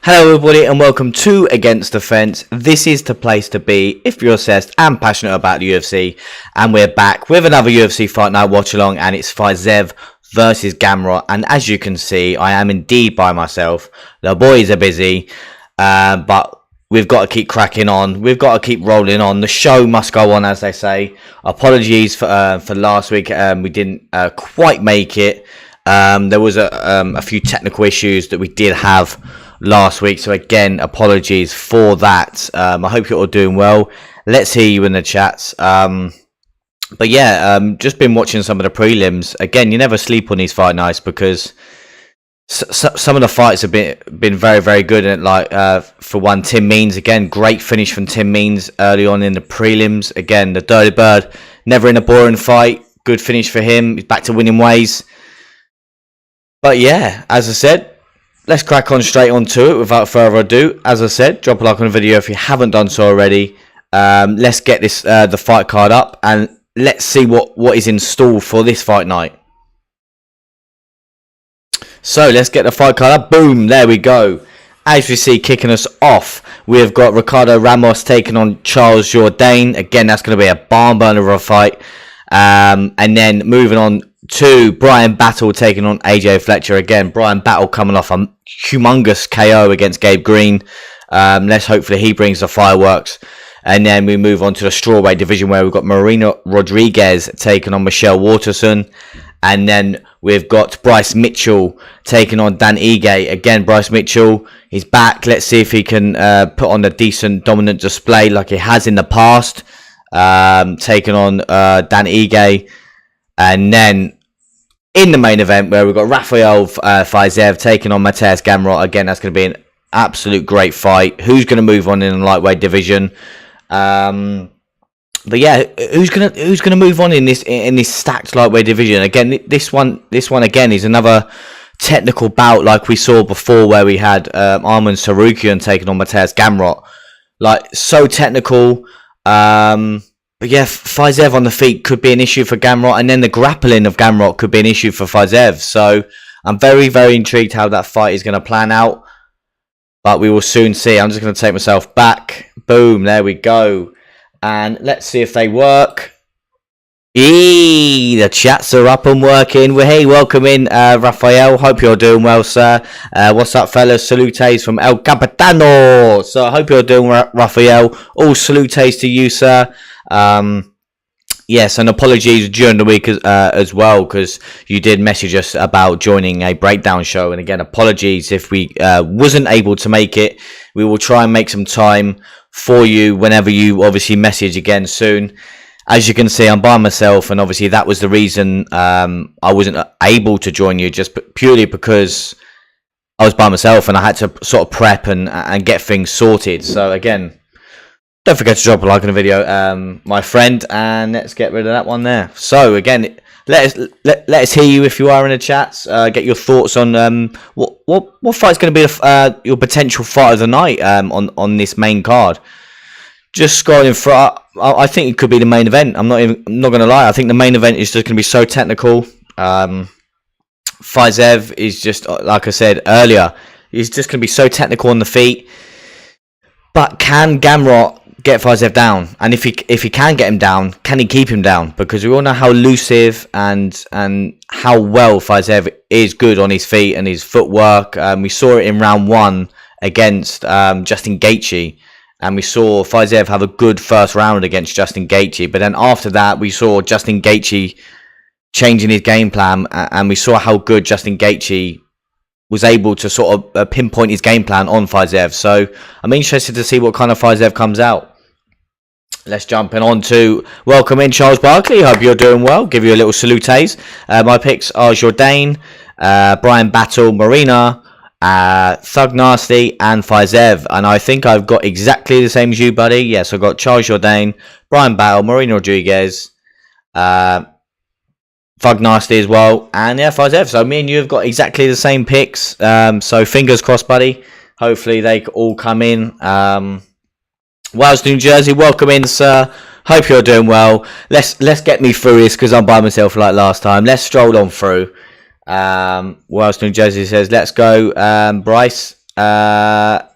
Hello everybody and welcome to Against the Fence. This is the place to be if you're obsessed and passionate about the UFC. And we're back with another UFC Fight Night watch along, and it's Fiziev versus Gamrot. And as you can see, I am indeed by myself. The boys are busy, but we've got to keep cracking on. We've got to keep rolling on. The show must go on, as they say. Apologies for last week. We didn't quite make it. There was a few technical issues that we did have last week, so again, apologies for that. I hope you're all doing well. Let's hear you in the chats. But yeah, just been watching some of the prelims. Again, you never sleep on these fight nights because some of the fights have been very, very good. And like for one, Tim Means, again, great finish from Tim Means early on in the prelims. Again, the Dirty Bird, never in a boring fight. Good finish for him. He's back to winning ways. But yeah, as I said, let's crack on straight onto it without further ado. As I said, drop a like on the video if you haven't done so already. Let's get this the fight card up and let's see what is in store for this fight night. So let's get the fight card up. Boom, there we go. As we see, kicking us off, we've got Ricardo Ramos taking on Charles Jourdain. Again, that's going to be a barn burner of a fight. And then moving on to Bryan Battle taking on AJ Fletcher. Again, Bryan Battle coming off a humongous KO against Gabe Green. Let's hopefully he brings the fireworks. And then we move on to the strawweight division where we've got Marina Rodriguez taking on Michelle Waterson. And then we've got Bryce Mitchell taking on Dan Ige. Again, Bryce Mitchell, he's back. Let's see if he can put on a decent dominant display like he has in the past. Taking on Dan Ige. And then in the main event where we've got Rafael Fiziev taking on Mateusz Gamrot. Again, that's going to be an absolute great fight. Who's going to move on in the lightweight division? But yeah, who's gonna move on in this stacked lightweight division? Again, this one again is another technical bout like we saw before, where we had Arman Tsarukyan taking on Mateusz Gamrot. Like, so technical. But yeah, Fiziev on the feet could be an issue for Gamrot, and then the grappling of Gamrot could be an issue for Fiziev. So I'm very, very intrigued how that fight is going to plan out. But we will soon see. I'm just going to take myself back. Boom, there we go. And let's see if they work. The chats are up and working. Well, hey, welcome in, Rafael. Hope you're doing well, sir. What's up, fellas? Salutes from El Capitano. So I hope you're doing well, Rafael. All salutes to you, sir. Yes, and apologies during the week as well, because you did message us about joining a breakdown show. And again, apologies if we wasn't able to make it. We will try and make some time for you whenever you obviously message again soon. As you can see, I'm by myself, and obviously that was the reason I wasn't able to join you, just purely because I was by myself and I had to sort of prep and get things sorted. So again, don't forget to drop a like on the video, my friend, and let's get rid of that one there. So again, let us hear you if you are in the chats. Get your thoughts on what fight's going to be your potential fight of the night on this main card. Just scrolling through, I think it could be the main event. I'm not going to lie. I think the main event is just going to be so technical. Fiziev is just, like I said earlier, he's just going to be so technical on the feet. But can Gamrot get Fiziev down? And if he can get him down, can he keep him down? Because we all know how elusive and how well Fiziev is good on his feet and his footwork. We saw it in round 1 against Justin Gaethje. And we saw Fiziev have a good first round against Justin Gaethje. But then after that, we saw Justin Gaethje changing his game plan. And we saw how good Justin Gaethje was able to sort of pinpoint his game plan on Fiziev. So I'm interested to see what kind of Fiziev comes out. Let's jump in on to welcome in Charles Barkley. Hope you're doing well. Give you a little salutes. My picks are Jourdain, Bryan Battle, Marina, Thug Nasty, and Fiziev. And I think I've got exactly the same as you, buddy. Yes, I've got Charles Jourdain, Bryan Battle, Marina Rodriguez, Thug Nasty as well, and yeah, Fiziev. So me and you have got exactly the same picks. So fingers crossed, buddy. Hopefully they all come in. Wales, New Jersey, welcome in, sir. Hope you're doing well. Let's get me through this because I'm by myself like last time. Let's stroll on through. Wales, New Jersey says, let's go, Bryce. the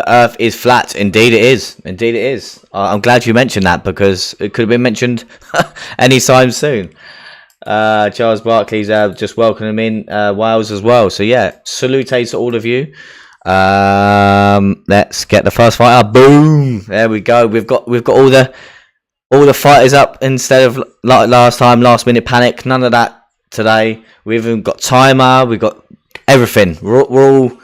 Earth is flat. Indeed, it is. Indeed, it is. I'm glad you mentioned that because it could have been mentioned anytime soon. Charles Barkley's just welcoming him in Wales as well. So yeah, salutes to all of you. Let's get the first fight up. Boom! There we go. We've got all the fighters up instead of like last time, last minute panic. None of that today. We've even got timer. We've got everything. We're all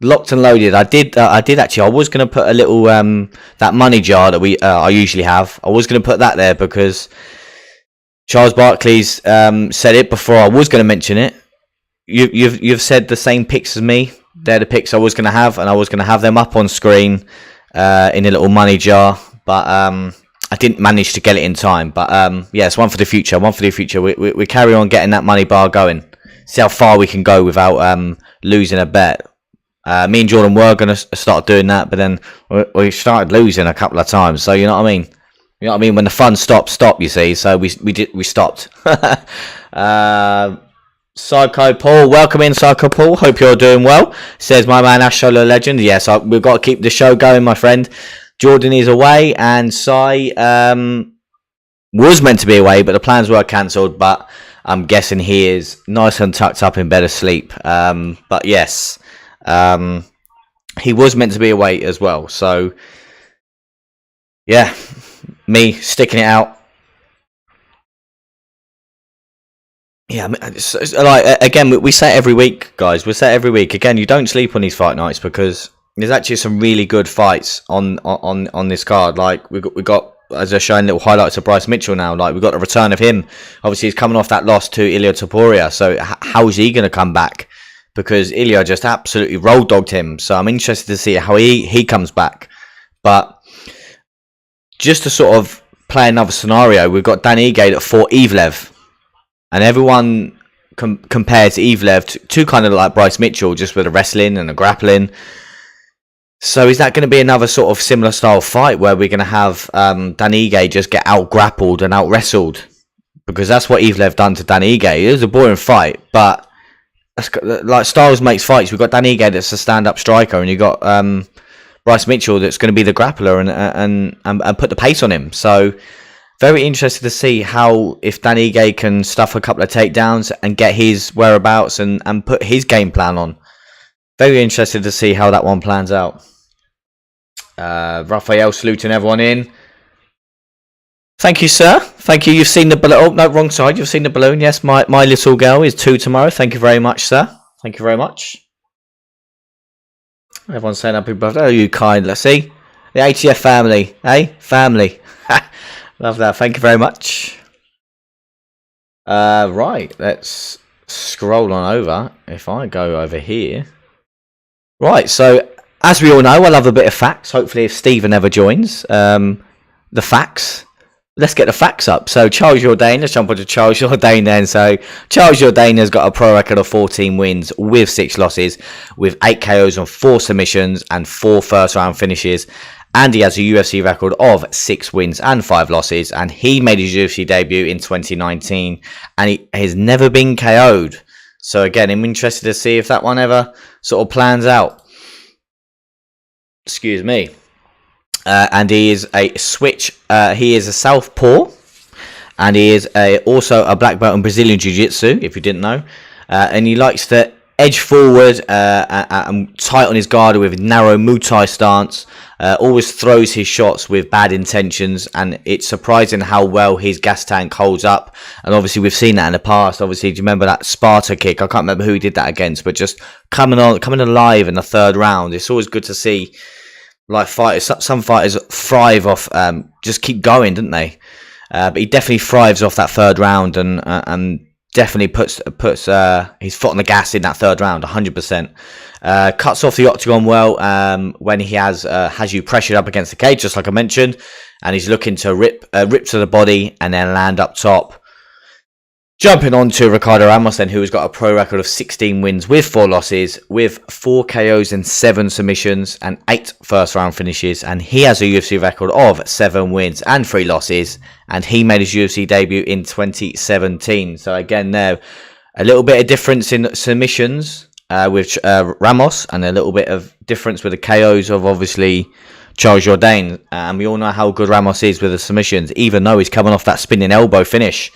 locked and loaded. I did actually. I was going to put a little that money jar that I usually have. I was going to put that there because Charles Barkley's said it before I was going to mention it. You've said the same picks as me. They're the picks I was going to have, and I was going to have them up on screen in a little money jar, but I didn't manage to get it in time. But yeah, it's one for the future. One for the future. We carry on getting that money bar going. See how far we can go without losing a bet. Me and Jourdain were going to start doing that, but then we started losing a couple of times. So you know what I mean. You know what I mean? When the fun stopped, you see. So we stopped. Psycho Paul, welcome in, Psycho Paul. Hope you're doing well. Says my man Ash Solo Legend. Yes, we've got to keep the show going, my friend. Jourdain is away, and Sai was meant to be away, but the plans were cancelled. But I'm guessing he is nice and tucked up in bed asleep. But yes, he was meant to be away as well. So yeah. Me sticking it out. Yeah, like again, we say it every week, guys. We say it every week. Again, you don't sleep on these fight nights because there's actually some really good fights on this card. Like we got as I showing little highlights of Bryce Mitchell now. Like we got the return of him. Obviously, he's coming off that loss to Ilia Topuria. So how is he going to come back? Because Ilia just absolutely road dogged him. So I'm interested to see how he comes back. But just to sort of play another scenario, we've got Dan Ige that fought Evlev. And everyone compares Evlev to kind of like Bryce Mitchell, just with the wrestling and the grappling. So is that going to be another sort of similar style fight where we're going to have Dan Ige just get out-grappled and out-wrestled? Because that's what Evlev done to Dan Ige. It was a boring fight, but like styles makes fights. We've got Dan Ige that's a stand-up striker, and you've got Bryce Mitchell that's going to be the grappler and put the pace on him. So very interested to see how if Dan Ige can stuff a couple of takedowns and get his whereabouts and put his game plan on. Very interested to see how that one plans out. Rafael saluting everyone in. Thank you, sir. Thank you. You've seen the balloon. Oh, no, wrong side. You've seen the balloon. Yes, my little girl is 2 tomorrow. Thank you very much, sir. Thank you very much. Everyone's saying happy birthday. Oh, you kind. Let's see. The ATF family. Hey? Family. Love that. Thank you very much. Right. Let's scroll on over. If I go over here. Right. So, as we all know, I love a bit of facts. Hopefully, if Stephen ever joins, the facts. Let's get the facts up. So, Charles Jourdain. Let's jump onto Charles Jourdain then. So, Charles Jourdain has got a pro record of 14 wins with 6 losses, with 8 KOs and 4 submissions and 4 first-round finishes. And he has a UFC record of 6 wins and 5 losses. And he made his UFC debut in 2019. And he has never been KO'd. So again, I'm interested to see if that one ever sort of plans out. Excuse me. And he is a switch. He is a southpaw. And he is also a black belt in Brazilian Jiu-Jitsu, if you didn't know. And he likes to edge forward and tight on his guard with a narrow Muay Thai stance. Always throws his shots with bad intentions, and it's surprising how well his gas tank holds up. And obviously we've seen that in the past. Obviously, do you remember that Sparta kick? I can't remember who he did that against, but just coming alive in the 3rd round. It's always good to see, like, fighters. Some fighters thrive off just keep going, don't they? But he definitely thrives off that 3rd round and definitely puts his foot on the gas in that 3rd round, 100%. Cuts off the octagon well when he has you pressured up against the cage, just like I mentioned, and he's looking to rip to the body and then land up top. Jumping on to Ricardo Ramos then, who has got a pro record of 16 wins with 4 losses, with 4 KOs and 7 submissions and 8 first round finishes, and he has a UFC record of 7 wins and 3 losses, and he made his UFC debut in 2017. So again, there a little bit of difference in submissions with Ramos, and a little bit of difference with the KOs of obviously Charles Jourdain. And we all know how good Ramos is with the submissions, even though he's coming off that spinning elbow finish.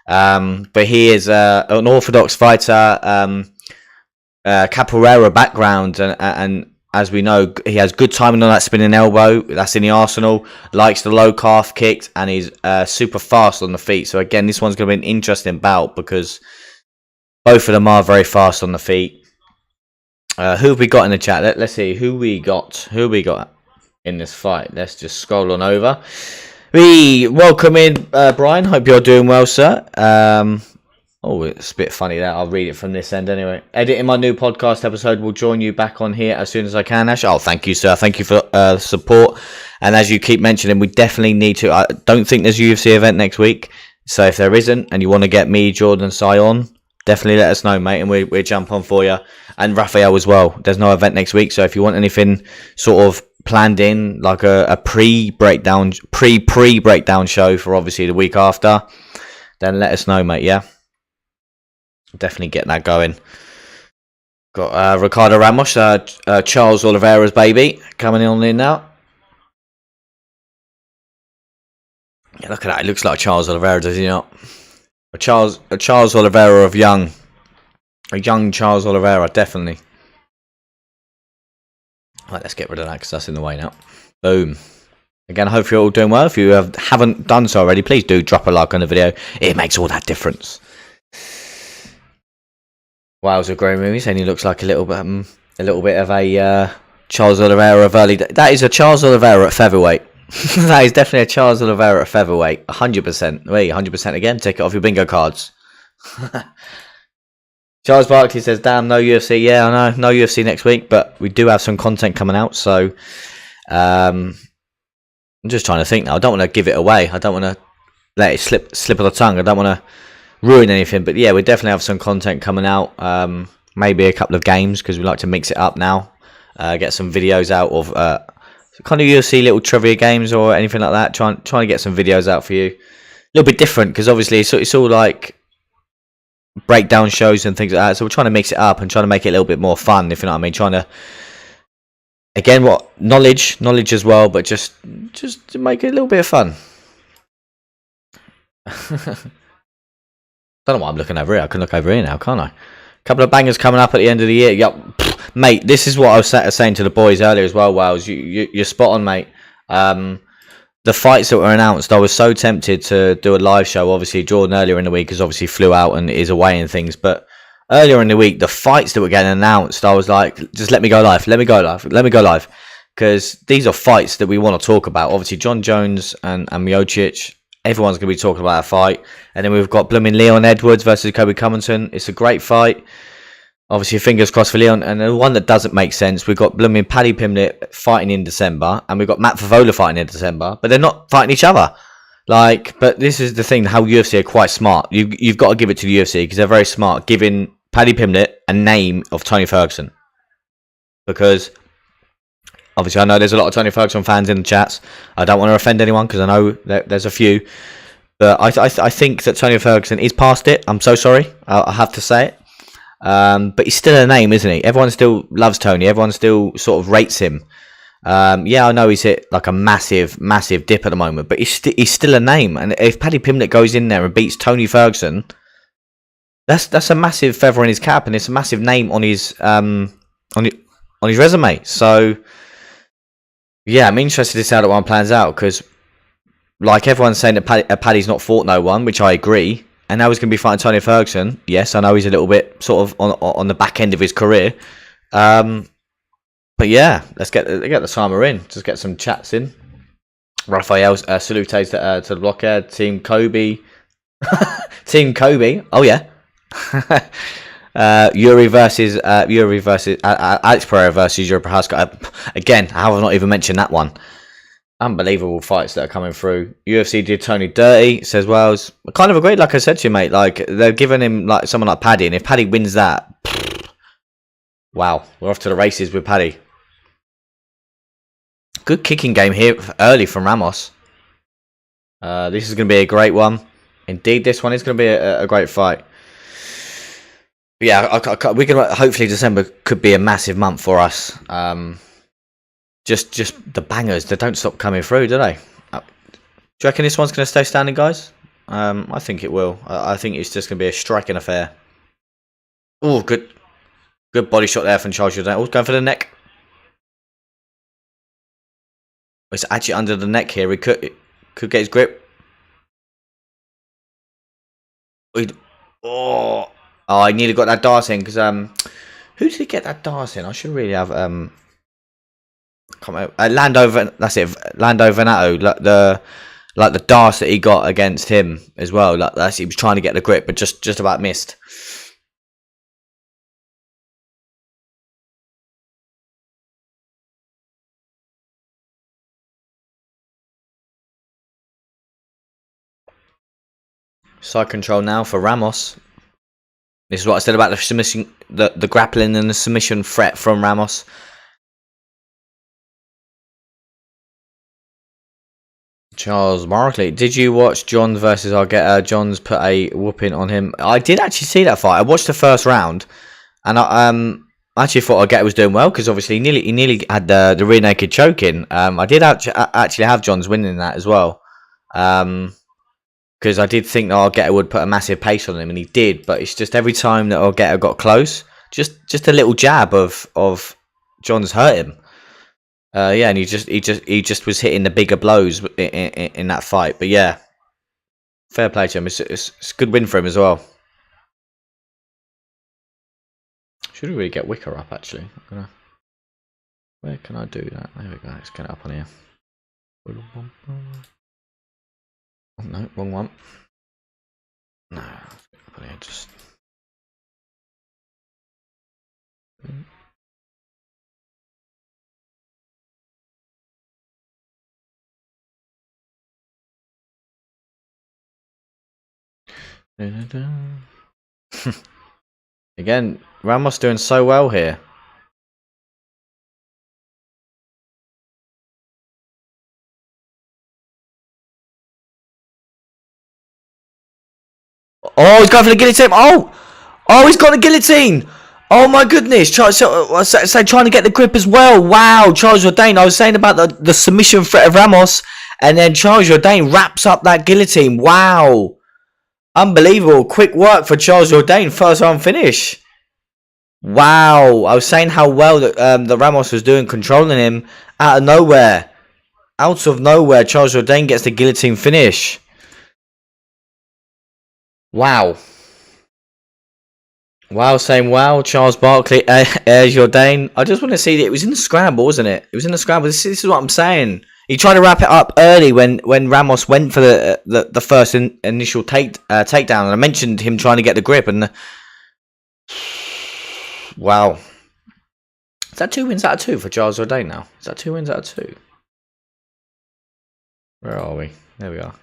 But he is an orthodox fighter, capoeira background, and as we know, he has good timing on that spinning elbow. That's in the arsenal. Likes the low calf kicks, and he's super fast on the feet. So again, this one's going to be an interesting bout because both of them are very fast on the feet. Who have we got in the chat? Let's see who we got. Who we got in this fight? Let's just scroll on over. We welcome in Bryan. Hope you're doing well, sir. Oh, it's a bit funny that I'll read it from this end anyway. Editing my new podcast episode. Will join you back on here as soon as I can, Ash. Oh, thank you, sir. Thank you for the support. And as you keep mentioning, we definitely need to. I don't think there's a UFC event next week. So if there isn't, and you want to get me, Jordan, Si on, definitely let us know, mate, and we'll jump on for you. And Rafael as well. There's no event next week, so if you want anything sort of planned in, like a pre-breakdown show for obviously the week after, then let us know, mate, yeah? Definitely get that going. Got Ricardo Ramos, Charles Oliveira's baby, coming on in now. Yeah, look at that. It looks like Charles Oliveira, does he not? A Charles Oliveira of young. A young Charles Oliveira, definitely. Right, let's get rid of that because that's in the way now. Boom. Again, I hope you're all doing well. If you haven't done so already, please do drop a like on the video. It makes all that difference. Wow, it's a great movie, saying he looks like a little bit of a Charles Oliveira of early. That is a Charles Oliveira at featherweight. That is definitely a Charles Oliveira at featherweight. 100%. Wait, 100% again. Take it off your bingo cards. Charles Barkley says, "Damn, no UFC." Yeah, I know, no UFC next week, but we do have some content coming out. So, I'm just trying to think now. I don't want to give it away. I don't want to let it slip of the tongue. I don't want to ruin anything, but yeah, we definitely have some content coming out. Maybe a couple of games because we like to mix it up now. Get some videos out of kind of UFC little trivia games or anything like that. Trying to get some videos out for you. A little bit different because obviously it's all like breakdown shows and things like that. So we're trying to mix it up and trying to make it a little bit more fun, if you know what I mean. Trying to, again, knowledge as well, but just to make it a little bit of fun. Don't know what I'm looking over here. I can look over here now, can't I? Couple of bangers coming up at the end of the year. Yep, mate. This is what I was saying to the boys earlier as well. Wells, you're spot on, mate. The fights that were announced, I was so tempted to do a live show. Obviously, Jordan earlier in the week has obviously flew out and is away and things. But earlier in the week, the fights that were getting announced, I was like, just let me go live. Let me go live. Because these are fights that we want to talk about. Obviously, John Jones and Miocic. Everyone's going to be talking about a fight. And then we've got blooming Leon Edwards versus Kobe Covington. It's a great fight. Obviously, fingers crossed for Leon. And the one that doesn't make sense, we've got blooming Paddy Pimblett fighting in December. And we've got Matt Favola fighting in December. But they're not fighting each other. But this is the thing, how UFC are quite smart. You've got to give it to the UFC because they're very smart, giving Paddy Pimblett a name of Tony Ferguson. Because obviously, I know there's a lot of Tony Ferguson fans in the chats. I don't want to offend anyone because I know that there's a few. But I think that Tony Ferguson is past it. I'm so sorry. I have to say it. But he's still a name, isn't he? Everyone still loves Tony. Everyone still sort of rates him. Yeah, I know he's hit like a massive dip at the moment. But he's still a name. And if Paddy Pimblett goes in there and beats Tony Ferguson, that's a massive feather in his cap. And it's a massive name on his resume. So yeah, I'm interested to see how that one plans out because, like, everyone's saying that Paddy's not fought no one, which I agree, and now he's going to be fighting Tony Ferguson. Yes, I know he's a little bit sort of on the back end of his career, but yeah, let's get the timer in. Just get some chats in. Rafael salutes to the blockhead Team Kobe, Team Kobe. Oh yeah. Yuri versus Alex Pereira versus Yuri Prochazka. Again, I have not even mentioned that one. Unbelievable fights that are coming through. UFC did Tony dirty, says Wells. I kind of agree, like I said to you, mate. Like, they're giving him like someone like Paddy, and if Paddy wins that, wow, we're off to the races with Paddy. Good kicking game here early from Ramos. This is going to be a great one. Indeed, this one is going to be a great fight. Yeah, we can hopefully December could be a massive month for us. Just the bangers, they don't stop coming through, do they? Do you reckon this one's going to stay standing, guys? I think it will. I think it's just going to be a striking affair. Oh, good body shot there from Charles Jourdain. Oh, going for the neck. It's actually under the neck here. He could get his grip. Oh, I nearly got that dart in because who did he get that dart in? I should really have Lando. That's it. Lando Venato. Like the dart that he got against him as well. Like he was trying to get the grip, but just about missed. Side control now for Ramos. This is what I said about the submission, the grappling and the submission threat from Ramos. Charles Barkley. Did you watch John versus Argetta? John's put a whooping on him. I did actually see that fight. I watched the first round, and I actually thought Argetta was doing well because obviously he nearly had the rear naked choking. I did actually have John's winning that as well. Because I did think that Argetta would put a massive pace on him, and he did. But it's just every time that Argetta got close, just a little jab of John's hurt him. Yeah, and he just was hitting the bigger blows in that fight. But yeah, fair play to him. It's a good win for him as well. Should we really get Wicker up actually? Where can I do that? There we go. Let's get it up on here. Oh, no, wrong one. No, up on here just. Again, Ramos doing so well here. Oh, he's going for the guillotine. Oh, he's got the guillotine. Oh my goodness. Trying to get the grip as well. Wow, Charles Jourdain. I was saying about the submission threat of Ramos, and then Charles Jourdain wraps up that guillotine. Wow. Unbelievable. Quick work for Charles Jourdain. First round finish. Wow. I was saying how well that Ramos was doing, controlling him out of nowhere. Out of nowhere, Charles Jourdain gets the guillotine finish. Wow. Wow, saying wow, Charles Barkley, Jourdain. I just want to see that it was in the scramble, wasn't it? It was in the scramble. This is what I'm saying. He tried to wrap it up early when Ramos went for the first initial takedown, and I mentioned him trying to get the grip. And wow, is that 2 wins out of 2 for Charles Jourdain now? Is that 2 wins out of 2? Where are we? There we are.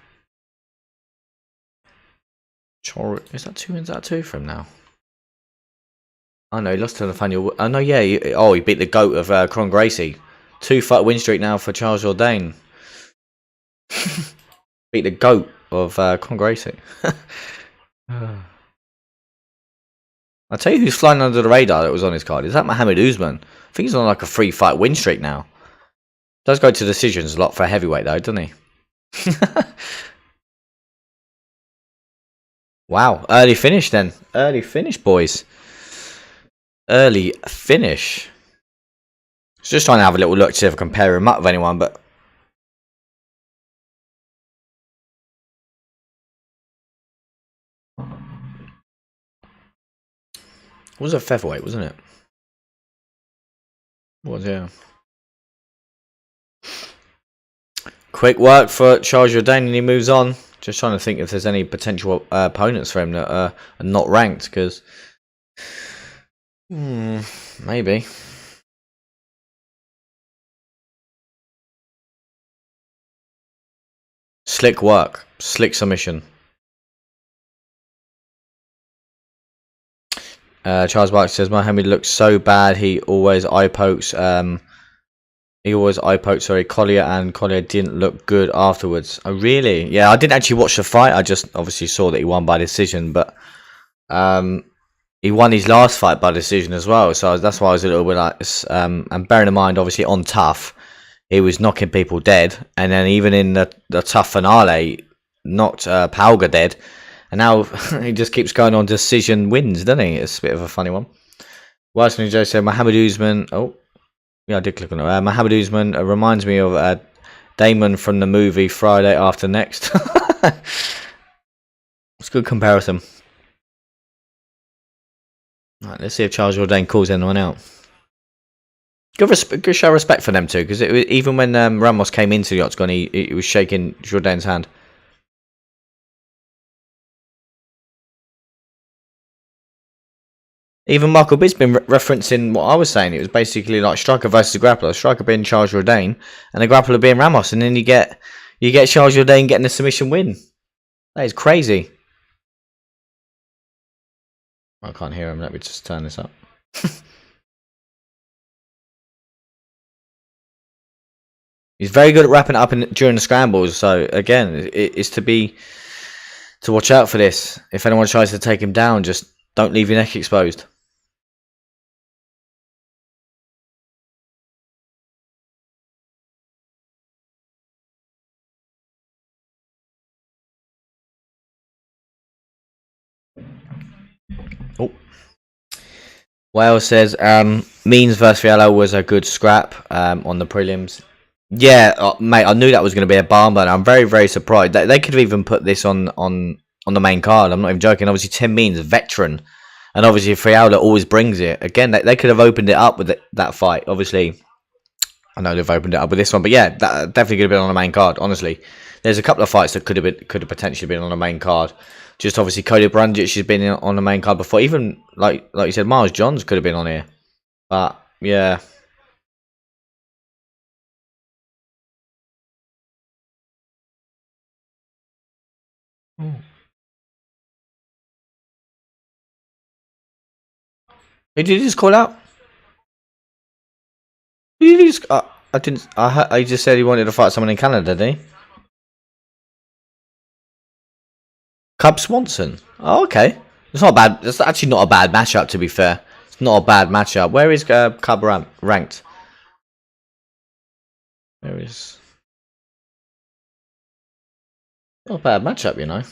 Is that 2 wins out of 2 for him now? Oh no, he lost to Nathaniel. Oh no, yeah. He beat the GOAT of Cron Gracie. 2-fight win streak now for Charles Jourdain. Beat the GOAT of Cron Gracie. I'll tell you who's flying under the radar that was on his card. Is that Mohammed Usman? I think he's on like a 3-fight win streak now. Does go to decisions a lot for heavyweight though, doesn't he? Wow, early finish then. Early finish, boys. Early finish. Just trying to have a little look to see if I compare him up with anyone, but it was a featherweight, wasn't it? It was, yeah. Quick work for Charles Jourdain, and he moves on. Just trying to think if there's any potential opponents for him that are not ranked, because maybe. Slick work, slick submission. Charles Barkley says Mohammed looks so bad. He always eye pokes. Sorry, Collier, and Collier didn't look good afterwards. Oh, really? Yeah, I didn't actually watch the fight. I just obviously saw that he won by decision. But he won his last fight by decision as well. So that's why I was a little bit like this. And bearing in mind, obviously on Tough, he was knocking people dead, and then even in the Tough finale, knocked Pauga dead, and now he just keeps going on decision wins, doesn't he? It's a bit of a funny one. Waterson Joe said Mohammed Usman. Oh, yeah, I did click on it. Mohammed Usman reminds me of Damon from the movie Friday After Next. It's a good comparison. Right, let's see if Charles Jourdain calls anyone out. Good show of respect for them too, because even when Ramos came into the octagon, he was shaking Jourdain's hand. Even Michael Bid's been referencing what I was saying. It was basically like striker versus grappler. Striker being Charles Jourdain, and the grappler being Ramos, and then you get Charles Jourdain getting a submission win. That is crazy. I can't hear him. Let me just turn this up. He's very good at wrapping it up during the scrambles. So again, it's to watch out for this. If anyone tries to take him down, just don't leave your neck exposed. Oh. Wales says Means versus Fiallo was a good scrap on the prelims. Yeah, mate, I knew that was going to be a barn, but I'm very, very surprised. They could have even put this on the main card. I'm not even joking. Obviously, Tim Means, a veteran, and obviously Fiallo always brings it. Again, they could have opened it up with that fight. Obviously, I know they've opened it up with this one, but yeah, that definitely could have been on the main card. Honestly, there's a couple of fights that could have potentially been on the main card. Just obviously, Cody Brandich has been on the main card before. Even like you said, Miles Johns could have been on here, but yeah. Who did he just call out? Who did he just? I didn't. I just said he wanted to fight someone in Canada, didn't he? Cub Swanson. Oh, okay. It's not bad. It's actually not a bad matchup, to be fair. It's not a bad matchup. Where is Cub ranked? Where is? Not a bad matchup, you know.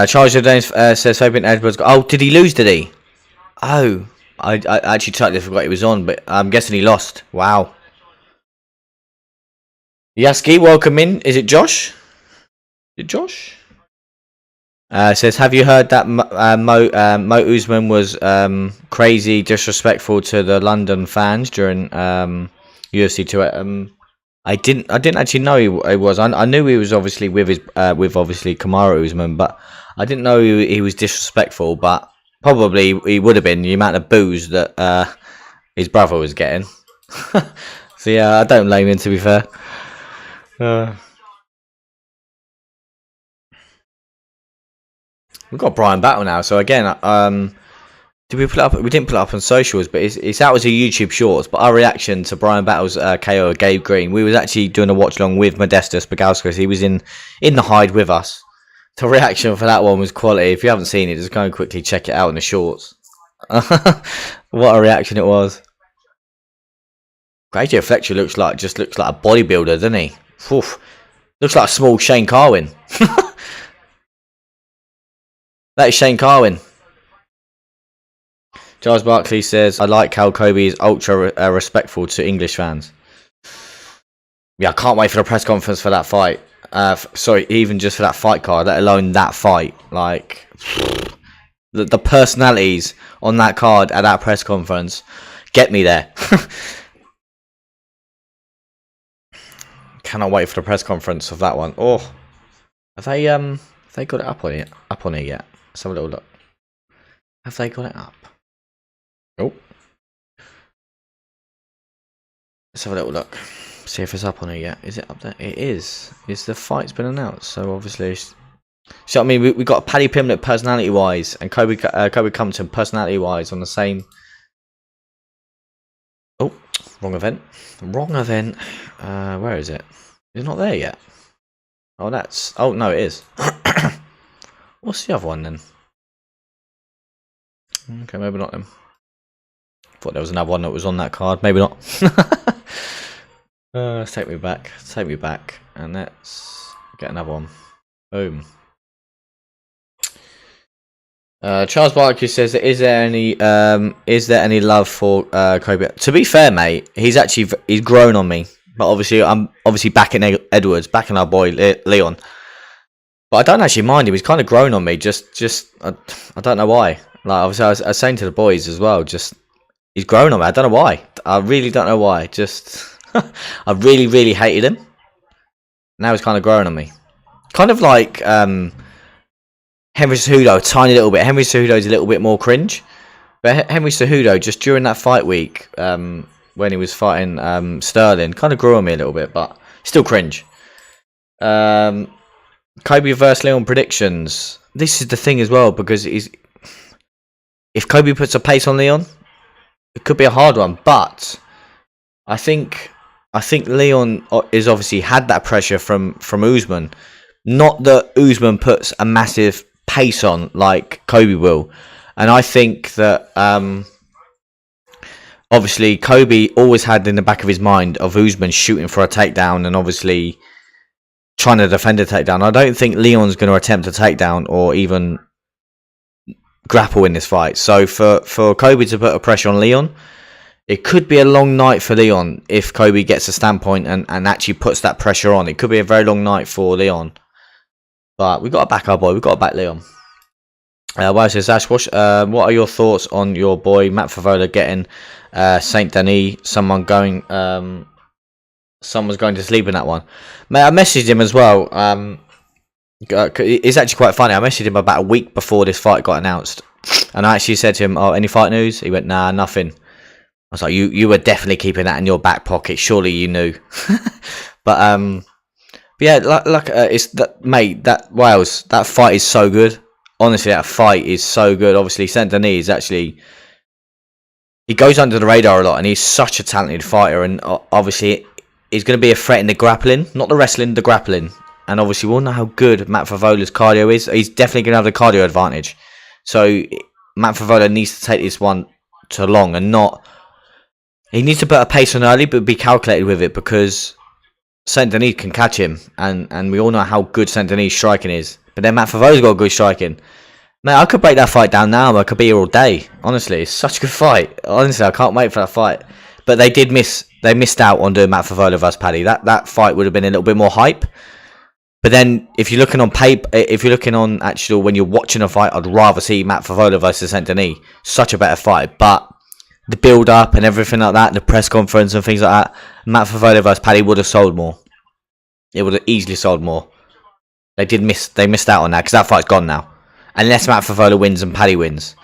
Charles Jourdain says hoping Edwards. Oh, did he lose? Did he? Oh, I actually totally forgot he was on, but I'm guessing he lost. Wow. Yaski, welcome in. Is it Josh? Is it Josh? Says, have you heard that Mo Usman was crazy disrespectful to the London fans during UFC 2? I didn't actually know he was. I knew he was obviously with obviously Kamaru Usman, but I didn't know he was disrespectful. But probably he would have been, the amount of booze that his brother was getting. So yeah, I don't blame him, to be fair. We've got Bryan Battle now, so again, did we put it up? We didn't put it up on socials, but it's out as a YouTube Shorts. But our reaction to Bryan Battle's KO of Gabe Green, we was actually doing a watch along with Modestus Bagauskas. He was in the hide with us. The reaction for that one was quality. If you haven't seen it, just go and quickly check it out in the Shorts. What a reaction it was! AJ Fletcher looks like a bodybuilder, doesn't he? Oof. Looks like a small Shane Carwin. That is Shane Carwin. Giles Barkley says, I like how Kobe is ultra respectful to English fans. Yeah, I can't wait for the press conference for that fight. Sorry, even just for that fight card, let alone that fight. Like, the personalities on that card at that press conference get me there. Cannot wait for the press conference of that one. Oh, have they got it up on it yet? Let's have a little look. Have they got it up? Oh. Let's have a little look. See if it's up on it yet. Is it up there? It is. The fight's been announced, so obviously. So I mean, we got Paddy Pimblett personality-wise and Kobe Compton personality-wise on the same. Oh, wrong event. Where is it? It's not there yet. Oh, no, it is. What's the other one then? Okay, maybe not then. Thought there was another one that was on that card. Maybe not. Let's take me back. Take me back. And let's get another one. Boom. Charles Barkley says, is there any love for Kobe? To be fair, mate, he's grown on me. But obviously, I'm backing Edwards, backing our boy Leon. But I don't actually mind him. He's kind of grown on me. I don't know why. Like obviously, I was saying to the boys as well. He's grown on me. I don't know why. I really don't know why. I really hated him. Now he's kind of growing on me. Kind of like Henry Cejudo, a tiny little bit. Henry Cejudo is a little bit more cringe. But Henry Cejudo, just during that fight week, when he was fighting Sterling, kind of grew on me a little bit, but still cringe. Kobe versus Leon predictions. This is the thing as well, because if Kobe puts a pace on Leon, it could be a hard one. But I think Leon is obviously had that pressure from Usman. Not that Usman puts a massive pace on like Kobe will, and I think that obviously Kobe always had in the back of his mind of Usman shooting for a takedown and obviously trying to defend a takedown. I don't think Leon's going to attempt a takedown or even grapple in this fight. So for Kobe to put a pressure on Leon, it could be a long night for Leon if Kobe gets a standpoint and actually puts that pressure on. It could be a very long night for Leon. But we've got to back our boy. We've got to back Leon. Why says Ash, what are your thoughts on your boy Matt Favola getting Saint Denis? Someone's going to sleep in that one. Mate, I messaged him as well. It's actually quite funny. I messaged him about a week before this fight got announced. And I actually said to him, any fight news? He went, nah, nothing. I was like, you were definitely keeping that in your back pocket. Surely you knew. But yeah, it's that, mate. That Wales, that fight is so good. Honestly, that fight is so good. Obviously, Saint Denis is actually, he goes under the radar a lot, and he's such a talented fighter. And obviously, he's going to be a threat in the grappling, not the wrestling, the grappling. And obviously, we all know how good Matt Favola's cardio is. He's definitely going to have the cardio advantage. So Matt Favola needs to take this one to long and not. He needs to put a pace on early, but be calculated with it, because Saint Denis can catch him, and we all know how good Saint Denis striking is. But then Matt Favola's got good striking. Man, I could break that fight down now. I could be here all day. Honestly, it's such a good fight. Honestly, I can't wait for that fight. But they did miss. They missed out on doing Matt Favola versus Paddy. That fight would have been a little bit more hype. But then, if you're looking on actual, when you're watching a fight, I'd rather see Matt Favola versus Saint Denis. Such a better fight. But the build-up and everything like that, the press conference and things like that, Matt Favola versus Paddy would have sold more. It would have easily sold more. They missed out on that, because that fight's gone now. Unless Matt Favola wins and Paddy wins.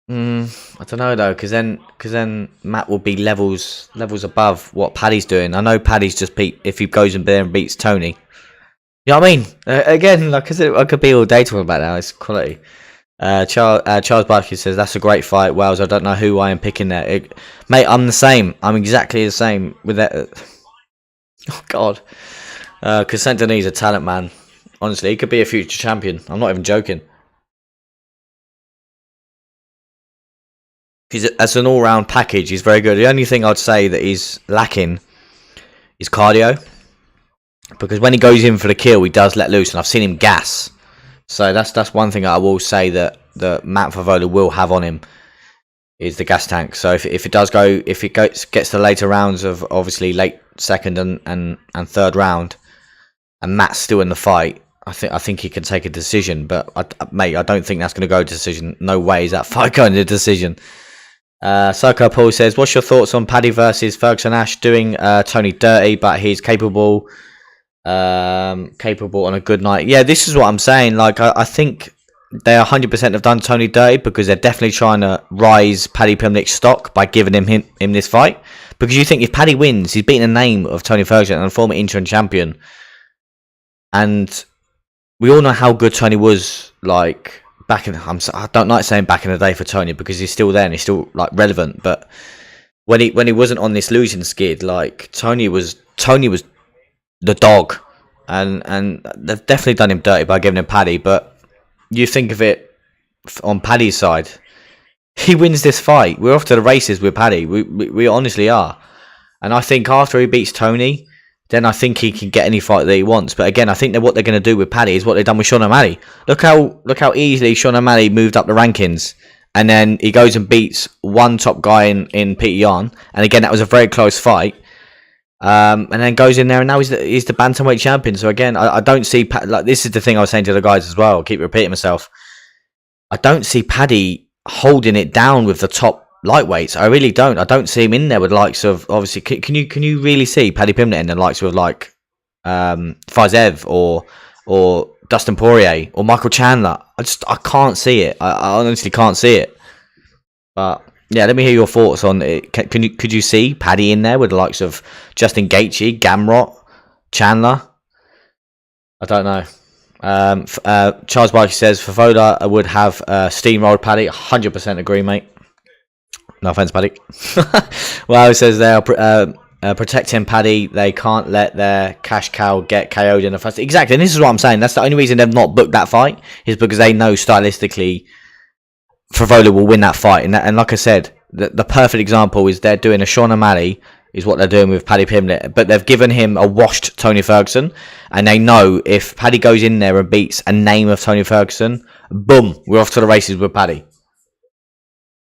I don't know though, because then Matt will be levels above what Paddy's doing. I know Paddy's just beat, if he goes in there and beats Tony. You know what I mean? Again, like I said, I could be all day talking about that. It's quality. Charles Barkley says, that's a great fight. Wells, I don't know who I am picking there. Mate, I'm the same. I'm exactly the same with that. Oh, God. Because Saint Denis is a talent, man. Honestly, he could be a future champion. I'm not even joking. As an all-round package, he's very good. The only thing I'd say that he's lacking is cardio. Because when he goes in for the kill, he does let loose, and I've seen him gas. So that's one thing I will say that Matt Favola will have on him, is the gas tank. So if it gets to later rounds of obviously late second and third round, and Matt's still in the fight, I think he can take a decision. But mate, I don't think that's going to go to decision. No way is that fight going to decision. Psycho Paul says, what's your thoughts on Paddy versus Ferguson Ash? Doing Tony dirty, but he's capable on a good night. Yeah, this is what I'm saying. Like, I think they 100% have done Tony dirty, because they're definitely trying to rise Paddy Pimlich's stock by giving him this fight. Because you think if Paddy wins, he's beating the name of Tony Ferguson and a former interim champion. And we all know how good Tony was, like, back in. I don't like saying back in the day for Tony, because he's still there and he's still like relevant. But when he wasn't on this losing skid, like Tony was the dog, and they've definitely done him dirty by giving him Paddy. But you think of it on Paddy's side. He wins this fight. We're off to the races with Paddy. We honestly are. And I think after he beats Tony, then I think he can get any fight that he wants. But again, I think that what they're going to do with Paddy is what they've done with Sean O'Malley. Look how easily Sean O'Malley moved up the rankings. And then he goes and beats one top guy in Peter Yan. And again, that was a very close fight. And then goes in there, and now he's the bantamweight champion. So again, I don't see like this is the thing I was saying to the guys as well. I'll keep repeating myself. I don't see Paddy holding it down with the top lightweights. I really don't. I don't see him in there with the likes of obviously. Can you really see Paddy Pimblett in the likes of like Fiziev or Dustin Poirier or Michael Chandler? I can't see it. I honestly can't see it. But yeah, let me hear your thoughts on it. Could you see Paddy in there with the likes of Justin Gaethje, Gamrot, Chandler? I don't know. Charles Barkley says Favola would have steamrolled Paddy. 100% agree, mate. No offense, Paddy. Well, it says they're protecting Paddy. They can't let their cash cow get KO'd in the first. Exactly, and this is what I'm saying. That's the only reason they've not booked that fight is because they know stylistically Favola will win that fight. And like I said, the perfect example is they're doing a Sean O'Malley is what they're doing with Paddy Pimblett. But they've given him a washed Tony Ferguson. And they know if Paddy goes in there and beats a name of Tony Ferguson, boom, we're off to the races with Paddy.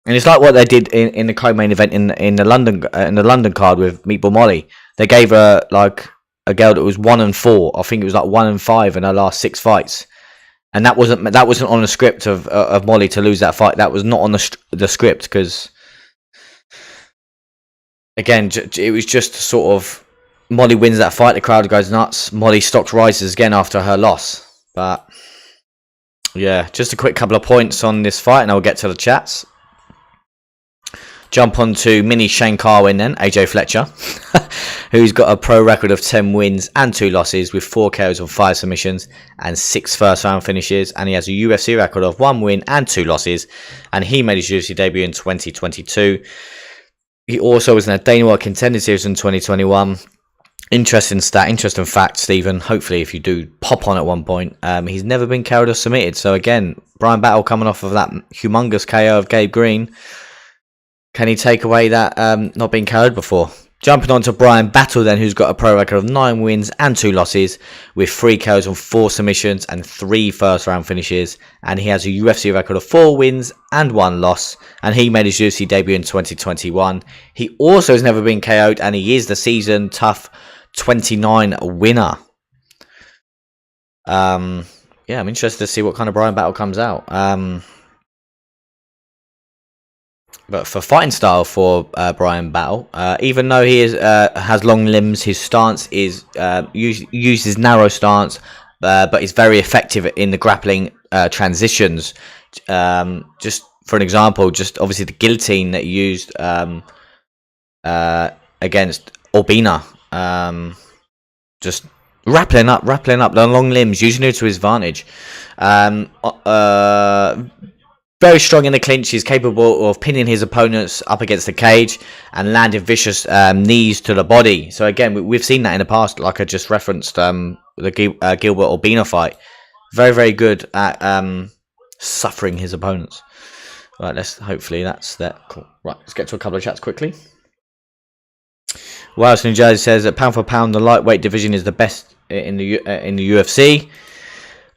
And it's like what they did in the co-main event in the London card with Meatball Molly. They gave her like a girl that was 1-4. I think it was like 1-5 in her last 6 fights. And that wasn't on the script of Molly to lose that fight. That was not on the script because, again, it was just sort of Molly wins that fight. The crowd goes nuts. Molly stock rises again after her loss. But yeah, just a quick couple of points on this fight, and I'll get to the chats. Jump on to mini Shane Carwin then, AJ Fletcher, who's got a pro record of 10 wins and 2 losses with 4 KOs and 5 submissions and 6 first round finishes. And he has a UFC record of 1 win and 2 losses. And he made his UFC debut in 2022. He also was in a Dana White Contender Series in 2021. Interesting fact, Stephen. Hopefully, if you do pop on at one point, he's never been KO'd or submitted. So again, Bryan Battle coming off of that humongous KO of Gabe Green. Can he take away that not being KO'd before? Jumping on to Bryan Battle then, who's got a pro record of 9 wins and 2 losses with 3 KOs and 4 submissions and 3 first round finishes. And he has a UFC record of 4 wins and 1 loss. And he made his UFC debut in 2021. He also has never been KO'd, and he is the season tough 29 winner. Yeah, I'm interested to see what kind of Bryan Battle comes out. But for fighting style for Bryan Battle, even though he has long limbs, his stance is uses narrow stance, but is very effective in the grappling transitions. Just for an example, just obviously the guillotine that he used against Urbina, just rappelling up the long limbs, using it to his advantage. Very strong in the clinch. He's capable of pinning his opponents up against the cage and landing vicious knees to the body. So again, we've seen that in the past, like I just referenced the Gilbert Urbina fight. Very, very good at suffering his opponents. Right, hopefully that's that. Cool. Right, let's get to a couple of chats quickly. Waterson-New Jersey says that pound for pound, the lightweight division is the best in the UFC.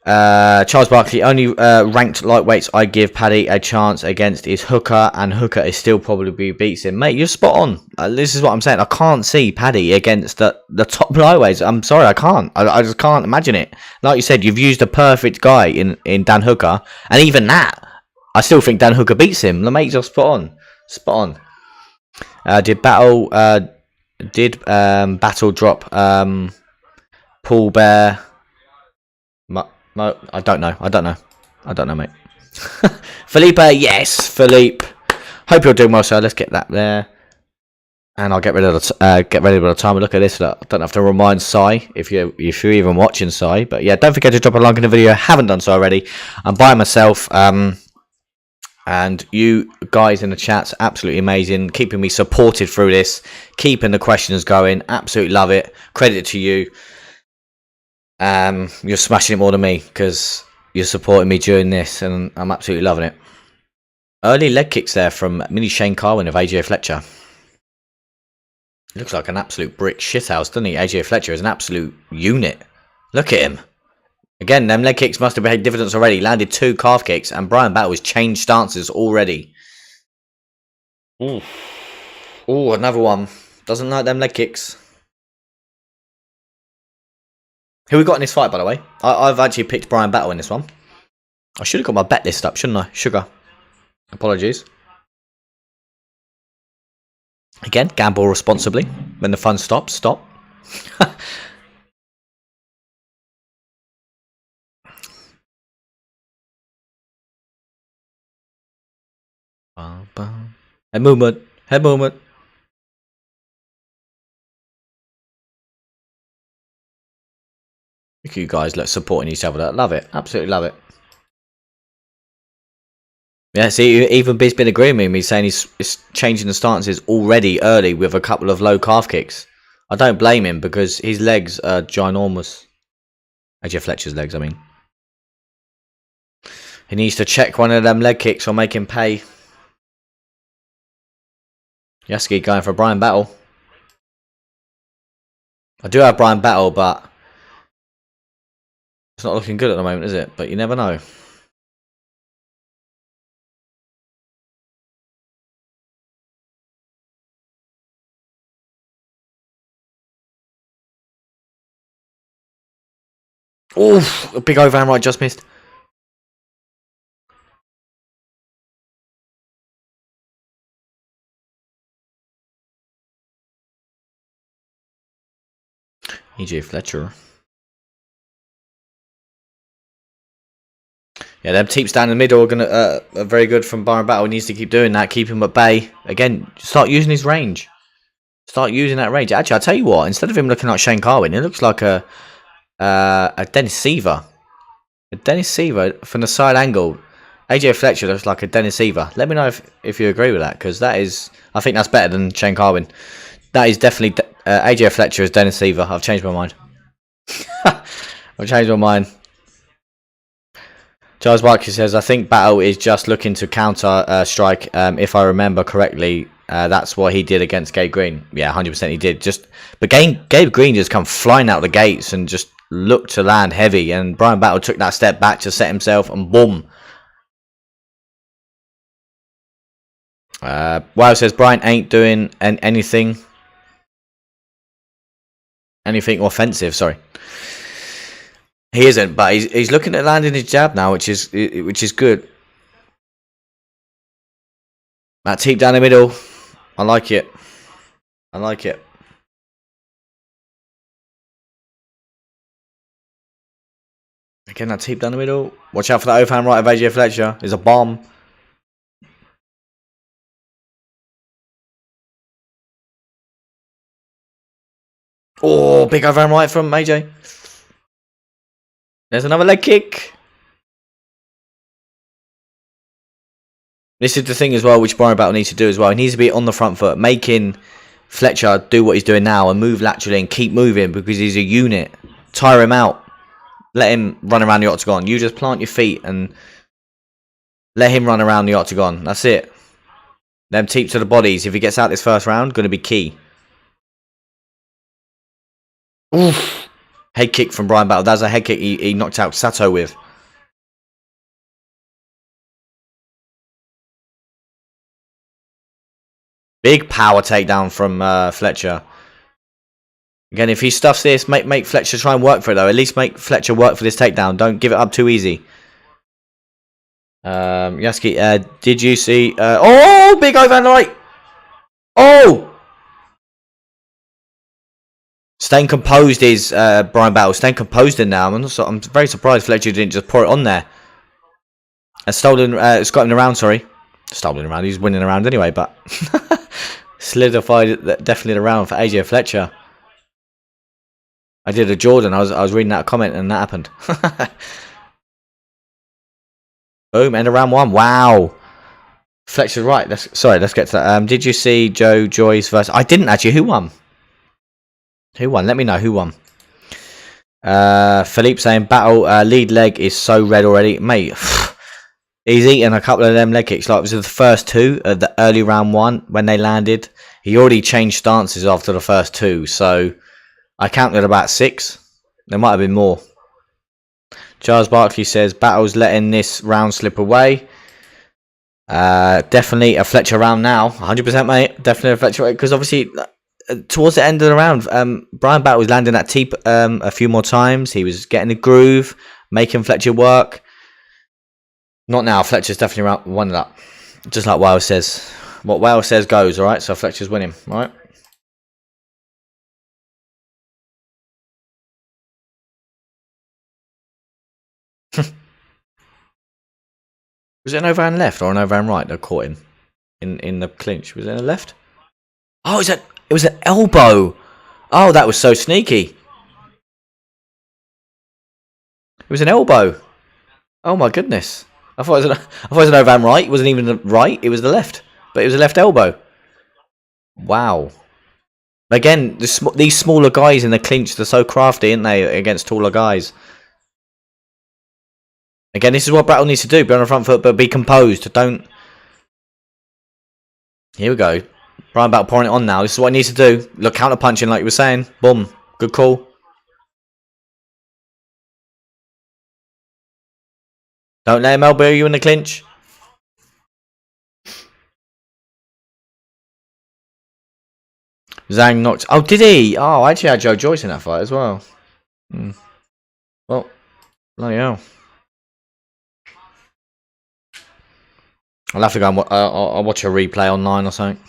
Charles Barkley, only ranked lightweights I give Paddy a chance against is Hooker, and Hooker is still probably beats him. Mate, you're spot on. This is what I'm saying. I can't see Paddy against the top lightweights. I'm sorry, I can't. I just can't imagine it. Like you said, you've used a perfect guy in Dan Hooker, and even that, I still think Dan Hooker beats him. The mate, you're spot on. Did Battle drop Paul Bear? No, I don't know, mate. Felipe, yes, Philippe. Hope you're doing well, sir. Let's get that there, and I'll get ready by the time we look at this. I don't have to remind Sai if you're even watching Sai, but yeah, don't forget to drop a like in the video. I haven't done so already. I'm by myself, and you guys in the chat's absolutely amazing, keeping me supported through this, keeping the questions going. Absolutely love it. Credit to you. You're smashing it more than me because you're supporting me during this, and I'm absolutely loving it. Early leg kicks there from mini Shane Carwin of AJ Fletcher. He looks like an absolute brick shithouse, doesn't he? AJ Fletcher is an absolute unit. Look at him. Again, them leg kicks must have made dividends already. Landed 2 calf kicks, and Bryan Battle has changed stances already. Ooh, another one. Doesn't like them leg kicks. Who we got in this fight, by the way? I've actually picked Bryan Battle in this one. I should have got my bet list up, shouldn't I? Sugar. Apologies. Again, gamble responsibly. When the fun stops, stop. Head movement. Head movement. Look at you guys supporting each other. Love it. Absolutely love it. Yeah, see, even Biz's been agreeing with me, saying he's changing the stances already early with a couple of low calf kicks. I don't blame him because his legs are ginormous. AJ Fletcher's legs, I mean. He needs to check one of them leg kicks or make him pay. Yaski going for Bryan Battle. I do have Bryan Battle, but it's not looking good at the moment, is it? But you never know. Oof, a big overhand right just missed. AJ Fletcher. Yeah, them teeps down the middle are very good from Bryan Battle. He needs to keep doing that, keep him at bay. Again, start using his range. Start using that range. Actually, I'll tell you what, instead of him looking like Shane Carwin, it looks like a Dennis Seaver. A Dennis Seaver from the side angle. AJ Fletcher looks like a Dennis Seaver. Let me know if you agree with that, because that is, I think that's better than Shane Carwin. That is definitely AJ Fletcher as Dennis Seaver. I've changed my mind. I've changed my mind. Charles Barkley says, I think Battle is just looking to counter strike. If I remember correctly, that's what he did against Gabe Green. Yeah, 100% he did. But Gabe Green just come flying out the gates and just looked to land heavy. And Bryan Battle took that step back to set himself and boom. Wow says, Bryan ain't doing anything offensive, sorry. He isn't, but he's looking at landing his jab now, which is good. That teep down the middle, I like it. I like it. Again, that teep down the middle. Watch out for that overhand right of AJ Fletcher. There's a bomb. Oh, big overhand right from AJ. There's another leg kick. This is the thing as well, which Bryan Battle needs to do as well. He needs to be on the front foot, making Fletcher do what he's doing now and move laterally and keep moving because he's a unit. Tire him out. Let him run around the octagon. You just plant your feet and let him run around the octagon. That's it. Them teeps to the bodies. If he gets out this first round, going to be key. Oof. Head kick from Bryan Battle. That's a head kick he knocked out Sato with. Big power takedown from Fletcher. Again, if he stuffs this, make Fletcher try and work for it though. At least make Fletcher work for this takedown. Don't give it up too easy. Yaski, did you see... oh, big overhand right. Oh! Staying composed is Bryan Battle. Staying composed in now. I'm very surprised Fletcher didn't just pour it on there. Stolen, got him around, sorry. Stolen around, he's winning around anyway, but... solidified definitely the round for AJ Fletcher. I did a Jourdain. I was reading that comment and that happened. Boom, end of round 1. Wow. Fletcher's right. Let's get to that. Did you see Joe Joyce versus... I didn't actually. Who won? Who won? Let me know who won. Philippe saying battle lead leg is so red already, mate. He's eaten a couple of them leg kicks. Like, it was the first two of the early round one when they landed. He already changed stances after the first two, so I counted about 6. There might have been more. Charles Barkley says battle's letting this round slip away. Definitely a Fletcher round now, 100%, mate. Definitely a Fletcher, because obviously towards the end of the round, Bryan Battle was landing that teep a few more times. He was getting the groove, making Fletcher work. Not now. Fletcher's definitely won that. Just like Wales says. What Wales says goes, alright? So Fletcher's winning, alright? Was it an overhand left or an overhand right that caught him in the clinch? Was it a left? Oh, it was an elbow. Oh, that was so sneaky. It was an elbow. Oh my goodness. I thought it was an overhand right. It wasn't even the right. It was the left. But it was a left elbow. Wow. Again, these smaller guys in the clinch, they're so crafty, aren't they, against taller guys? Again, this is what Battle needs to do. Be on the front foot, but be composed. Don't... Here we go. Bryan Battle pouring it on now. This is what he needs to do. Look, counter punching like you were saying. Boom. Good call. Don't let him elbow you in the clinch. Zhang knocked... Oh, did he? Oh, I actually had Joe Joyce in that fight as well. Well, bloody hell. I'll have to go and I'll watch a replay online or something.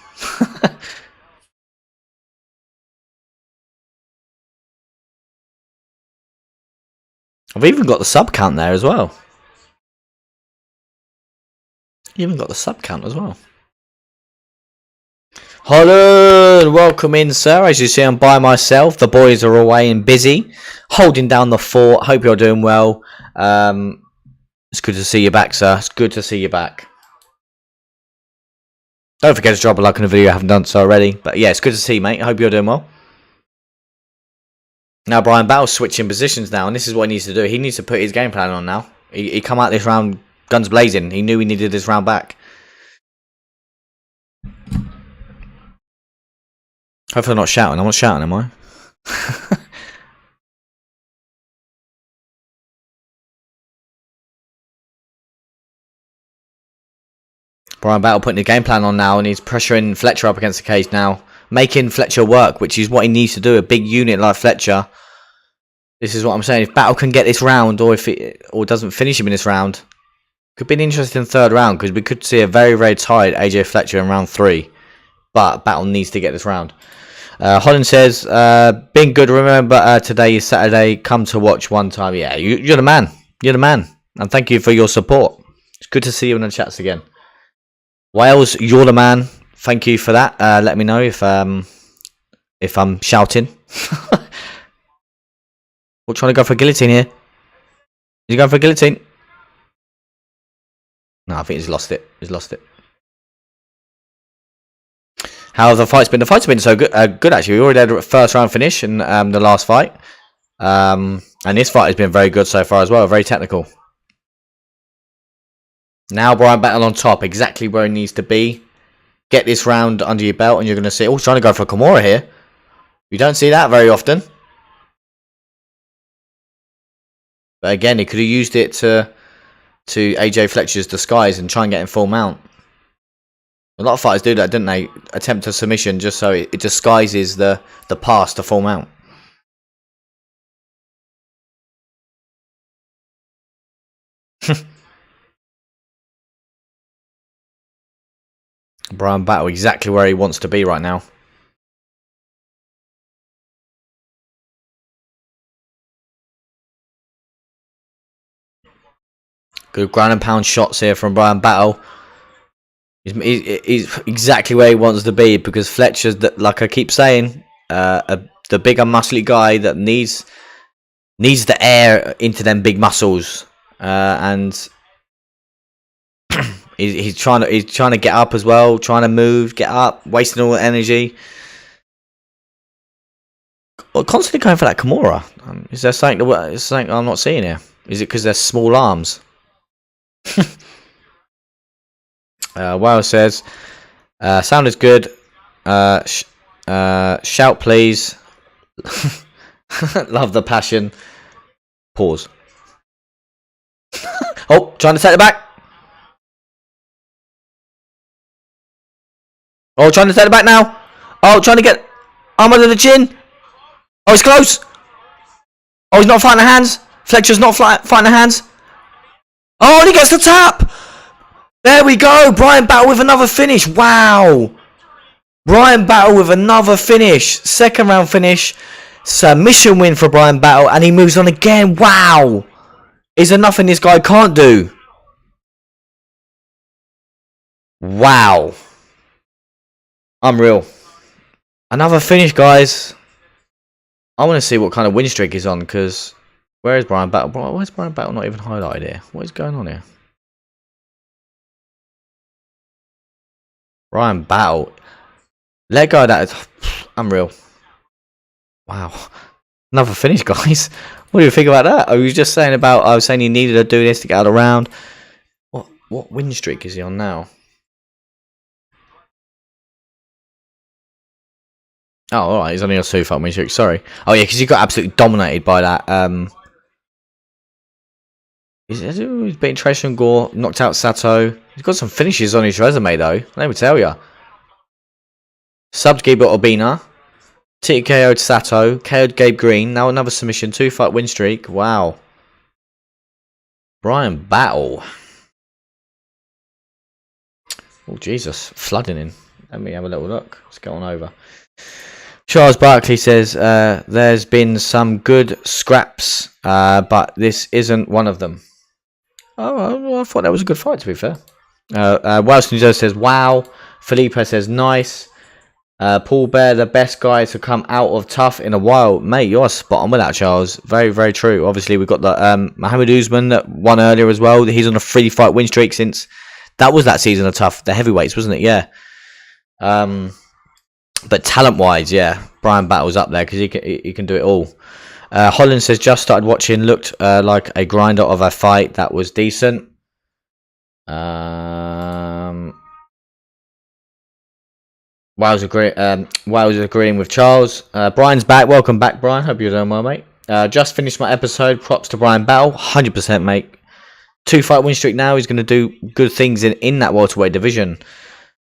I've even got the sub count there as well. Even got the sub count as well. Holland, welcome in, sir. As you see, I'm by myself. The boys are away and busy, holding down the fort. Hope you're doing well. It's good to see you back, sir. It's good to see you back. Don't forget to drop a like on the video if you haven't done so already. But yeah, it's good to see you, mate. I hope you're doing well. Now, Bryan Battle's switching positions now, and this is what he needs to do. He needs to put his game plan on now. He come out this round guns blazing. He knew he needed this round back. Hopefully I'm not shouting. I'm not shouting, am I? Bryan Battle putting the game plan on now, and he's pressuring Fletcher up against the cage now. Making Fletcher work, which is what he needs to do. A big unit like Fletcher. This is what I'm saying. If Battle can get this round, or if it doesn't finish him in this round, could be an interesting third round, because we could see a very, very tight AJ Fletcher in round 3. But Battle needs to get this round. Holland says, been good. Remember, today is Saturday. Come to watch one time. Yeah, you're the man. You're the man. And thank you for your support. It's good to see you in the chats again. Wales, you're the man. Thank you for that. Let me know if I'm shouting. We're trying to go for a guillotine here. Is he going for a guillotine? No, I think he's lost it. He's lost it. How have the fights been? The fights have been so good. Good actually. We already had a first round finish in the last fight, and this fight has been very good so far as well. Very technical. Now Bryan Battle on top, exactly where he needs to be. Get this round under your belt, and you're going to see. Oh, he's trying to go for a Kimura here. You don't see that very often. But again, he could have used it to AJ Fletcher's disguise and try and get in full mount. A lot of fighters do that, didn't they? Attempt a submission just so it disguises the pass to full mount. Bryan Battle exactly where he wants to be right now. Good ground and pound shots here from Bryan Battle. He's exactly where he wants to be, because Fletcher's, like I keep saying, the bigger muscly guy that needs the air into them big muscles, and he's trying to get up as well, trying to move, get up, wasting all the energy. constantly going for that Kimura? Is there something I'm not seeing here? Is it because they're small arms? Wow says, sound is good. Shout please. Love the passion. Pause. Oh, trying to set it back. Oh, trying to set it back now. Oh, trying to get arm under the chin. Oh, he's close. Oh, he's not fighting the hands. Fletcher's not fighting the hands. Oh, and he gets the tap. There we go. Bryan Battle with another finish. Wow. Bryan Battle with another finish. Second round finish. Submission win for Bryan Battle. And he moves on again. Wow. Is there nothing this guy can't do? Wow. Unreal. Another finish, guys. I want to see what kind of win streak he's on, because where is Bryan Battle? Why is Bryan Battle not even highlighted here? What is going on here? Bryan Battle. Let go of that. It's unreal. Wow. Another finish, guys. What do you think about that? I was just saying about, I was saying he needed to do this to get out of the round. What win streak is he on now? Oh, alright, he's only on 2-fight win streak, sorry. Oh yeah, because he got absolutely dominated by that. He's beaten Tracer and Gore, knocked out Sato. He's got some finishes on his resume though, let me tell you. Subbed Gabe Urbina, TKO'd Sato, KO'd Gabe Green, now another submission, 2-fight win streak, wow. Bryan Battle. Oh Jesus, flooding in. Let me have a little look, let's go on over. Charles Barkley says, there's been some good scraps, but this isn't one of them. Oh, I thought that was a good fight, to be fair. Waterson-Gomez says, wow. Felipe says, nice. Paul Bear, the best guy to come out of tough in a while. Mate, you're spot on with that, Charles. Very, very true. Obviously, we've got the Mohamed Usman that won earlier as well. He's on a 3-fight win streak since that was that season of tough. The heavyweights, wasn't it? Yeah. But talent-wise, yeah, Bryan Battle's up there because he can do it all. Holland says, just started watching, looked like a grinder of a fight that was decent. Wales agreeing with Charles. Brian's back. Welcome back, Brian. Hope you're doing well, mate. Just finished my episode. Props to Bryan Battle. 100%, mate. 2-fight win streak now. He's going to do good things in that welterweight division.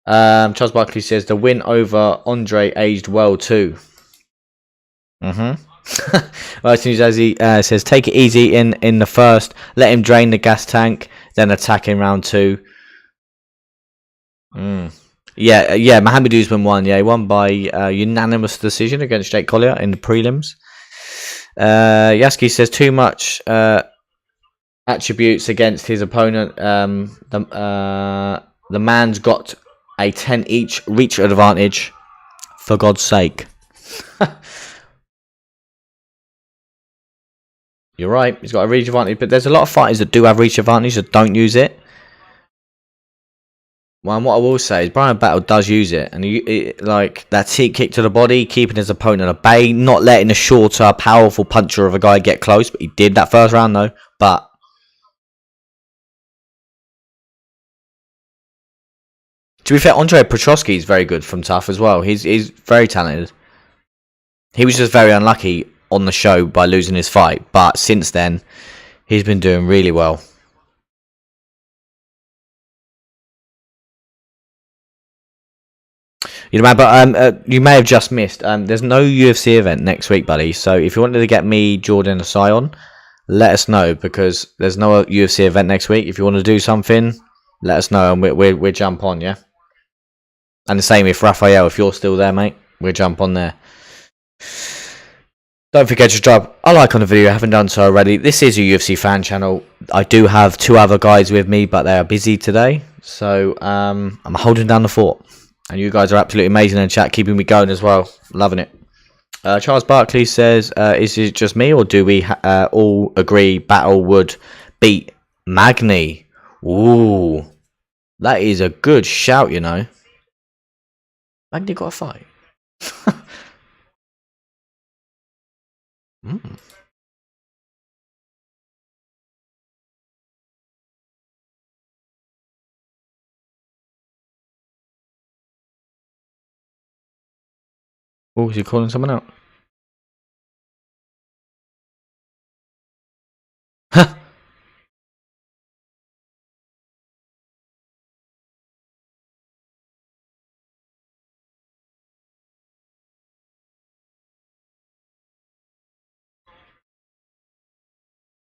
Charles Barkley says the win over Andre aged well too. Well, as soon as he says take it easy in the first, let him drain the gas tank, then attack in round 2. Yeah, Mohamed Usman won. Yeah, he won by unanimous decision against Jake Collier in the prelims. Yaski says too much attributes against his opponent. The man's got a 10 each reach advantage, for God's sake. You're right, he's got a reach advantage, but there's a lot of fighters that do have reach advantage that don't use it. Well, and what I will say is Bryan Battle does use it, and like that kick to the body, keeping his opponent at bay, not letting a shorter, powerful puncher of a guy get close, but he did that first round though. But to be fair, Andre Petrosky is very good from Tough as well. He's very talented. He was just very unlucky on the show by losing his fight, but since then, he's been doing really well. You know, but you may have just missed. There's no UFC event next week, buddy. So if you wanted to get me, Jourdain, a Sion, let us know, because there's no UFC event next week. If you want to do something, let us know, and we'll jump on, yeah. And the same if Rafael, if you're still there, mate, we'll jump on there. Don't forget to drop a like on the video if you haven't done so already. This is a UFC fan channel. I do have 2 other guys with me, but they are busy today. So I'm holding down the fort. And you guys are absolutely amazing in chat, keeping me going as well. Loving it. Charles Barkley says, is it just me, or do we all agree Battle would beat Magny? Ooh, that is a good shout, you know. Magny got a fight. Mm. Oh, is he calling someone out? Huh.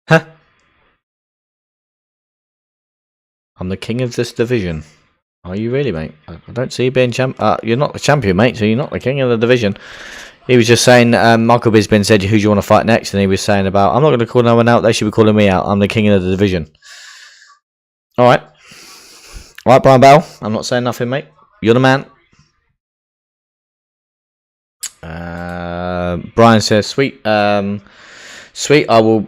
Huh. I'm the king of this division. Are you really, mate? I don't see you being champ. You're not the champion, mate, so you're not the king of the division. He was just saying, Michael Bisping said, who do you want to fight next? And he was saying about, I'm not going to call no one out. They should be calling me out. I'm the king of the division. All right. All right, Brian Bell. I'm not saying nothing, mate. You're the man. Bryan says, sweet. Sweet. I will.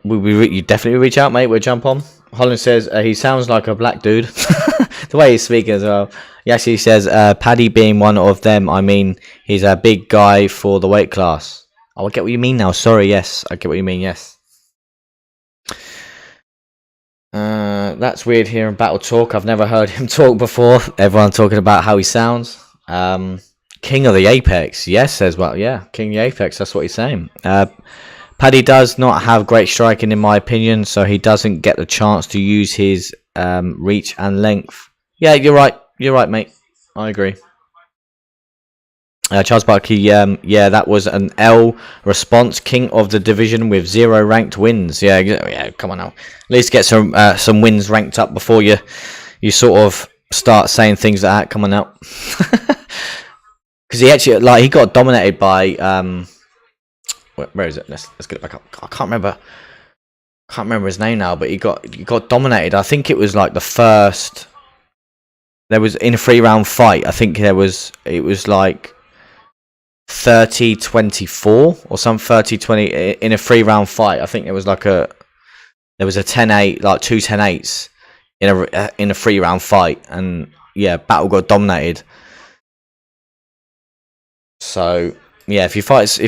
You definitely reach out, mate. We'll jump on. Holland says he sounds like a black dude. The way he's speaking as well. He actually says Paddy being one of them. I mean, he's a big guy for the weight class. Oh, I get what you mean now. Sorry. Yes, I get what you mean. Yes. That's weird hearing Battle talk. I've never heard him talk before. Everyone talking about how he sounds. King of the Apex. Yes, says well. Yeah, King of the Apex. That's what he's saying. Paddy does not have great striking, in my opinion, so he doesn't get the chance to use his reach and length. Yeah, you're right. You're right, mate. I agree. Charles Barkley, yeah, that was an L response. King of the division with 0 ranked wins. Yeah, come on now. At least get some wins ranked up before you sort of start saying things like that. Come on now. Because he actually, he got dominated by... where is it? Let's get it back up. I can't remember his name now, but he got dominated. I think it was like the first. There was in a 3-round fight. I think it was like 30-24 or some 30-20 in a 3-round fight. I think there was a 10-8, like 2 10-8s in a 3-round fight, and yeah, Battle got dominated. So. Yeah, if he fights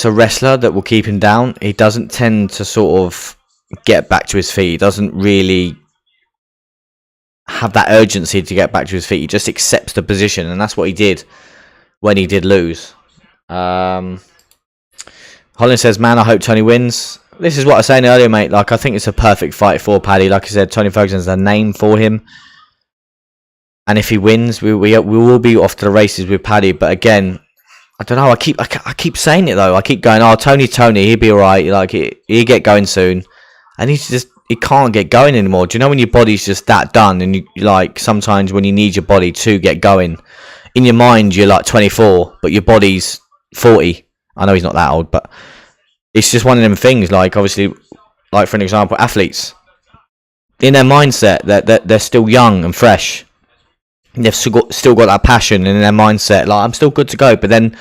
a wrestler that will keep him down, he doesn't tend to sort of get back to his feet. He doesn't really have that urgency to get back to his feet. He just accepts the position, and that's what he did when he did lose. Holland says, man, I hope Tony wins. This is what I was saying earlier, mate. Like, I think it's a perfect fight for Paddy. Like I said, Tony Ferguson's a name for him. And if he wins, we will be off to the races with Paddy. But again... I don't know. I keep saying it though. I keep going. Oh, Tony, he'll be alright. Like he'll get going soon, and he can't get going anymore. Do you know when your body's just that done, and you like sometimes when you need your body to get going, in your mind you're like 24, but your body's 40. I know he's not that old, but it's just one of them things. Like obviously, like for an example, athletes in their mindset that they're still young and fresh. They've still got that passion in their mindset, like I'm still good to go, but then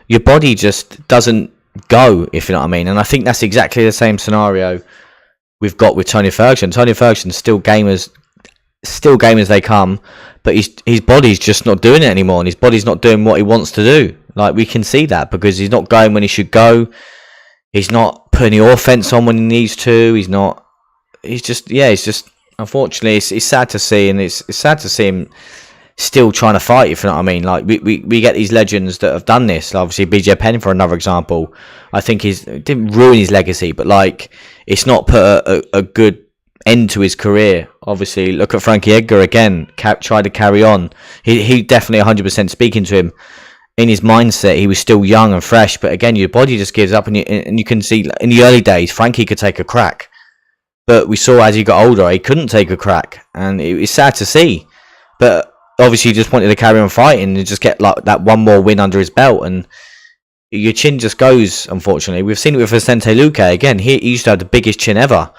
your body just doesn't go, if you know what I mean. And I think that's exactly the same scenario we've got with Tony Ferguson. Tony Ferguson's still game as they come, but his body's just not doing it anymore, and his body's not doing what he wants to do. Like we can see that because he's not going when he should go. He's not putting the offense on when he needs to. He's just unfortunately it's sad to see, and it's sad to see him still trying to fight, if you know what I mean. Like we get these legends that have done this. Obviously, BJ Penn for another example. I think it didn't ruin his legacy, but like it's not put a good end to his career. Obviously, look at Frankie Edgar again. Tried to carry on. He definitely 100% speaking to him. In his mindset, he was still young and fresh, but again, your body just gives up, and you can see in the early days, Frankie could take a crack, but we saw as he got older, he couldn't take a crack, and it's sad to see. But obviously, he just wanted to carry on fighting and just get like that one more win under his belt, and your chin just goes. Unfortunately, we've seen it with Vicente Luque again. He used to have the biggest chin ever,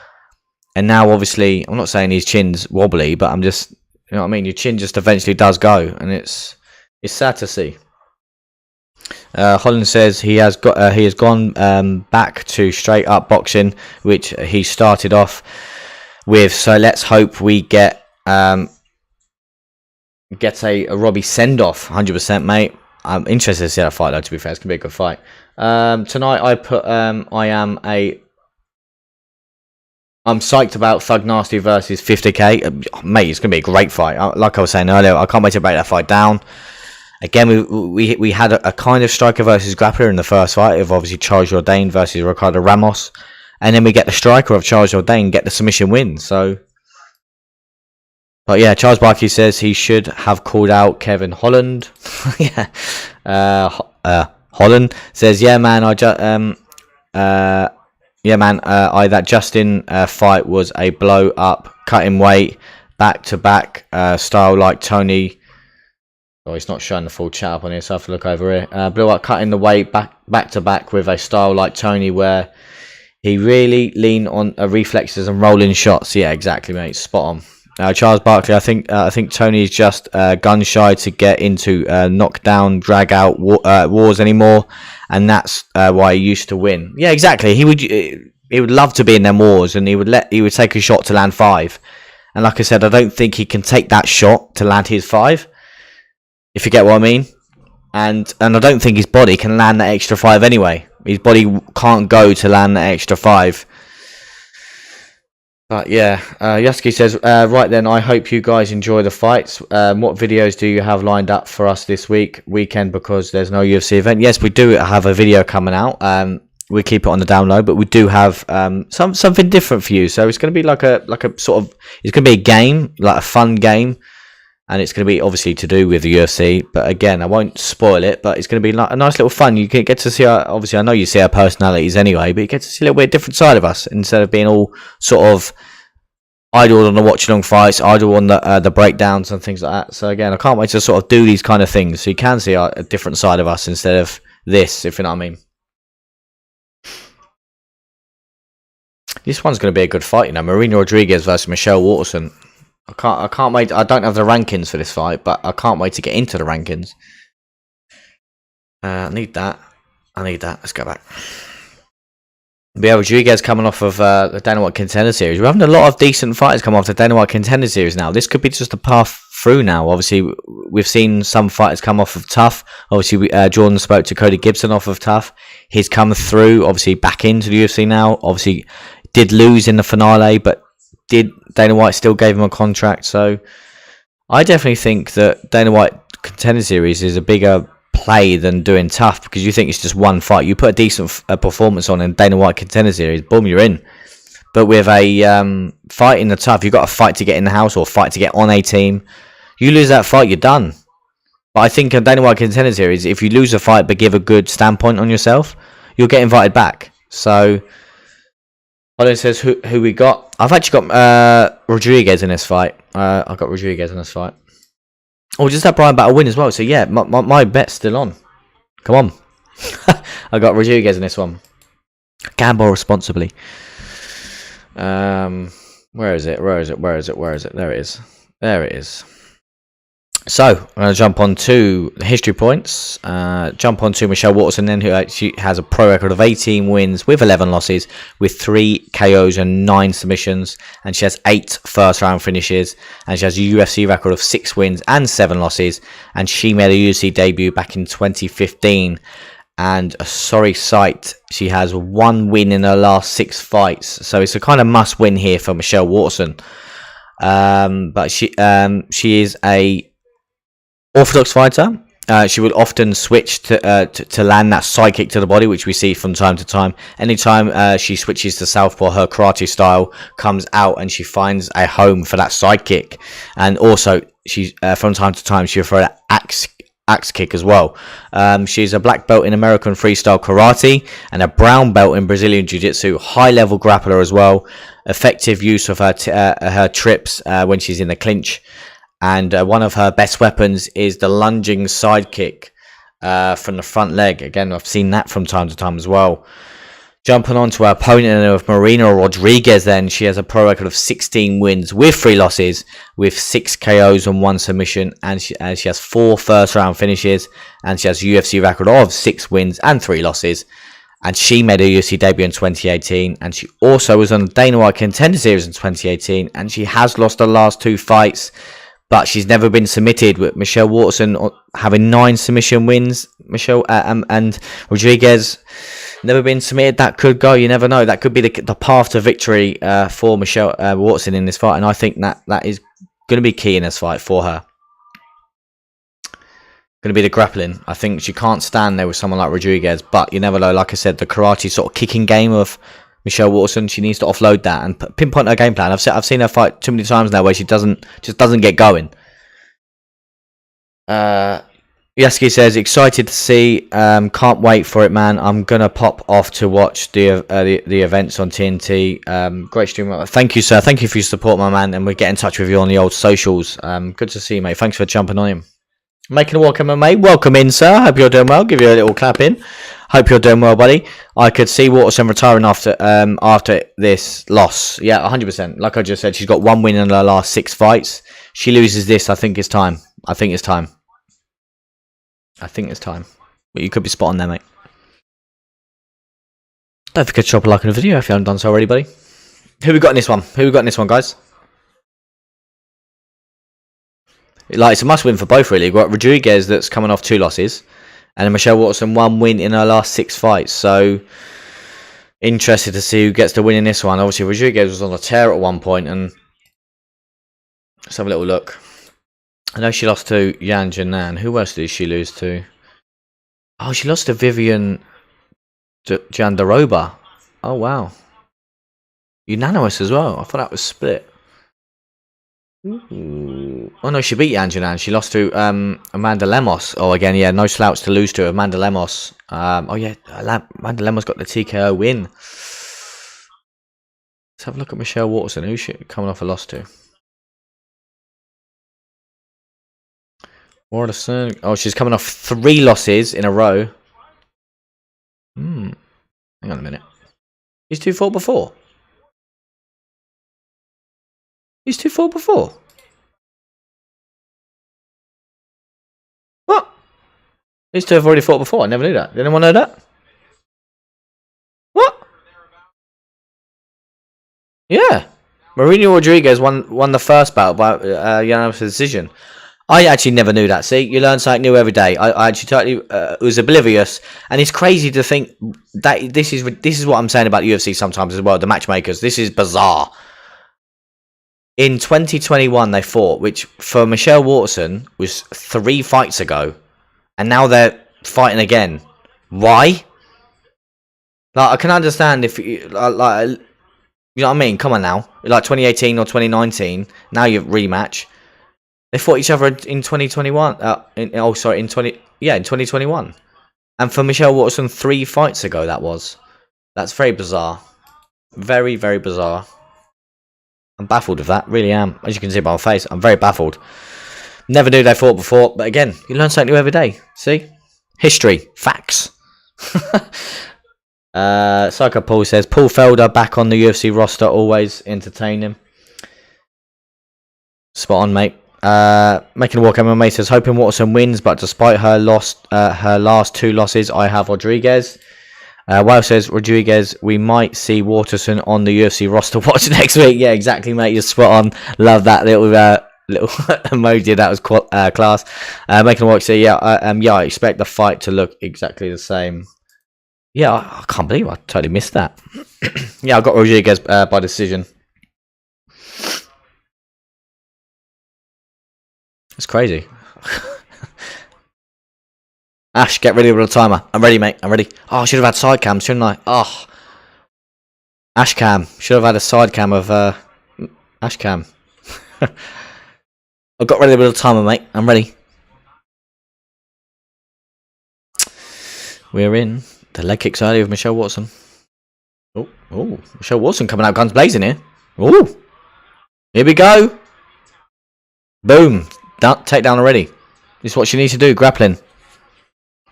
and now obviously, I'm not saying his chin's wobbly, but I'm just, you know what I mean. Your chin just eventually does go, and it's sad to see. Holland says he has gone back to straight up boxing, which he started off with. So let's hope we get a Robbie send off. 100%, mate. I'm interested to see that fight though. To be fair, it's gonna be a good fight. Tonight I'm psyched about Thug Nasty versus 50k. Mate, it's going to be a great fight. Like I was saying earlier, I can't wait to break that fight down. Again, we had a kind of striker versus grappler in the first fight of obviously Charles Jourdain versus Ricardo Ramos. And then we get the striker of Charles Jourdain get the submission win. So, but yeah, Charles Barkley says he should have called out Kevin Holland. Yeah. Holland says, yeah, man, that Justin fight was a blow up, cutting weight, back to back style like Tony. Oh, he's not showing the full chat up on here, so I have to look over here. Blew up, cutting the weight back to back with a style like Tony, where he really leaned on reflexes and rolling shots. Yeah, exactly, mate. Spot on. Charles Barkley, I think Tony is just gun shy to get into knockdown, drag out wars anymore, and that's why he used to win. Yeah, exactly. He would love to be in them wars, and he would take a shot to land 5. And like I said, I don't think he can take that shot to land his 5, if you get what I mean. And I don't think his body can land that extra 5 anyway. His body can't go to land that extra 5. But yeah, Yasuki says, right then, I hope you guys enjoy the fights. What videos do you have lined up for us this weekend, because there's no UFC event? Yes, we do have a video coming out. We keep it on the download, but we do have something different for you. So it's going to be like a sort of, it's going to be a game, like a fun game. And it's going to be obviously to do with the UFC. But again, I won't spoil it, but it's going to be like a nice little fun. You can get to see our, obviously I know you see our personalities anyway, but you get to see a little bit different side of us, instead of being all sort of idle on the watch along fights, idle on the breakdowns and things like that. So again, I can't wait to sort of do these kind of things, so you can see a different side of us instead of this, if you know what I mean. This one's going to be a good fight, you know. Marina Rodriguez versus Michelle Waterson. I can't wait. I don't have the rankings for this fight, but I can't wait to get into the rankings. I need that. Let's go back. We have Rodriguez coming off of the Dana White Contender Series. We're having a lot of decent fighters come off the Dana White Contender Series now. This could be just a path through now. Obviously, we've seen some fighters come off of Tough. Obviously, Jordan spoke to Cody Gibson off of Tough. He's come through, obviously, back into the UFC now. Obviously, did lose in the finale, but Dana White still gave him a contract. So I definitely think that Dana White Contender Series is a bigger play than doing Tough, because you think it's just one fight. You put a decent performance on in Dana White Contender Series, boom, you're in. But with a fight in the Tough, you've got a fight to get in the house or fight to get on a team. You lose that fight, you're done. But I think in Dana White Contender Series, if you lose a fight but give a good standpoint on yourself, you'll get invited back. So Olin says, who we got? I've actually got Rodriguez in this fight. I've got Rodriguez in this fight. Oh, just that Bryan battle win as well. So yeah, my bet's still on. Come on. I got Rodriguez in this one. Gamble responsibly. Where is it? There it is. So, I'm going to jump on to the history points. Jump on to Michelle Waterson, then, who actually has a pro record of 18 wins with 11 losses, with 3 KOs and 9 submissions. And she has 8 first-round finishes. And she has a UFC record of 6 wins and 7 losses. And she made a UFC debut back in 2015. And a sorry sight, she has 1 win in her last 6 fights. So it's a kind of must-win here for Michelle Waterson. But she is a orthodox fighter. She would often switch to land that side kick to the body, which we see from time to time. Anytime she switches to southpaw, her karate style comes out, and she finds a home for that side kick. And also, she from time to time she'll throw an axe kick as well. She's a black belt in American freestyle karate and a brown belt in Brazilian jiu-jitsu. High level grappler as well. Effective use of her trips when she's in the clinch. And one of her best weapons is the lunging side kick from the front leg. Again, I've seen that from time to time as well. Jumping on to her opponent of Marina Rodriguez, then, she has a pro record of 16 wins with 3 losses, with 6 KOs and 1 submission. And she has 4 first-round finishes. And she has a UFC record of 6 wins and 3 losses. And she made her UFC debut in 2018. And she also was on the Dana White Contender Series in 2018. And she has lost her last 2 fights. but she's never been submitted. With Michelle Waterson having 9 submission wins, and Rodriguez never been submitted. That could go. You never know. That could be the path to victory for Michelle Waterson in this fight, and I think that is going to be key in this fight for her. Going to be the grappling. I think she can't stand there with someone like Rodriguez, but you never know. Like I said, the karate sort of kicking game of Michelle Waterson, she needs to offload that and pinpoint her game plan. I've seen her fight too many times now where she doesn't get going. Yaski says, excited to see. Can't wait for it, man. I'm gonna pop off to watch the events on TNT. Great stream. Thank you, sir. Thank you for your support, my man. And we'll get in touch with you on the old socials. Good to see you, mate. Thanks for jumping on in. Making a welcome, mate. Welcome in, sir. Hope you're doing well. Give you a little clap in. Hope you're doing well, buddy. I could see Waterson retiring after this loss. Yeah, 100%. Like I just said, she's got 1 win in her last 6 fights. She loses this, I think it's time. I think it's time. But you could be spot on there, mate. Don't forget to drop a like on the video if you haven't done so already, buddy. Who we got in this one? Guys? Like, it's a must win for both, really. We've got Rodriguez that's coming off 2 losses, and then Michelle Waterson 1 win in her last 6 fights. So interested to see who gets the win in this one. Obviously, Rodriguez was on a tear at one point, and let's have a little look. I know she lost to Yan Janan. Who else did she lose to? Oh, she lost to Vivian Jandaroba. Oh, wow. Unanimous as well. I thought that was split. Ooh. Oh, no, she beat Yan Janan. She lost to Amanda Lemos. Oh, again, yeah, no slouch to lose to Amanda Lemos. Oh, yeah, Amanda Lemos got the TKO win. Let's have a look at Michelle Waterson. Who's she coming off a loss to? Waterson. Oh, she's coming off 3 losses in a row. Hang on a minute. He's 2-4 before. He's 2-4 before. What? These two have already fought before. I never knew that. Did anyone know that? What? Yeah. Marina Rodriguez won the first battle by unanimous decision. I actually never knew that. See, you learn something new every day. I actually totally was oblivious, and it's crazy to think that this is what I'm saying about the UFC sometimes as well. The matchmakers, this is bizarre. In 2021, they fought, which for Michelle Waterson was 3 fights ago, and now they're fighting again. Why? Like, I can understand if you like, you know what I mean. Come on now, like 2018 or 2019. Now you rematch. They fought each other in 2021. In 2021. And for Michelle Waterson, 3 fights ago that's very bizarre. Very, very bizarre. I'm baffled with that, really am. As you can see by my face, I'm very baffled. Never knew they fought before, but again, you learn something new every day. See? History. Facts. Psycho Paul says, Paul Felder back on the UFC roster, always entertaining. Spot on, mate. Making a walk MMA says, hoping Waterson wins, but despite her last 2 losses, I have Rodriguez. Wow says, Rodriguez, we might see Waterson on the UFC roster watch next week. Yeah, exactly, mate. You're spot on. Love that little emoji. That was class. Making a walk say, I expect the fight to look exactly the same. Yeah, I can't believe I totally missed that. Yeah, I got Rodriguez by decision. It's crazy. Ash, get ready with the timer. I'm ready, mate. I'm ready. Oh, I should have had side cam, shouldn't I? Oh. Ash cam. Should have had a side cam of Ash cam. I've got ready with the timer, mate. I'm ready. We're in the leg kicks early with Michelle Waterson. Oh, Michelle Waterson coming out guns blazing here. Oh, here we go. Boom. Take down already. This is what she needs to do, grappling.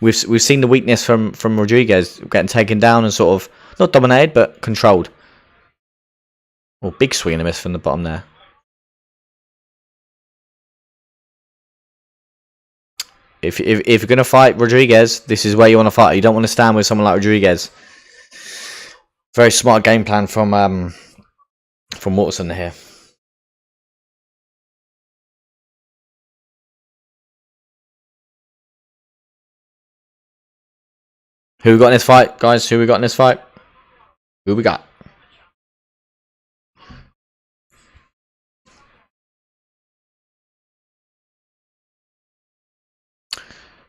We've seen the weakness from Rodriguez getting taken down and sort of not dominated but controlled. Oh, big swing and a miss from the bottom there. If you're gonna fight Rodriguez, this is where you want to fight. You don't want to stand with someone like Rodriguez. Very smart game plan from Waterson here. Who we got in this fight, guys? Who we got in this fight? Who we got?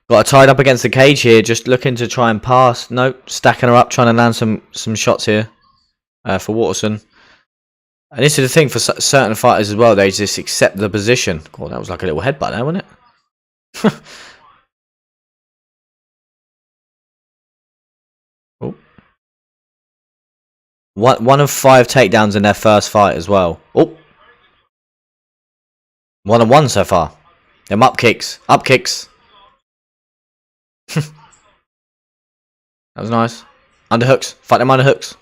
Got her tied up against the cage here, just looking to try and pass. Nope, stacking her up, trying to land some shots here for Waterson. And this is the thing for certain fighters as well, they just accept the position. God, that was like a little headbutt there, wasn't it? Oh. One of 5 takedowns in their first fight as well. Oh. 1-1 so far. Them up kicks. Up kicks. That was nice. Underhooks. Fight them underhooks.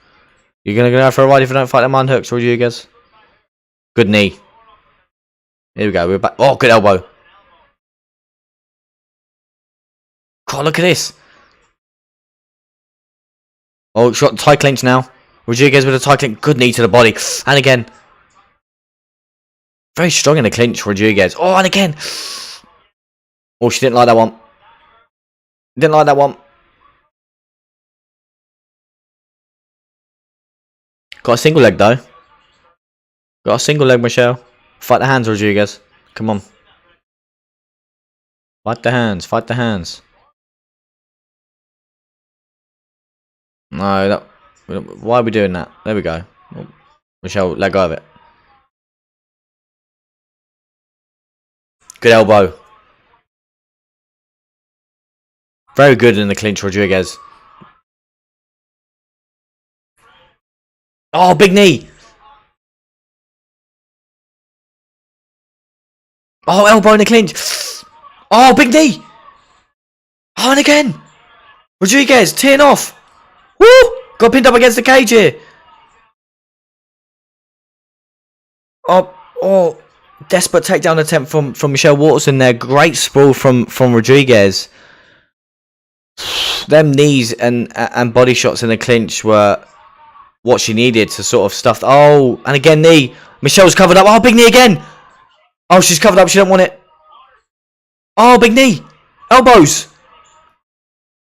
You're going to go for a ride if you don't fight them underhooks, Rodriguez. Good knee. Here we go. We're back. Oh, good elbow. God, look at this. Oh, shot tie clinch now. Rodriguez with a tie clinch. Good knee to the body. And again. Very strong in the clinch, Rodriguez. Oh, and again. Oh, she didn't like that one. Didn't like that one. Got a single leg though. Got a single leg, Michelle. Fight the hands, Rodriguez. Come on. Fight the hands. Fight the hands. No, why are we doing that? There we go. Michelle, let go of it. Good elbow. Very good in the clinch, Rodriguez. Oh, big knee. Oh, elbow in the clinch. Oh, big knee. Oh, and again. Rodriguez, teeing off. Woo! Got pinned up against the cage here. Oh, desperate takedown attempt from Michelle Waterson there. Great sprawl from Rodriguez. Them knees and body shots in the clinch were what she needed to sort of stuff. Oh, and again knee. Michelle's covered up. Oh, big knee again. Oh, she's covered up. She don't want it. Oh, big knee. Elbows.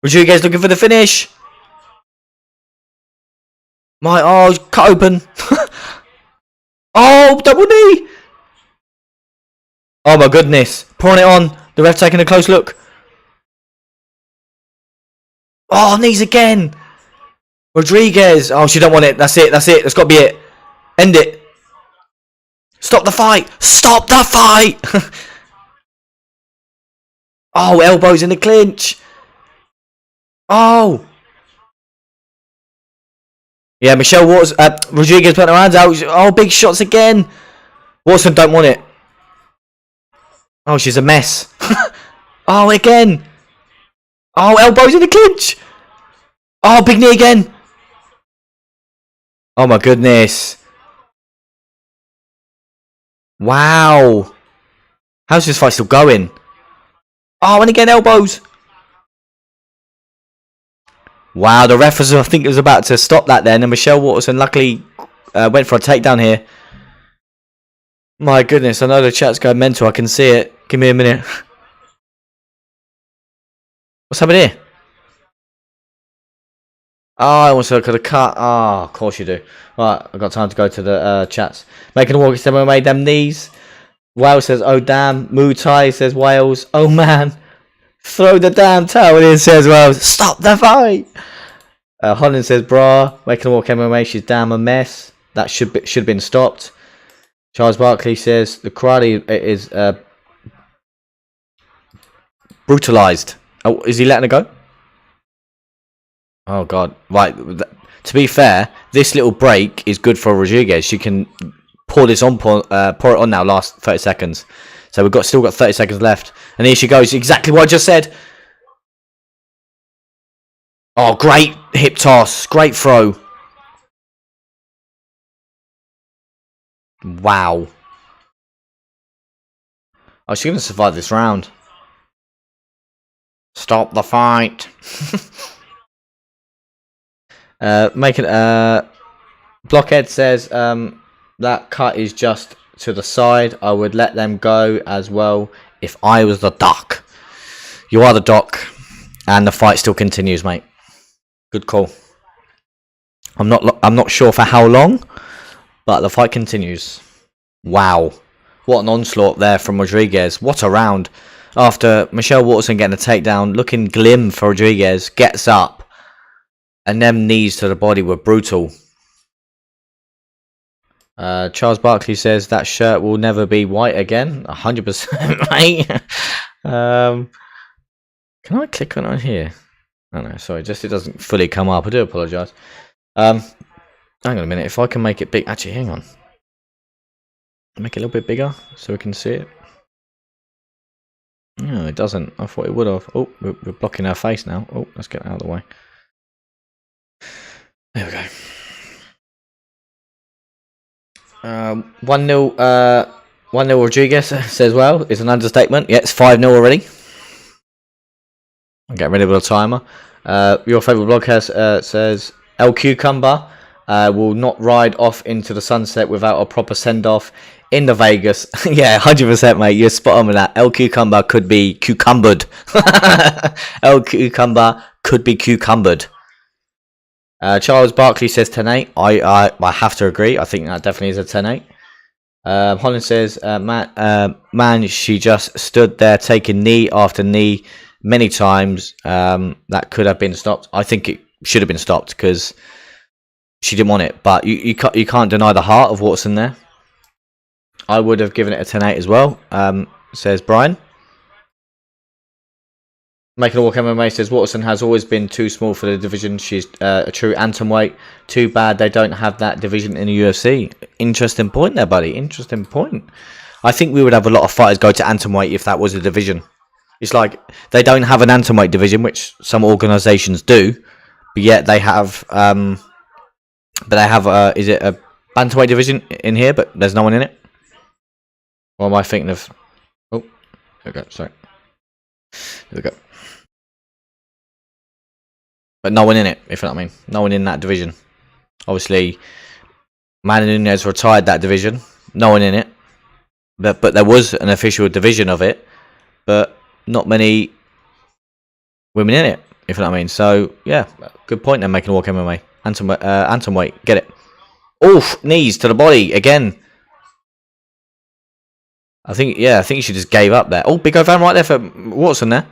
Rodriguez looking for the finish. Cut open. Oh, double knee. Oh my goodness. Pouring it on. The ref taking a close look. Oh, knees again. Rodriguez. Oh, she don't want it. That's it. That's it. That's got to be it. End it. Stop the fight. Stop the fight. Oh, elbows in the clinch. Oh. Yeah, Michelle Waters. Rodriguez putting her hands out. Oh, big shots again. Watson don't want it. Oh, she's a mess. Oh, again. Oh, elbows in the clinch. Oh, big knee again. Oh my goodness. Wow. How's this fight still going? Oh, and again elbows. Wow, the ref was, I think, was about to stop that then, and Michelle Waterson luckily went for a takedown here. My goodness, I know the chat's going mental. I can see it. Give me a minute. What's happening here? Oh, I want to look at the cut. Oh, of course you do. Right, I've got time to go to the chats. Making a walk, someone made them knees. Wales says, oh damn. Muay Thai says, Wales, oh man. Throw the damn towel in, says Wales. Stop the fight. Holland says, brah. Making a walk, MMA, she's damn a mess. That should have been stopped. Charles Barkley says, the karate is brutalized. Oh, is he letting it go? Oh god! Right. To be fair, this little break is good for Rodriguez. She can pour this on, pour it on now. Last 30 seconds. So we've still got 30 seconds left, and here she goes. Exactly what I just said. Oh, great hip toss, great throw. Wow. Oh, she's gonna survive this round. Stop the fight. Blockhead says that cut is just to the side. I would let them go as well if I was the doc. You are the doc, and the fight still continues, mate. Good call. I'm not sure for how long, but the fight continues. Wow. What an onslaught there from Rodriguez. What a round. After Michelle Waterson getting a takedown, looking glim for Rodriguez, gets up. And them knees to the body were brutal. Charles Barkley says that shirt will never be white again. 100%, mate. Can I click on it here? Oh no, sorry, just it doesn't fully come up. I do apologise. Hang on a minute. If I can make it big, actually, hang on. Make it a little bit bigger so we can see it. No, it doesn't. I thought it would have. Oh, we're blocking our face now. Oh, let's get out of the way. There we go. 1-0 1-0 Rodriguez says, well, it's an understatement. Yeah, it's 5-0 already. I'm getting rid of the timer. Your favourite blogcast says, El Cucumber will not ride off into the sunset without a proper send-off in the Vegas. Yeah, 100%, mate. You're spot on with that. El Cucumber could be cucumbered. El Cucumber could be cucumbered. Charles Barkley says 10-8. I have to agree. I think that definitely is a 10-8. Holland says, man, she just stood there taking knee after knee many times. That could have been stopped. I think it should have been stopped because she didn't want it. But you can't deny the heart of Waterson there. I would have given it a 10-8 as well, says Bryan. Making a Walk MMA says, Waterson has always been too small for the division. She's a true atomweight. Too bad they don't have that division in the UFC. Interesting point there, buddy. Interesting point. I think we would have a lot of fighters go to atomweight if that was a division. It's like they don't have an atomweight division, which some organisations do, but yet they have. Is it a bantamweight division in here? But there's no one in it. What am I thinking of? Oh, there we go. Sorry. There we go. But no one in it, if you know what I mean. No one in that division. Obviously, Nunez retired that division. No one in it. But there was an official division of it. But not many women in it, if you know what I mean. So, yeah, good point then, making a Walk MMA. Anton weight, get it. Oof, knees to the body again. I think she just gave up there. Oh, big overhand right there for Waterson there.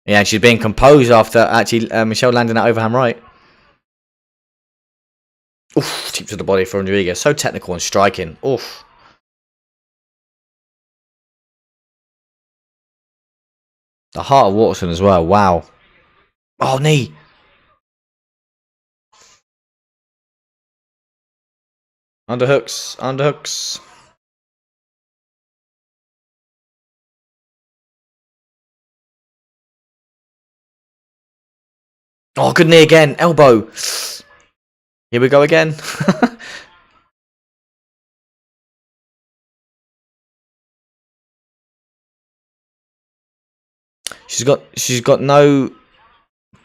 Yeah, she's being composed after actually Michelle landing that overhand right. Oof, deep to the body for Rodriguez. So technical and striking. Oof. The heart of Waterson as well. Wow. Oh, knee. Underhooks. Underhooks. Oh, good knee again. Elbow. Here we go again. She's got no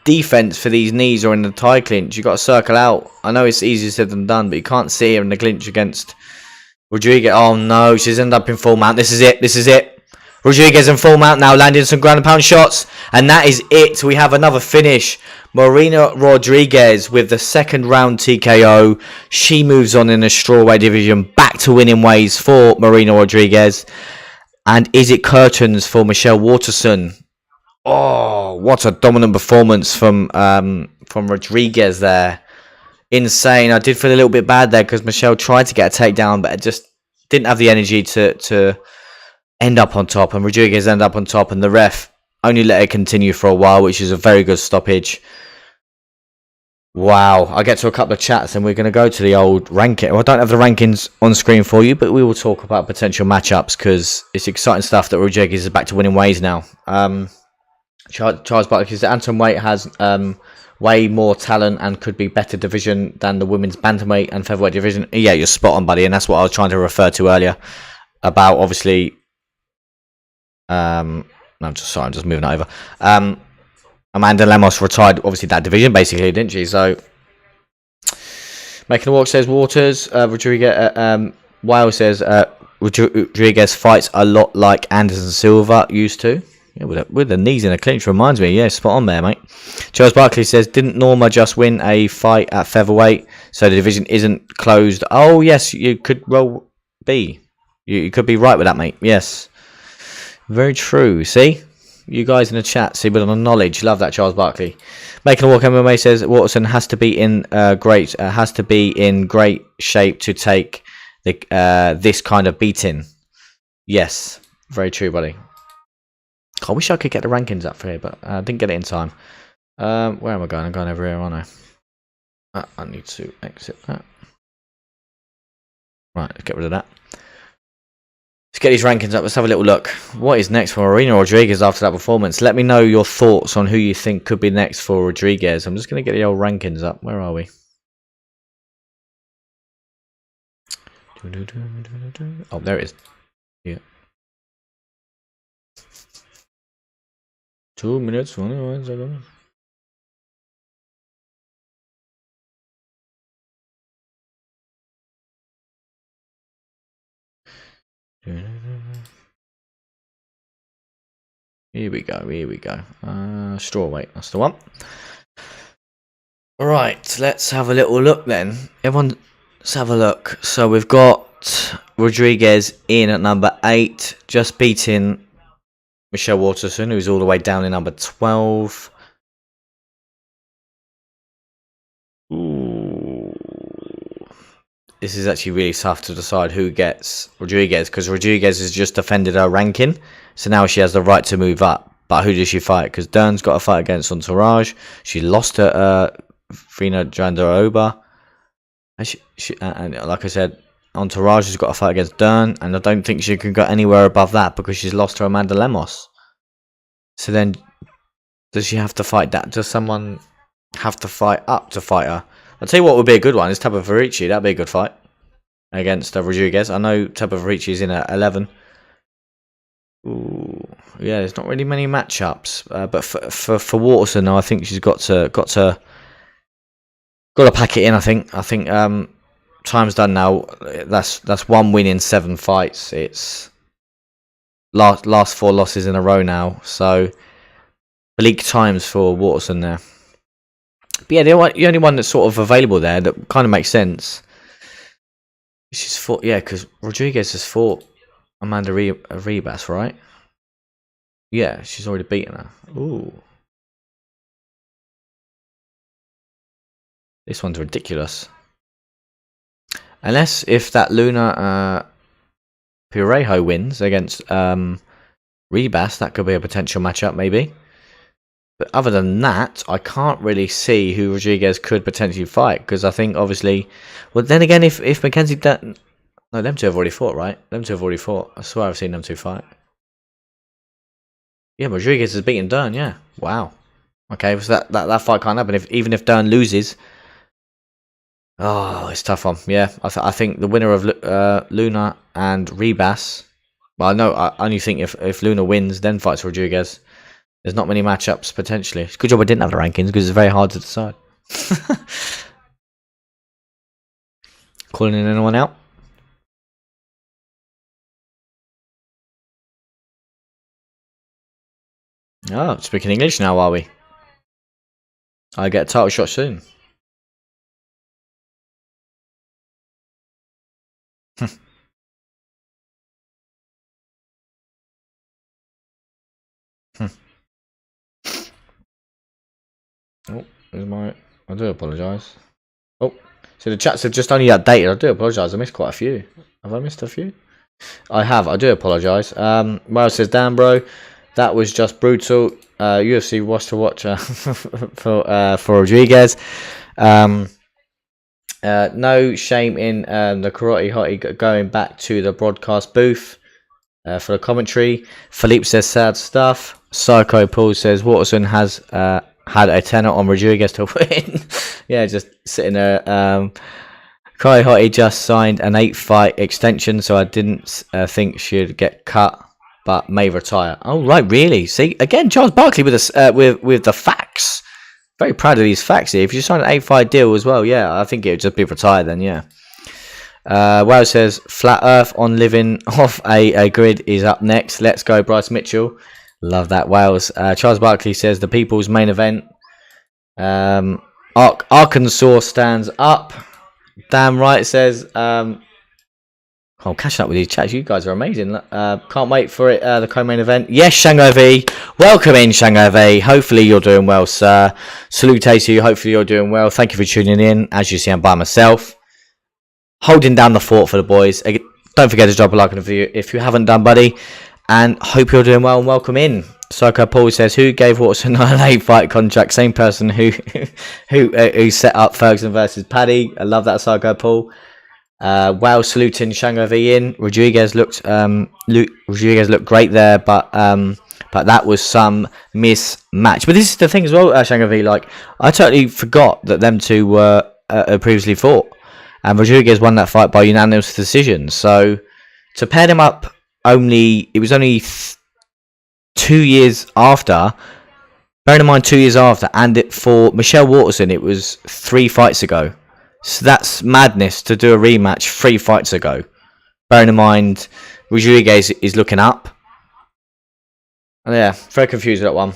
defense for these knees or in the tie clinch. You've got to circle out. I know it's easier said than done, but you can't see her in the clinch against Rodriguez. Oh no, she's ended up in full mount. This is it. This is it. Rodriguez in full mount now, landing some ground and pound shots. And that is it. We have another finish. Marina Rodriguez with the second round TKO. She moves on in the strawweight division. Back to winning ways for Marina Rodriguez. And is it curtains for Michelle Waterson? Oh, what a dominant performance from Rodriguez there. Insane. I did feel a little bit bad there because Michelle tried to get a takedown, but it just didn't have the energy to end up on top. And Rodriguez ended up on top, and the ref only let it continue for a while, which is a very good stoppage. Wow. I get to a couple of chats, and we're going to go to the old ranking. Well, I don't have the rankings on screen for you, but we will talk about potential matchups because it's exciting stuff that Rodriguez is back to winning ways now. Charles Barkley says Anton Weight has way more talent and could be better division than the women's bantamweight and featherweight division. Yeah, you're spot on, buddy, and that's what I was trying to refer to earlier about obviously. No, I'm just moving over. Amanda Lemos retired obviously that division basically, didn't she? So Making a Walk says Waters. Rodriguez. Weil says Rodriguez fights a lot like Anderson Silva used to. Yeah, with the knees in a clinch reminds me. Yeah, spot on there, mate. Charles Barkley says, didn't Norma just win a fight at featherweight, so the division isn't closed? Oh, yes, you could well be. You could be right with that, mate. Yes. Very true. See? You guys in the chat see a bit of knowledge. Love that, Charles Barkley. Making a Walk MMA says Waterson has to be in great shape to take this kind of beating. Yes, very true, buddy. I wish I could get the rankings up for here, but I didn't get it in time. Where am I going? I'm going over here, aren't I? I need to exit that. Right, let's get rid of that. Let's get these rankings up. Let's have a little look. What is next for Marina Rodriguez after that performance? Let me know your thoughts on who you think could be next for Rodriguez. I'm just going to get the old rankings up. Where are we? Oh, there it is. Yeah. 2 minutes, 21 seconds. Here we go, here we go. Strawweight, that's the one. Right, let's have a little look then. Everyone, let's have a look. So we've got Rodriguez in at number 8, just beating Michelle Waterson, who's all the way down in number 12. Ooh. This is actually really tough to decide who gets Rodriguez, because Rodriguez has just defended her ranking, so now she has the right to move up. But who does she fight? Because Dern's got a fight against Entourage. She lost to Frina Jandarova. And like I said, Entourage has got a fight against Dern, and I don't think she can go anywhere above that because she's lost to Amanda Lemos. So then, does she have to fight that? Does someone have to fight up to fight her? I'll tell you what would be a good one is Taba Farici. That'd be a good fight against Rodriguez. I know Taba Farici is in at 11. Ooh, yeah, there's not really many matchups, but for Waterson, I think she's got to pack it in. I think time's done now. That's 1 win in 7 fights. It's last 4 losses in a row now. So bleak times for Waterson there. But yeah, the only one that's sort of available there that kind of makes sense. She's fought, yeah, because Rodriguez has fought Amanda Ribas, right? Yeah, she's already beaten her. Ooh. This one's ridiculous. Unless if that Luna Pirejo wins against Ribas, that could be a potential matchup, maybe. But other than that, I can't really see who Rodriguez could potentially fight, because I think obviously, well, then again, if Mackenzie don't, no, them two have already fought, right? Them two have already fought. I swear I've seen them two fight. Yeah, Rodriguez has beaten Dern. Yeah, wow. Okay, so that fight can't happen. Even if Dern loses, oh, it's a tough one. Yeah, I think the winner of Luna and Ribas. Well, no, I only think if Luna wins, then fights Rodriguez. There's not many matchups potentially. It's a good job I didn't have the rankings because it's very hard to decide. Calling in anyone out? Oh, speaking English now, are we? I get a title shot soon. Oh, there's my. I do apologise. Oh, so the chats have just only updated. I do apologise. I missed quite a few. Have I missed a few? I have. I do apologise. Well, says Dan, bro, that was just brutal. UFC was to watch for Rodriguez. No shame in the Karate Hottie going back to the broadcast booth for the commentary. Philippe says sad stuff. Psycho Paul says Waterson has had a tenner on Rodriguez to win. Yeah, just sitting there. Karate Hottie just signed an 8-fight extension, so I didn't think she'd get cut, but may retire. Oh right, really? See again, Charles Barkley with the facts. Very proud of these facts here. If you sign an 8-fight deal as well, yeah, I think it would just be retired then, yeah. Wow says, Flat Earth on living off a grid is up next. Let's go, Bryce Mitchell. Love that. Wales. Charles Barkley says the people's main event. Arkansas stands up. Damn right says. I'm catching up with these chats. You guys are amazing. Can't wait for it. The co-main event. Yes, Shango V. Welcome in, Shango V. Hopefully you're doing well, sir. Salute to you. Hopefully you're doing well. Thank you for tuning in. As you see, I'm by myself, holding down the fort for the boys. Don't forget to drop a like on the video if you haven't done, buddy. And hope you're doing well and welcome in. Psycho Paul says, who gave Waterson an 8 fight contract? Same person who set up Ferguson versus Paddy. I love that, Psycho Paul. Wow, saluting Shango V in. Rodriguez looked great there, but that was some mismatch. But this is the thing as well, Shango V. Like, I totally forgot that them two were previously fought, and Rodriguez won that fight by unanimous decision. So to pair them up, it was only 2 years after. Bearing in mind, 2 years after, and for Michelle Waterson, it was 3 fights ago. So that's madness to do a rematch 3 fights ago. Bearing in mind, Rodriguez is looking up. And yeah, very confused with that one.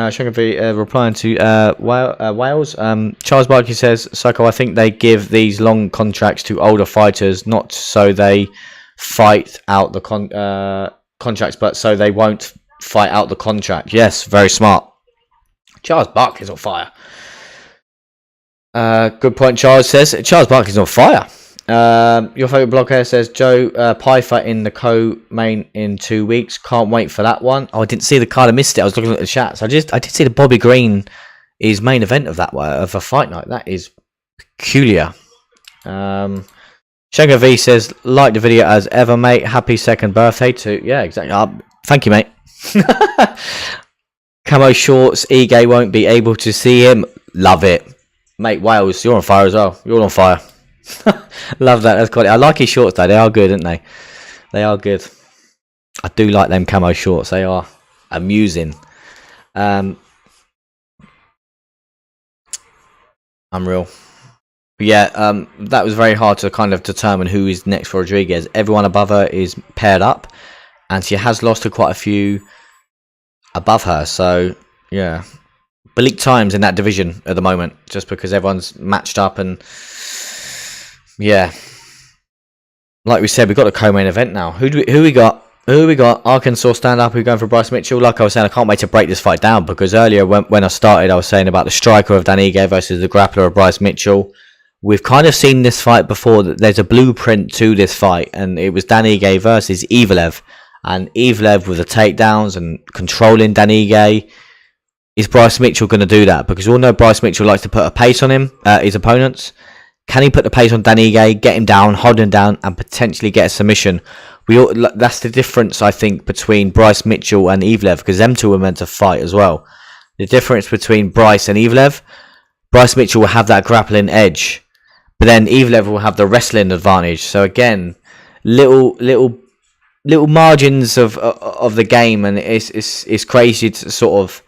Shango replying to Wales. Charles Barkley says, Psycho, I think they give these long contracts to older fighters, not so they fight out the contracts, but so they won't fight out the contract. Yes, very smart. Charles Barkley's on fire. Good point, Charles says. Charles Barkley's on fire. Your favourite blog here says, Joe Pfeiffer in the co-main in 2 weeks. Can't wait for that one. Oh, I didn't see the card. I missed it. I was looking at the chats. I did see the Bobby Green is main event of a fight night. That is peculiar. Shango V says, like the video as ever, mate. Happy 2nd birthday to... Yeah, exactly. Thank you, mate. Camo shorts. Ige won't be able to see him. Love it. Mate, Wales, you're on fire as well. You're on fire. Love that. That's quality. I like his shorts though. They are good, aren't they? They are good. I do like them camo shorts. They are amusing. Unreal. But yeah, that was very hard to kind of determine who is next for Rodriguez. Everyone above her is paired up, and she has lost to quite a few above her. So yeah. Bleak times in that division at the moment, just because everyone's matched up, and yeah, like we said, we've got a co-main event now. Who we got? Arkansas stand up. Who going for Bryce Mitchell? Like I was saying, I can't wait to break this fight down, because earlier when I started, I was saying about the striker of Dan Ige versus the grappler of Bryce Mitchell. We've kind of seen this fight before. That there's a blueprint to this fight, and it was Dan Ige versus Evelev, and Evelev with the takedowns and controlling Dan Ige. Is Bryce Mitchell going to do that? Because we all know Bryce Mitchell likes to put a pace on his opponents. Can he put the pace on Dan Ige, get him down, hold him down, and potentially get a submission? That's the difference, I think, between Bryce Mitchell and Evelev, because them two were meant to fight as well. The difference between Bryce and Evelev, Bryce Mitchell will have that grappling edge, but then Evelev will have the wrestling advantage. So again, little margins of the game, and it's crazy to sort of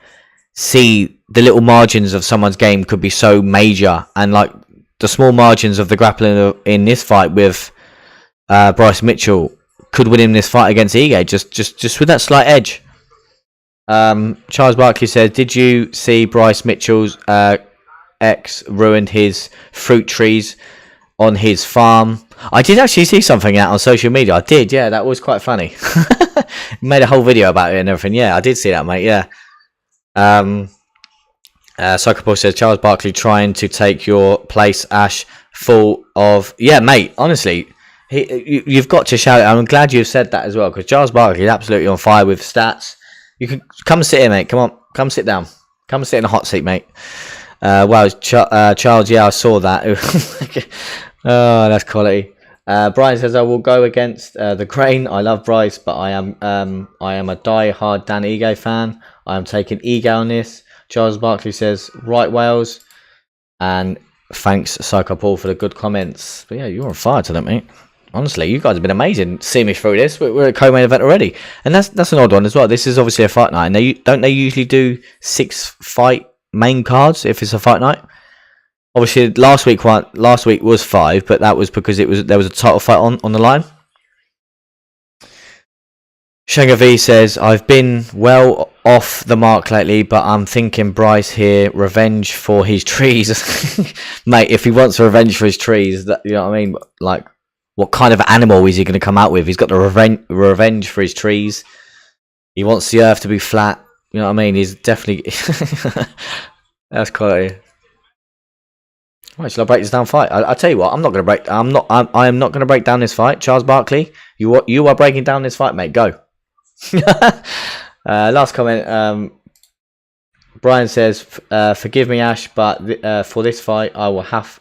see the little margins of someone's game could be so major, and like the small margins of the grappling in this fight with Bryce Mitchell could win him this fight against Ige, just with that slight edge. Charles Barkley says, did you see Bryce Mitchell's ex ruined his fruit trees on his farm? I did actually see something out on social media. I did, yeah, that was quite funny. Made a whole video about it and everything. Yeah, I did see that, mate. Yeah. Psychopaul says, Charles Barkley trying to take your place, Ash, full of... Yeah, mate, honestly, you've got to shout it. I'm glad you've said that as well, because Charles Barkley is absolutely on fire with stats. You can come sit here, mate. Come on, come sit down. Come sit in a hot seat, mate. Wow, Charles, yeah, I saw that. Oh, that's quality. Bryan says, I will go against the grain. I love Bryce, but I am a die-hard Dan Ige fan. I am taking Ige on this. Charles Barkley says, right, Wales. And thanks, Psycho Paul, for the good comments. But yeah, you're on fire tonight, mate. Honestly, you guys have been amazing seeing me through this. We're at a co-main event already. And that's an odd one as well. This is obviously a fight night. And don't they usually do 6 fight main cards if it's a fight night? Obviously, last week was 5, but that was because there was a title fight on the line. Shenga V says, I've been well off the mark lately, but I'm thinking Bryce here, revenge for his trees. Mate, if he wants revenge for his trees, that, you know what I mean? Like, what kind of animal is he going to come out with? He's got the revenge for his trees. He wants the earth to be flat. You know what I mean? He's definitely... That's quality. Right, shall I break this down fight? I'll tell you what, I'm not going to break... I am not going to break down this fight. Charles Barkley, you are breaking down this fight, mate. Go. Last comment. Bryan says, "Forgive me, Ash, but for this fight, I will have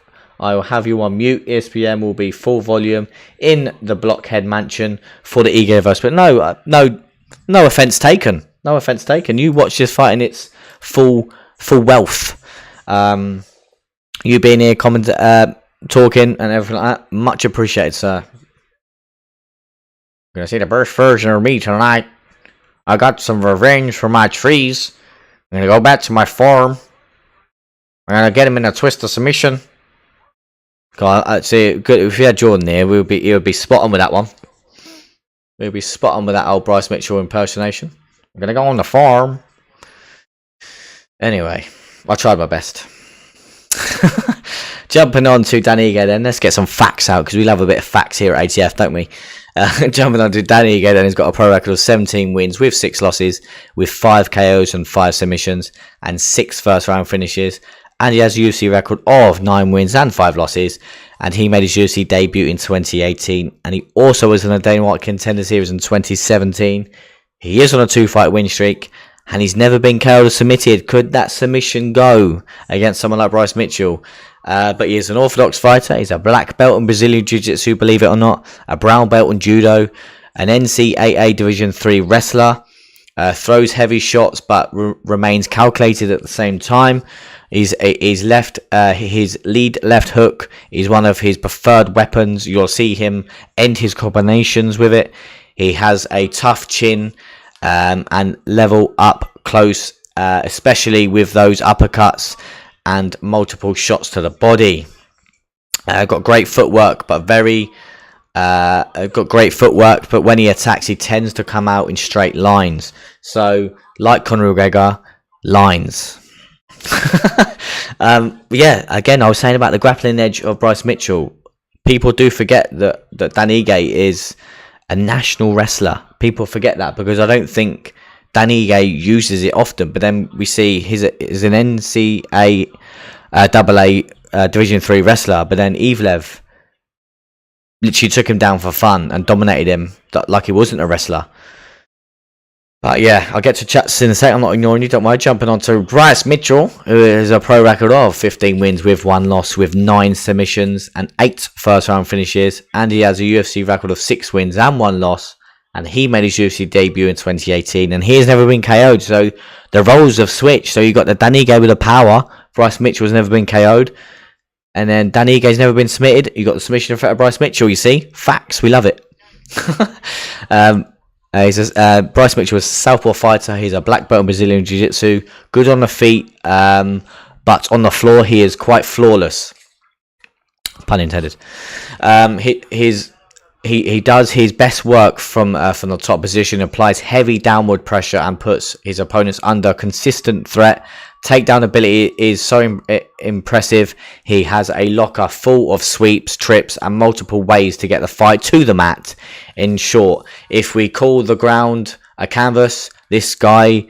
you on mute. ESPN will be full volume in the Blockhead Mansion for the Ego verse." But no offense taken. No offense taken. You watch this fight in its full wealth. You being here, talking and everything like that, much appreciated, sir. Gonna see the best version of me tonight. I got some revenge for my trees. I'm gonna go back to my farm. I'm gonna get him in a twist of submission. God, I'd say good if we had Jourdain there, he would be spot on with that one. We'll be spot on with that old Bryce Mitchell impersonation. I'm gonna go on the farm. Anyway, I tried my best. Jumping on to Dan Ige then, let's get some facts out because we love a bit of facts here at ATF, don't we? Jumping on to Dan Ige then, he's got a pro record of 17 wins with 6 losses, with 5 KOs and 5 submissions, and 6 first round finishes. And he has a UFC record of 9 wins and 5 losses. And he made his UFC debut in 2018. And he also was in the Dana White Contender Series in 2017. He is on a 2-fight win streak. And he's never been KO'd or submitted. Could that submission go against someone like Bryce Mitchell? But he is an orthodox fighter. He's a black belt in Brazilian Jiu-Jitsu, believe it or not. A brown belt in Judo. An NCAA Division 3 wrestler. Throws heavy shots but remains calculated at the same time. His lead left hook is one of his preferred weapons. You'll see him end his combinations with it. He has a tough chin and level up close, especially with those uppercuts and multiple shots to the body. Got great footwork, but but when he attacks, he tends to come out in straight lines. So, like Conor McGregor, lines. Yeah, again, I was saying about the grappling edge of Bryce Mitchell. People do forget that Dan Ige is a national wrestler. People forget that because I don't think Dan Ige uses it often. But then we see he's an NCAA Division 3 wrestler. But then Evlev literally took him down for fun and dominated him like he wasn't a wrestler. But yeah, I'll get to chats in a sec. I'm not ignoring you. Don't mind. Jumping on to Bryce Mitchell, who has a pro record of 15 wins with 1 loss, with 9 submissions and 8 first round finishes. And he has a UFC record of 6 wins and 1 loss. And he made his UFC debut in 2018. And he has never been KO'd. So the roles have switched. So you got the Dan Ige with the power. Bryce Mitchell has never been KO'd. And then Dan Ige's never been submitted. You got the submission in front of Bryce Mitchell, you see. Facts. We love it. Bryce Mitchell is a southpaw fighter. He's a black belt in Brazilian Jiu-Jitsu. Good on the feet, but on the floor he is quite flawless. Pun intended. He does his best work from the top position, applies heavy downward pressure and puts his opponents under consistent threat. Takedown ability is so impressive. He has a locker full of sweeps, trips, and multiple ways to get the fight to the mat. In short, if we call the ground a canvas, this guy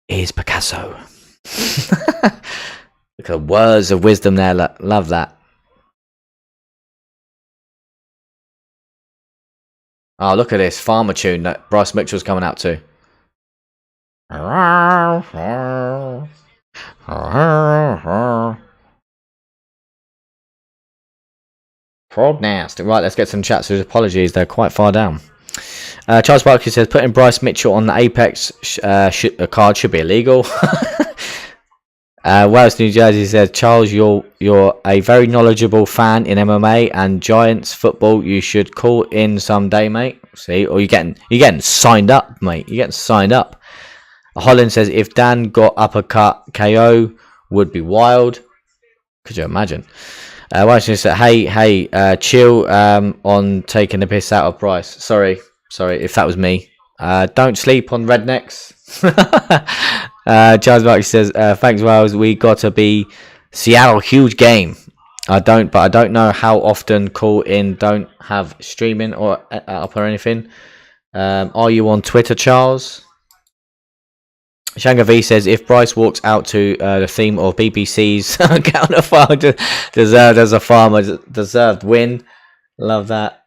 is Picasso. Look at the words of wisdom there. Love that. Oh, look at this farmer tune that Bryce Mitchell's coming out to. Frog nasty. Right, let's get some chats. His apologies, they're quite far down. Charles Barkley says putting Bryce Mitchell on the Apex card should be illegal. Wales, New Jersey says, Charles, you're a very knowledgeable fan in MMA and Giants football. You should call in someday, mate. See, or you're getting signed up, mate. You're getting signed up. Holland says, if Dan got uppercut KO, would be wild. Could you imagine? Washington said, hey, chill on taking the piss out of Bryce. Sorry, if that was me. Don't sleep on rednecks. Charles Barkley says, thanks, Wales. We got to be Seattle. Huge game. I don't know how often call in. Don't have streaming or up or anything. Are you on Twitter, Charles? Shanga V says, if Bryce walks out to the theme of BBC's counterfire, deserved as a farmer, deserved win. Love that.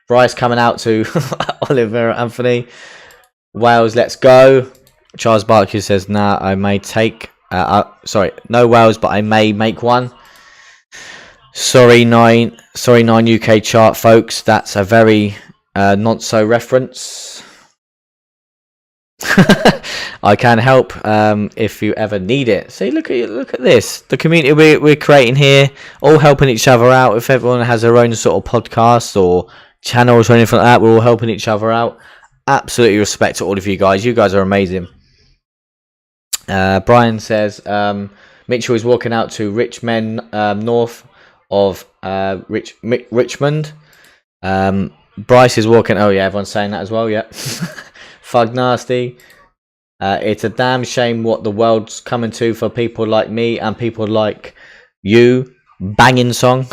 Bryce coming out to Oliver Anthony. Wales, let's go. Charles Barkley says, nah, I may take... sorry, no Wales, but I may make one. Sorry, 9 UK chart, folks. That's a very not-so reference. I can help if you ever need it. See, look at this. The community we're creating here, all helping each other out. If everyone has their own sort of podcast or channels or anything like that, we're all helping each other out. Absolutely respect to all of you guys. You guys are amazing. Bryan says Mitchell is walking out to Richmond, north of Richmond. Bryce is walking. Oh yeah, everyone's saying that as well. Yeah. Fug nasty. It's a damn shame what the world's coming to for people like me and people like you. Banging song.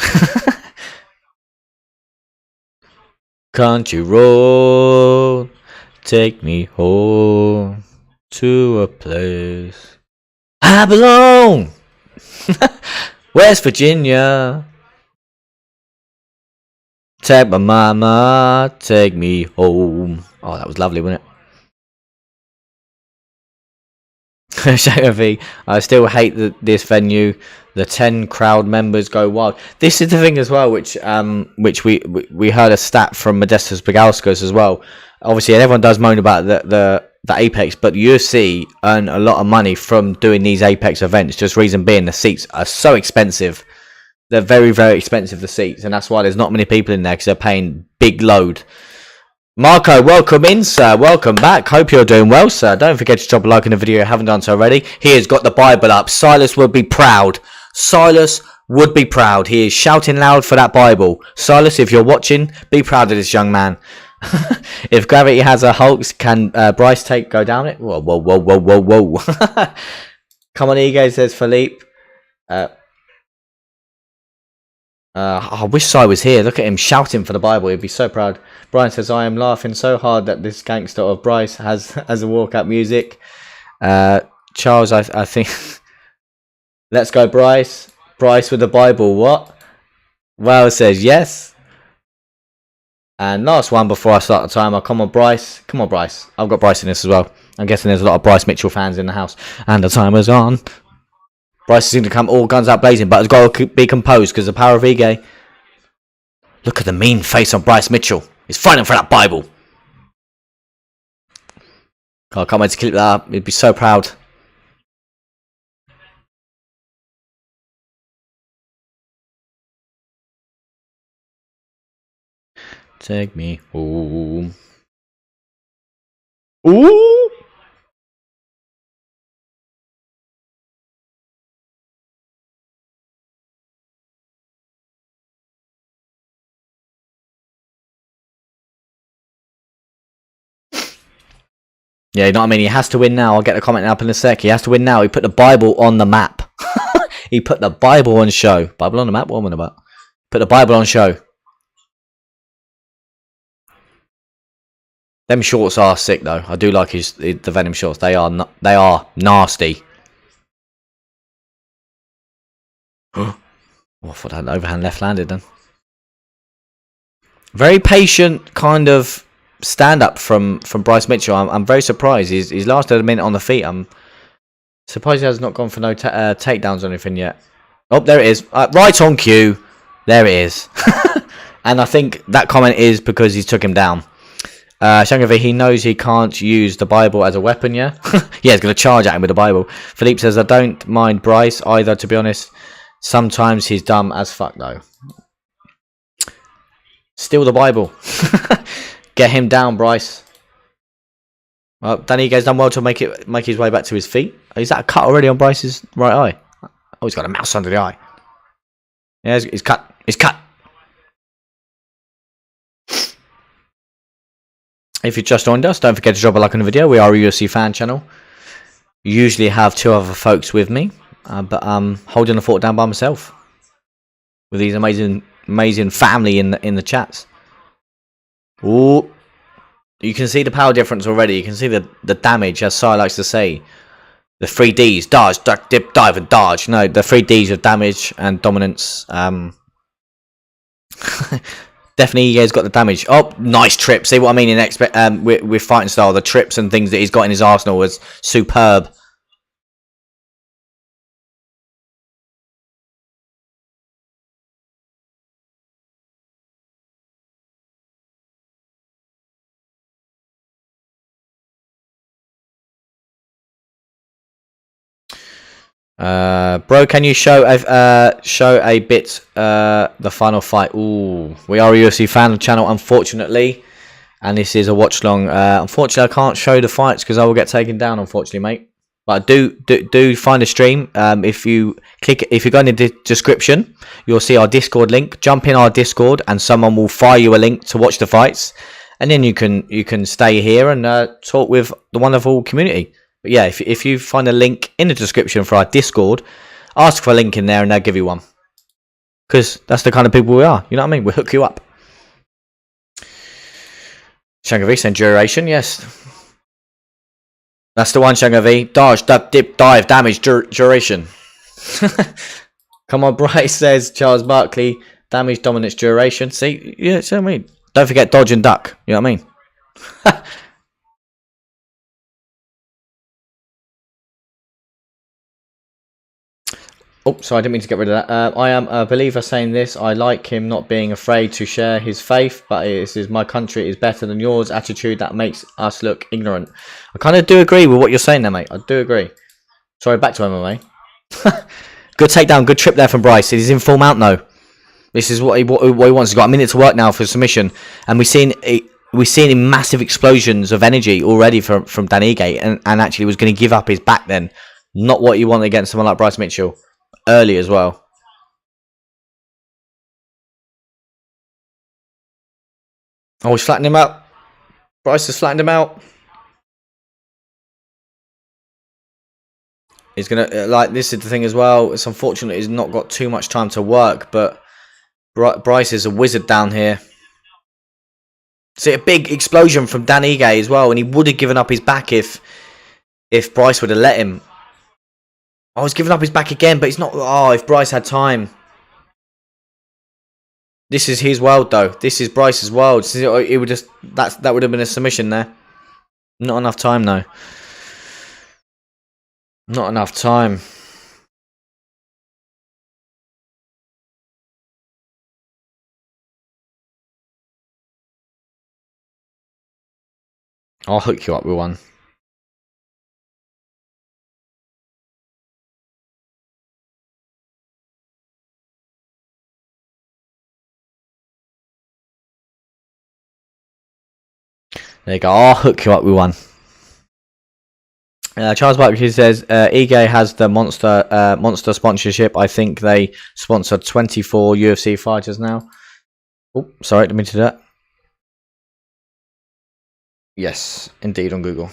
Country road, take me home to a place I belong. West Virginia. Take my mama, take me home. Oh, that was lovely, wasn't it? I still hate this venue. The 10 crowd members go wild. This is the thing as well, which we heard a stat from Modestas Pigauskas as well. Obviously, everyone does moan about the Apex, but the UFC earn a lot of money from doing these Apex events. Just reason being, the seats are so expensive. They're very, very expensive, the seats, and that's why there's not many people in there, because they're paying big load. Marco, welcome in, sir. Welcome back. Hope you're doing well, sir. Don't forget to drop a like in the video if you haven't done so already. He has got the Bible up. Silas would be proud. Silas would be proud. He is shouting loud for that Bible. Silas, if you're watching, be proud of this young man. If gravity has a Hulk, can Bryce go down it? Whoa, whoa, whoa, whoa, whoa, whoa. Come on, Ego, says Philippe. I wish Si was here. Look at him shouting for the Bible. He'd be so proud. Brian says, I am laughing so hard that this gangster of Bryce has a walkout music. Charles, I think... Let's go, Bryce. Bryce with the Bible. What? Well says yes. And last one before I start the timer. Come on, Bryce. Come on, Bryce. I've got Bryce in this as well. I'm guessing there's a lot of Bryce Mitchell fans in the house. And the timer's on. Bryce seems to come all guns out blazing, but it's got to be composed because the power of Ige. Look at the mean face on Bryce Mitchell. He's fighting for that Bible. God, I can't wait to clip that up. He'd be so proud. Take me home. Ooh! Yeah, you know what I mean? He has to win now. I'll get the comment up in a sec. He has to win now. He put the Bible on the map. He put the Bible on show. Bible on the map? What am I about? Put the Bible on show. Them shorts are sick though. I do like the Venom shorts. They are nasty. Oh, I thought that overhand left landed then. Very patient kind of stand up from Bryce Mitchell. I'm very surprised. He's lasted a minute on the feet. I'm surprised he has not gone for no takedowns or anything yet. Oh, there it is. Right on cue. There it is. And I think that comment is because he took him down. Shangavi, he knows he can't use the Bible as a weapon, yeah? Yeah, he's going to charge at him with the Bible. Philippe says, I don't mind Bryce either, to be honest. Sometimes he's dumb as fuck, though. Steal the Bible. Get him down, Bryce. Well, Danny Ga's done well to make his way back to his feet. Is that a cut already on Bryce's right eye? Oh, he's got a mouse under the eye. Yeah, he's cut. He's cut. If you just joined us, don't forget to drop a like on the video. We are a UFC fan channel. Usually have 2 other folks with me, but I'm holding the fort down by myself with these amazing family in the chats. Ooh, you can see the power difference already. You can see the damage, as Sai likes to say. The 3 Ds: dodge, duck, dip, dive, and dodge. No, the 3 Ds of damage and dominance. Definitely, Ige's got the damage. Oh, nice trip. See what I mean in with fighting style. The trips and things that he's got in his arsenal was superb. Bro, can you show a bit the final fight? Ooh, we are a UFC fan channel, unfortunately, and this is a watch long. Unfortunately, I can't show the fights because I will get taken down. Unfortunately, mate. But do find a stream. If you go in the description, you'll see our Discord link. Jump in our Discord, and someone will fire you a link to watch the fights, and then you can stay here and talk with the wonderful community. But yeah, if you find a link in the description for our Discord, ask for a link in there and they'll give you one. Because that's the kind of people we are. You know what I mean? We'll hook you up. Shangavi saying duration, yes. That's the one, Shangavi. Dodge, duck, dip, dive, damage, duration. Come on, Bryce says Charles Barkley. Damage, dominance, duration. See? Yeah, see what I mean? Don't forget dodge and duck. You know what I mean? Oh, sorry, I didn't mean to get rid of that. I am a believer saying this. I like him not being afraid to share his faith, but this is my country is better than yours attitude that makes us look ignorant. I kind of do agree with what you're saying there, mate. I do agree. Sorry, back to MMA. Good takedown, good trip there from Bryce. He's in full mount, though. This is what he wants. He's got a minute to work now for submission, and we're seeing massive explosions of energy already from Dan Ige, and actually was going to give up his back then. Not what you want against someone like Bryce Mitchell. Early as well. Oh, he's flattened him out. Bryce has flattened him out. He's gonna this is the thing as well. It's unfortunate he's not got too much time to work, but Bryce is a wizard down here. See a big explosion from Dan Ige as well, and he would have given up his back if Bryce would have let him. Oh, he's giving up his back again, but it's not. Oh, if Bryce had time. This is his world, though. This is Bryce's world. It would just that would have been a submission there. Not enough time, though. Not enough time. I'll hook you up with one. There you go. I'll hook you up with one. Charles Barkley says Ige has the monster sponsorship. I think they sponsor 24 UFC fighters now. Oh, sorry, didn't mean to do that. Yes, indeed, on Google.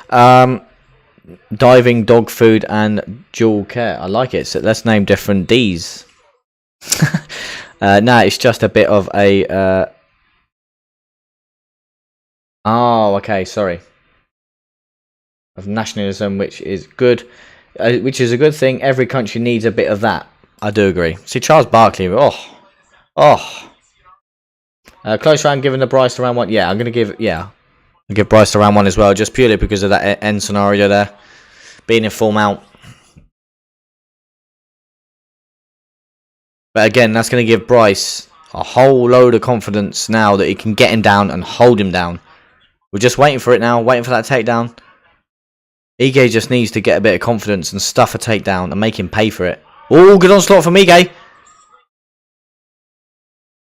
Diving, dog food, and dual care. I like it. So let's name different Ds. No, it's just a bit of a. Oh, okay, sorry. Of nationalism, which is good, which is a good thing. Every country needs a bit of that. I do agree. See, Charles Barkley. Close round, giving the Bryce to round one. Yeah, I'm gonna give. Yeah, I'll give Bryce to round one as well, just purely because of that end scenario there, being in full mount. But again, that's gonna give Bryce a whole load of confidence now that he can get him down and hold him down. We're just waiting for it now, waiting for that takedown. Ige just needs to get a bit of confidence and stuff a takedown and make him pay for it. Oh, good onslaught from Ige.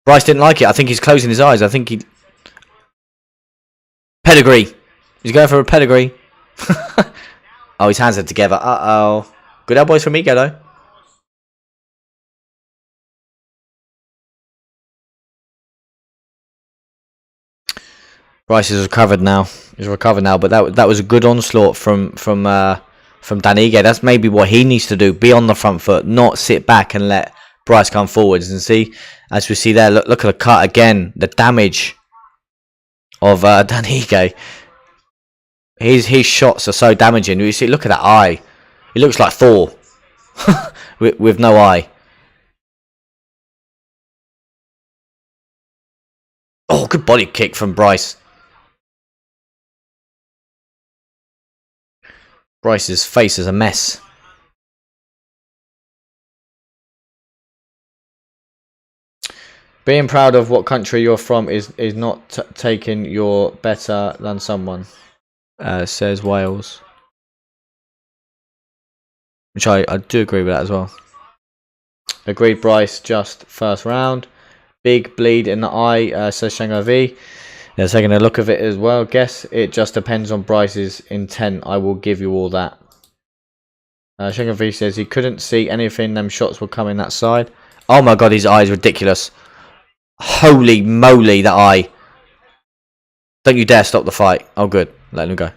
Bryce didn't like it. I think he's closing his eyes. I think he... Pedigree. He's going for a pedigree. Oh, his hands are together. Uh-oh. Good elbows from Ige, though. Bryce is recovered now. He's recovered now, but that was a good onslaught from Dan Ige. That's maybe what he needs to do: be on the front foot, not sit back and let Bryce come forwards. And see, as we see there, look at the cut again. The damage of Dan Ige. His shots are so damaging. You see, look at that eye. He looks like Thor with no eye. Oh, good body kick from Bryce. Bryce's face is a mess. Being proud of what country you're from is not taking you're better than someone, says Wales. Which I do agree with that as well. Agreed, Bryce, just first round. Big bleed in the eye, says Shango V. They're taking a look of it as well. Guess it just depends on Bryce's intent. I will give you all that. Shango V says he couldn't see anything. Them shots were coming that side. Oh my god, his eye is ridiculous. Holy moly, that eye. Don't you dare stop the fight. Oh good, let him go.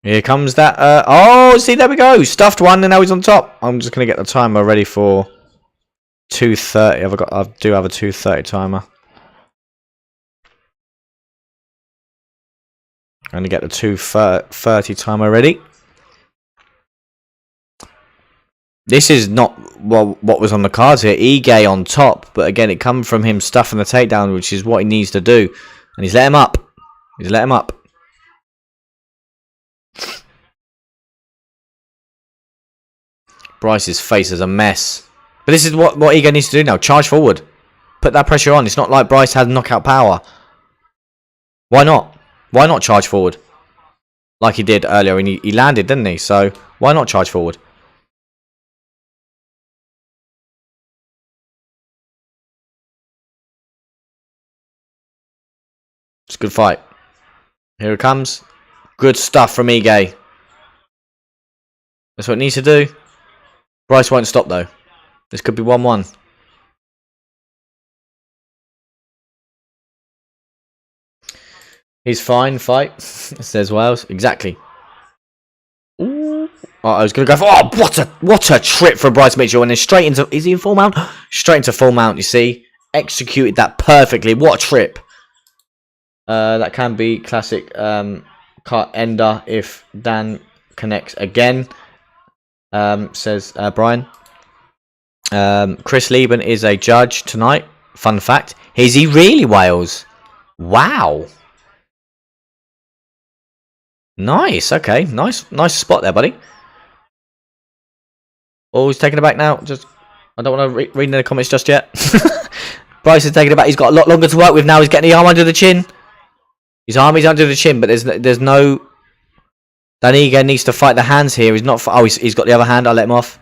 Here comes that. Oh, see, there we go. Stuffed one, and now he's on top. I'm just going to get the timer ready for 2:30. I do have a 2:30 timer. I'm going to get the 2:30 timer ready. This is not what was on the cards here. Ige on top, but again, it comes from him stuffing the takedown, which is what he needs to do. And he's let him up. He's let him up. Bryce's face is a mess. But this is what Ige needs to do now. Charge forward. Put that pressure on. It's not like Bryce has knockout power. Why not? Why not charge forward? Like he did earlier. And he landed, didn't he? So, why not charge forward? It's a good fight. Here it comes. Good stuff from Ige. That's what it needs to do. Bryce won't stop though. This could be 1-1. He's fine, fight, says Wales. Exactly. Ooh. Oh, I was going to go for... Oh, what a trip from Bryce Mitchell. And then straight into... Is he in full mount? Straight into full mount, you see. Executed that perfectly. What a trip. That can be classic cut ender if Dan connects again. Says Bryan. Chris Lieben is a judge tonight. Fun fact. Is he really, Wales? Wow. Nice. Okay. Nice spot there, buddy. Oh, he's taking it back now. I don't want to read in the comments just yet. Bryce is taking it back. He's got a lot longer to work with now. He's getting the arm under the chin. His arm is under the chin, but there's no... Dan Ige needs to fight the hands here. He's not... Oh, he's got the other hand. I'll let him off.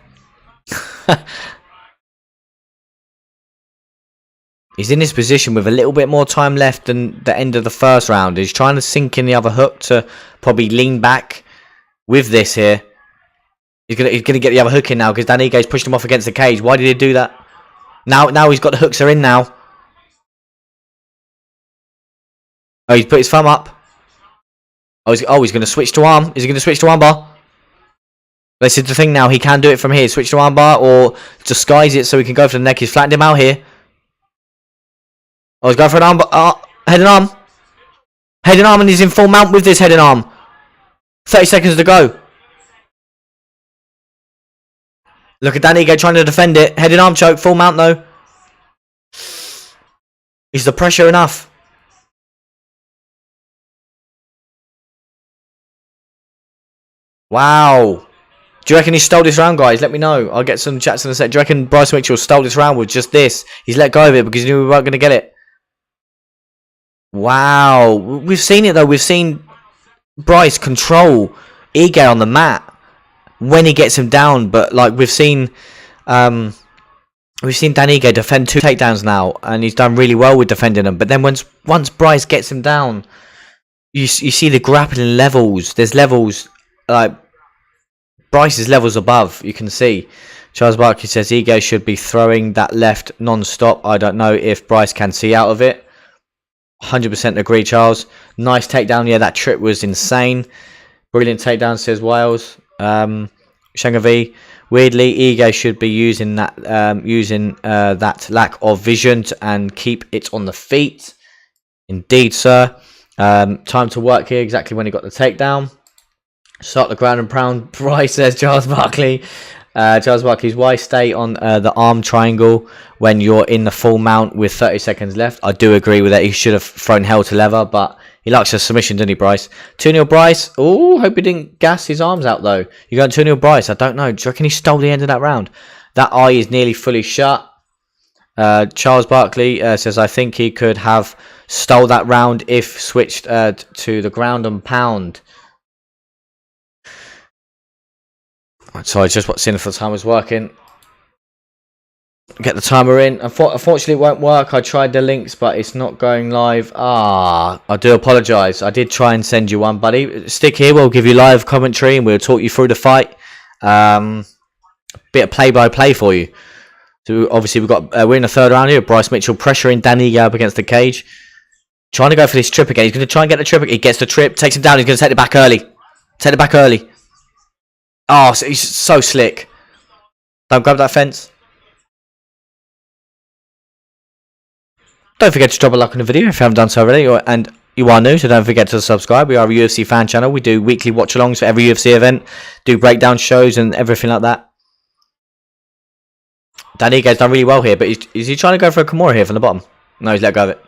He's in this position with a little bit more time left than the end of the first round. He's trying to sink in the other hook to probably lean back with this here. He's gonna get the other hook in now because Dan Ige's pushed him off against the cage. Why did he do that? Now he's got the hooks are in now. Oh, he's put his thumb up. Oh, he's going to switch to arm. Is he going to switch to armbar? This is the thing now. He can do it from here. Switch to armbar or disguise it so he can go for the neck. He's flattened him out here. Oh, he's going for an arm. Head and arm. Head and arm, and he's in full mount with this head and arm. 30 seconds to go. Look at Dan Ige trying to defend it. Head and arm choke. Full mount, though. Is the pressure enough? Wow. Do you reckon he stole this round, guys? Let me know. I'll get some chats in a sec. Do you reckon Bryce Mitchell stole this round with just this? He's let go of it because he knew we weren't going to get it. Wow. We've seen it, though. We've seen Bryce control Ige on the mat when he gets him down. But, like, we've seen Dan Ige defend 2 takedowns now. And he's done really well with defending them. But then once Bryce gets him down, you see the grappling levels. There's levels... Like Bryce's levels above, you can see. Charles Barkley says Ego should be throwing that left non-stop. I don't know if Bryce can see out of it. 100% agree, Charles. Nice takedown. Yeah, that trip was insane. Brilliant takedown, says Wales. Shangavi. Weirdly, Ego should be using that that lack of vision and keep it on the feet. Indeed, sir. Time to work here. Exactly when he got the takedown. Start the ground and pound. Bryce, says Charles Barkley. Charles Barkley's why stay on the arm triangle when you're in the full mount with 30 seconds left. I do agree with that. He should have thrown hell to leather, but he likes a submission, didn't he, Bryce? 2-0 Bryce. Oh, hope he didn't gas his arms out, though. You going 2-0 Bryce? I don't know. Do you reckon he stole the end of that round? That eye is nearly fully shut. Charles Barkley says, I think he could have stole that round if switched to the ground and pound. Sorry, just seeing if the timer was working. Get the timer in. Unfortunately, it won't work. I tried the links, but it's not going live. I do apologise. I did try and send you one, buddy. Stick here. We'll give you live commentary and we'll talk you through the fight. Bit of play-by-play for you. So obviously, we're in the third round here. Bryce Mitchell pressuring Danny up against the cage. Trying to go for this trip again. He's going to try and get the trip. He gets the trip. Takes him down. He's going to take it back early. Take it back early. Oh, he's so slick. Don't grab that fence. Don't forget to drop a like on the video if you haven't done so already. And you are new, so don't forget to subscribe. We are a UFC fan channel. We do weekly watch-alongs for every UFC event. Do breakdown shows and everything like that. Danigo's done really well here, but is he trying to go for a Kimura here from the bottom? No, he's let go of it.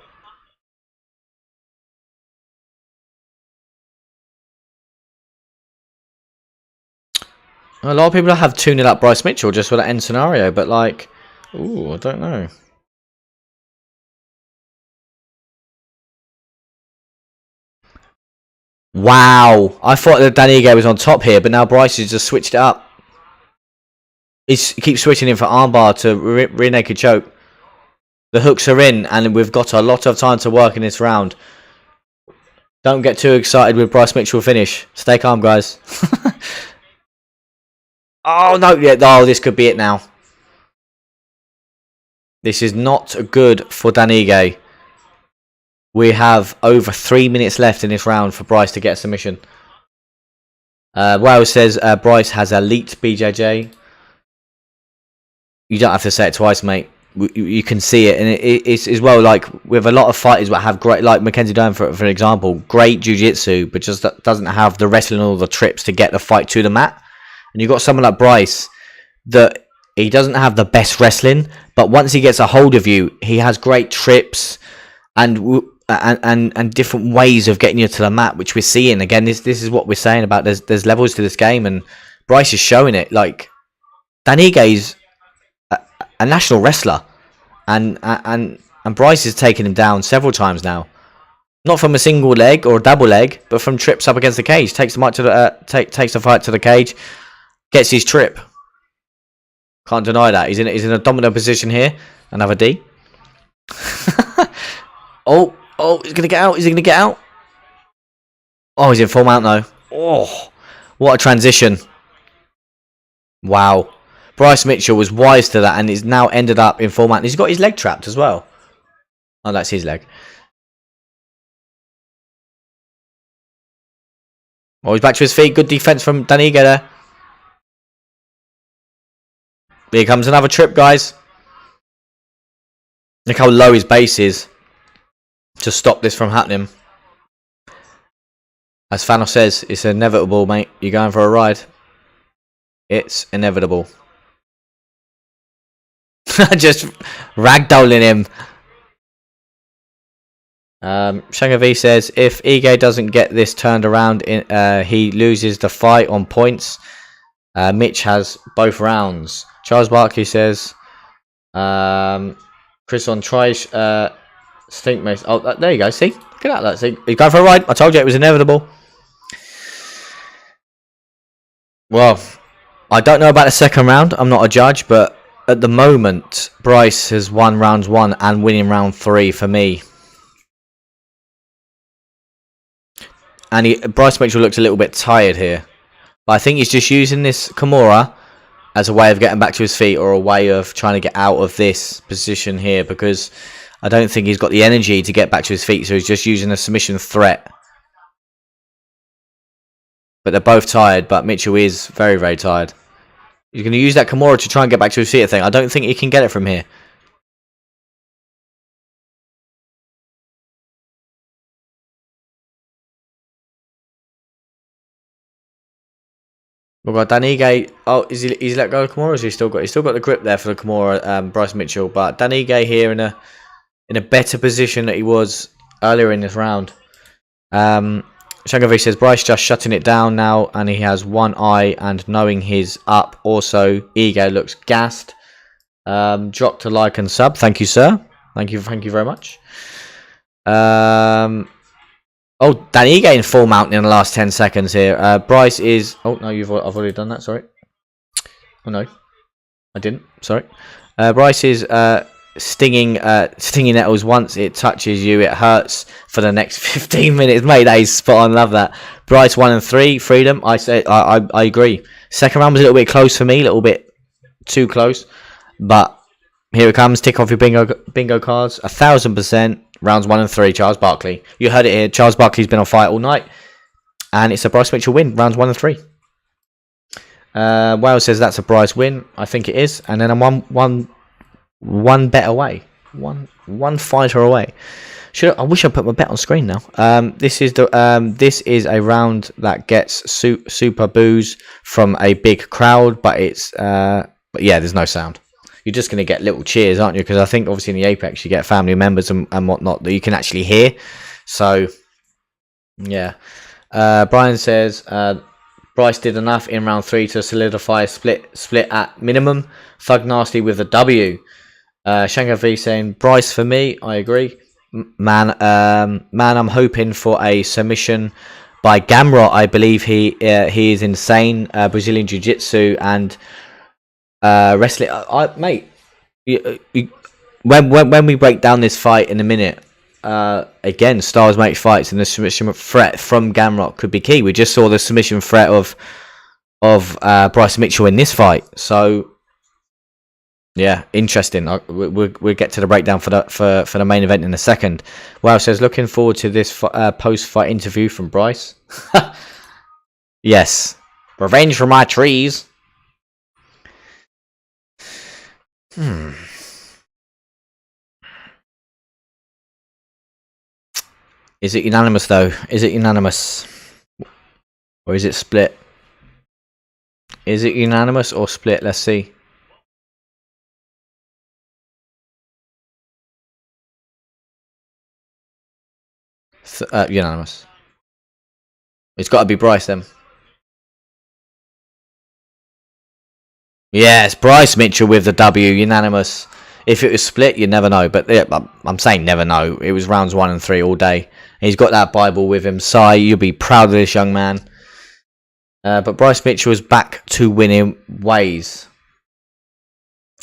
A lot of people have 2-0 up Bryce Mitchell just for that end scenario, but like, ooh, I don't know. Wow, I thought that Danigo was on top here, but now Bryce has just switched it up. He keeps switching in for armbar to rear naked choke. The hooks are in, and we've got a lot of time to work in this round. Don't get too excited with Bryce Mitchell finish. Stay calm, guys. Oh, no. Yeah, oh, this could be it now. This is not good for Danige. We have over 3 minutes left in this round for Bryce to get a submission. Wales says Bryce has elite BJJ. You don't have to say it twice, mate. You can see it. And it's as well, like, with a lot of fighters that have great, like Mackenzie Jourdain, for example, great jiu-jitsu, but just doesn't have the wrestling or the trips to get the fight to the mat. And you've got someone like Bryce that he doesn't have the best wrestling, but once he gets a hold of you, he has great trips and different ways of getting you to the mat, which we're seeing. Again, this is what we're saying about there's levels to this game, and Bryce is showing it. Like, Danige's a national wrestler, and Bryce is taking him down several times now. Not from a single leg or a double leg, but from trips up against the cage. Takes the fight to the cage. Gets his trip. Can't deny that. He's in a dominant position here. Another D. Oh, he's going to get out. Is he going to get out? Oh, he's in full mount though. Oh, what a transition. Wow. Bryce Mitchell was wise to that and he's now ended up in full mount. He's got his leg trapped as well. Oh, that's his leg. Oh, he's back to his feet. Good defense from Danige there. Here comes another trip, guys. Look how low his base is to stop this from happening. As Thanos says, it's inevitable, mate. You're going for a ride. It's inevitable. Just ragdolling him. Shangavi says, if Ige doesn't get this turned around, he loses the fight on points. Mitch has both rounds. Charles Barkley says, Chris on try stink mace. Oh, there you go. See, look at that. See, he's going for a ride. I told you it was inevitable. Well, I don't know about the second round. I'm not a judge, but at the moment, Bryce has won round 1 and winning round 3 for me. And Bryce Mitchell looks a little bit tired here. But I think he's just using this Kimura as a way of getting back to his feet or a way of trying to get out of this position here, because I don't think he's got the energy to get back to his feet, so he's just using a submission threat. But they're both tired, but Mitchell is very, very tired. He's going to use that Kimura to try and get back to his feet, I think. I don't think he can get it from here. We've got Danige. Oh, he's let go of Kimura? Or has he still got? He's still got the grip there for the Kimura, Bryce Mitchell. But Danige here in a better position that he was earlier in this round. Shangovic says Bryce just shutting it down now, and he has one eye and knowing he's up. Also, Ego looks gassed. Drop to like and sub. Thank you, sir. Thank you very much. Oh, Danny getting full mount in the last 10 seconds here. Bryce is... Oh, no, I've already done that, sorry. Oh, no. I didn't, sorry. Bryce is stinging nettles. Once it touches you, it hurts for the next 15 minutes. Mate, that is spot on, love that. Bryce 1 and 3, freedom. I agree. Second round was a little bit close for me, a little bit too close. But here it comes, tick off your bingo cards. 1000%. Rounds 1 and 3, Charles Barkley. You heard it here. Charles Barkley's been on fire all night. And it's a Bryce Mitchell win. Rounds 1 and 3. Wales says that's a Bryce win. I think it is. And then I'm one bet away. One fighter away. I wish I put my bet on screen now. This is a round that gets super boos from a big crowd, but but yeah, there's no sound. You're just going to get little cheers, aren't you? Because I think obviously in the Apex you get family members and whatnot that you can actually hear. So, yeah. Bryan says Bryce did enough in round 3 to solidify a split at minimum. Thug Nasty with a W. Shango V saying Bryce for me. I agree. Man, I'm hoping for a submission by Gamrot. I believe he is insane. Brazilian Jiu-Jitsu and wrestling. Mate, when we break down this fight in a minute, again, Styles make fights, and the submission threat from Gamrot could be key. We just saw the submission threat of Bryce Mitchell in this fight, so yeah, interesting. We'll get to the breakdown for the main event in a second. Wow says looking forward to this post-fight interview from Bryce. Yes, revenge for my trees. Is it unanimous though? Is it unanimous? Or is it split? Is it unanimous or split? Let's see. Unanimous. It's got to be Bryce then. Yes, Bryce Mitchell with the W, unanimous. If it was split, you never know. But yeah, I'm saying never know. It was rounds 1 and 3 all day. He's got that Bible with him. Sai, you'll be proud of this young man. But Bryce Mitchell is back to winning ways.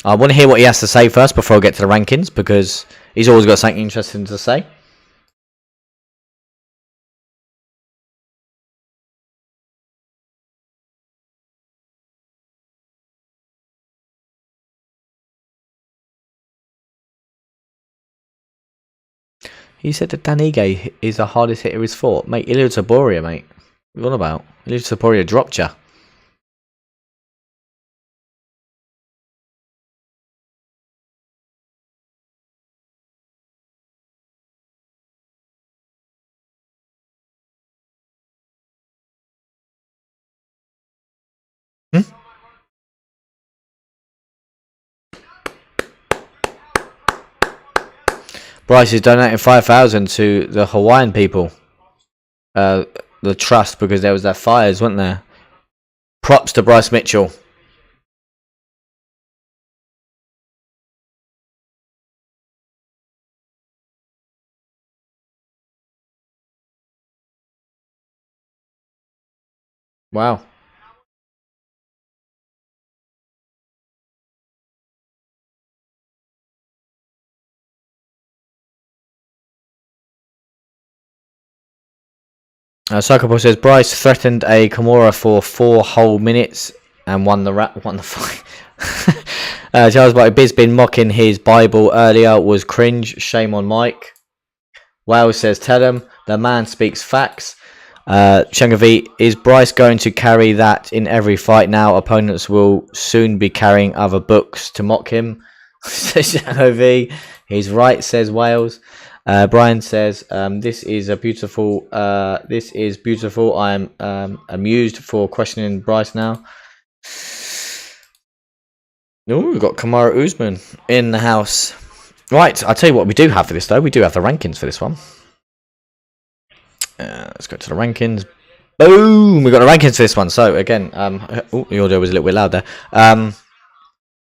I want to hear what he has to say first before I get to the rankings, because he's always got something interesting to say. He said that Danige is the hardest hitter he's fought. Mate, Ilya Taboria, mate. What are you on about? Ilya Taboria dropped ya. Bryce is donating 5,000 to the Hawaiian people. The trust, because there was that fires, weren't there? Props to Bryce Mitchell. Wow. Sakapo says Bryce threatened a Kimura for 4 whole minutes and won the fight. Charles Barkley, Biz been mocking his Bible earlier, was cringe. Shame on Mike. Wales says, tell him the man speaks facts. Shangavi, is Bryce going to carry that in every fight now? Opponents will soon be carrying other books to mock him. Says Shangavi. He's right, says Wales. Bryan says, this is beautiful. I am amused for questioning Bryce now. Oh, we've got Kamaru Usman in the house. Right, I'll tell you what we do have for this, though. We do have the rankings for this one. Let's go to the rankings. Boom! We got the rankings for this one. So, again, the audio was a little bit loud there.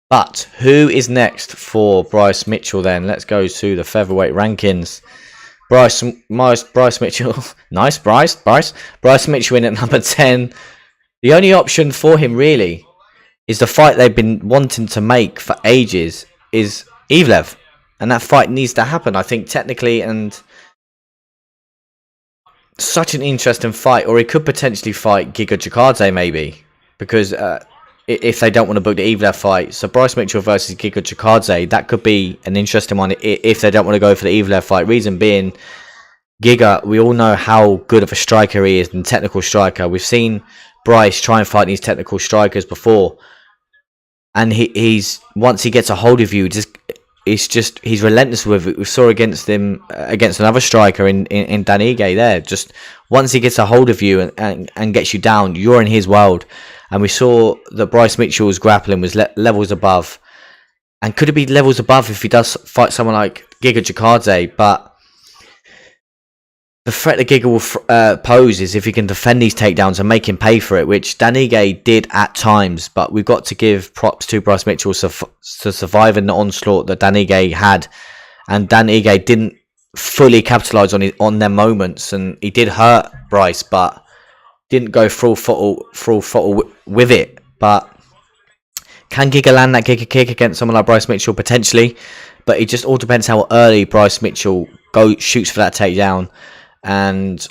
But who is next for Bryce Mitchell then? Let's go to the featherweight rankings. Bryce Mitchell. Nice, Bryce. Bryce Mitchell in at number 10. The only option for him, really, is the fight they've been wanting to make for ages is Evlev. And that fight needs to happen, I think, technically, and such an interesting fight. Or he could potentially fight Giga Chikadze, maybe, because if they don't want to book the Evlev fight. So Bryce Mitchell versus Giga Chikadze, that could be an interesting one if they don't want to go for the Evlev fight. Reason being, Giga, we all know how good of a striker he is and technical striker. We've seen Bryce try and fight these technical strikers before. And he's once he gets a hold of you, he's relentless with it. We saw against him against another striker in Dan Ige there. Just once he gets a hold of you and gets you down, you're in his world. And we saw that Bryce Mitchell's grappling was levels above. And could it be levels above if he does fight someone like Giga Chikadze? But the threat that Giga will pose is if he can defend these takedowns and make him pay for it, which Dan Ige did at times. But we've got to give props to Bryce Mitchell to survive in the onslaught that Dan Ige had. And Dan Ige didn't fully capitalise on their moments. And he did hurt Bryce, but didn't go full throttle with it. But can Giga land that Giga kick against someone like Bryce Mitchell? Potentially. But it just all depends how early Bryce Mitchell shoots for that takedown. And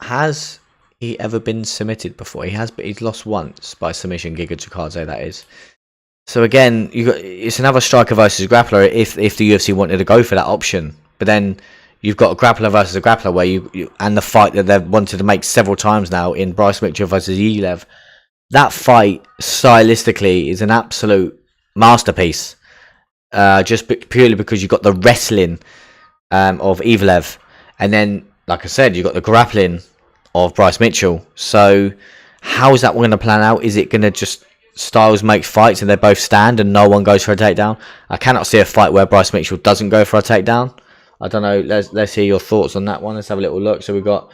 has he ever been submitted before? He has, but he's lost once by submission. Giga Chikadze, that is. So again, it's another striker versus grappler if the UFC wanted to go for that option. But then you've got a grappler versus a grappler where you and the fight that they've wanted to make several times now in Bryce Mitchell versus Evlev. That fight stylistically is an absolute masterpiece. Just purely because you've got the wrestling of Evlev, and then, like I said, you've got the grappling of Bryce Mitchell. So how is that going to plan out? Is it going to just styles make fights and they both stand and no one goes for a takedown? I cannot see a fight where Bryce Mitchell doesn't go for a takedown. I don't know. Let's hear your thoughts on that one. Let's have a little look. So we've got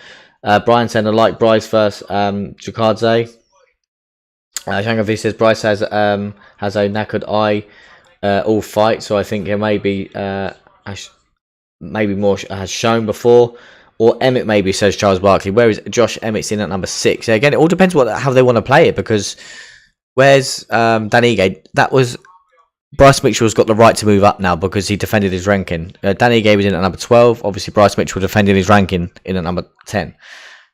Bryan saying, I like Bryce versus Chikadze. Shangavi says Bryce has a knackered eye all fight, so I think it may be maybe more has shown before. Or Emmett maybe, says Charles Barkley. Where is Josh Emmett's in at number 6? Again, it all depends how they want to play it, because where's Dan Ige? That was Bryce Mitchell's got the right to move up now because he defended his ranking. Dan Ige was in at number 12. Obviously, Bryce Mitchell defended his ranking in at number 10.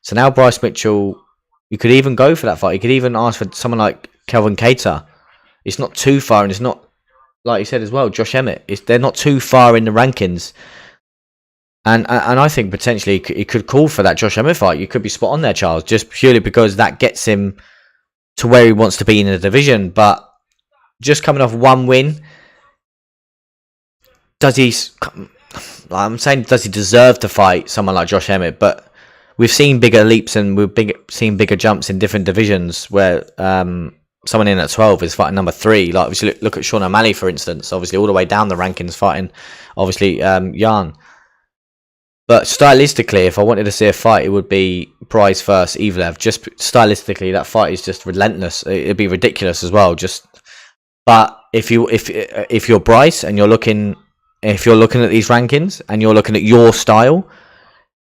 So now Bryce Mitchell, you could even go for that fight. You could even ask for someone like Kelvin Cater. It's not too far, and it's not, like you said as well, Josh Emmett. They're not too far in the rankings. And I think potentially he could call for that Josh Emmett fight. You could be spot on there, Charles, just purely because that gets him to where he wants to be in the division. But just coming off one win, does he deserve to fight someone like Josh Emmett? But we've seen bigger leaps and we've seen bigger jumps in different divisions where someone in at 12 is fighting number 3. Like, obviously, look at Sean O'Malley, for instance. Obviously, all the way down the rankings fighting, obviously, Jan. But stylistically, if I wanted to see a fight, it would be Bryce versus Evlev. Just stylistically, that fight is just relentless. It'd be ridiculous as well. But if you're Bryce and you're looking at these rankings and you're looking at your style,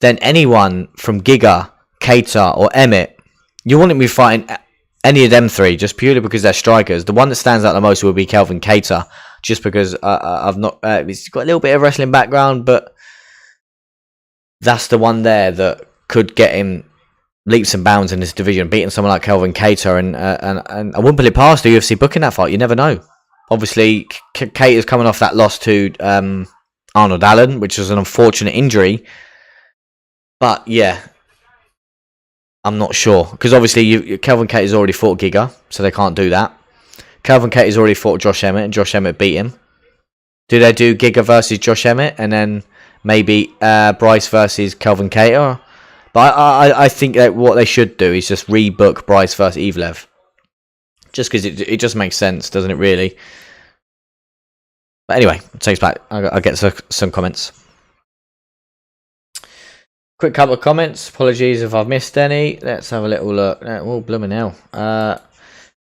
then anyone from Giga, Cater, or Emmett, you wouldn't be fighting any of them 3 just purely because they're strikers. The one that stands out the most would be Kelvin Cater, just because he's got a little bit of wrestling background, but that's the one there that could get him leaps and bounds in this division, beating someone like Kelvin Cater, and I wouldn't put it past the UFC booking that fight. You never know. Obviously, Cater's coming off that loss to Arnold Allen, which was an unfortunate injury. But yeah, I'm not sure, because obviously Kelvin Cater's already fought Giga, so they can't do that. Kelvin Cater's already fought Josh Emmett, and Josh Emmett beat him. Do they do Giga versus Josh Emmett, and then maybe Bryce versus Kelvin Cater? But I think that what they should do is just rebook Bryce versus Evlev. Just because it just makes sense, doesn't it, really? But anyway, it takes back. I'll get some comments. Quick couple of comments. Apologies if I've missed any. Let's have a little look. Oh, blooming hell.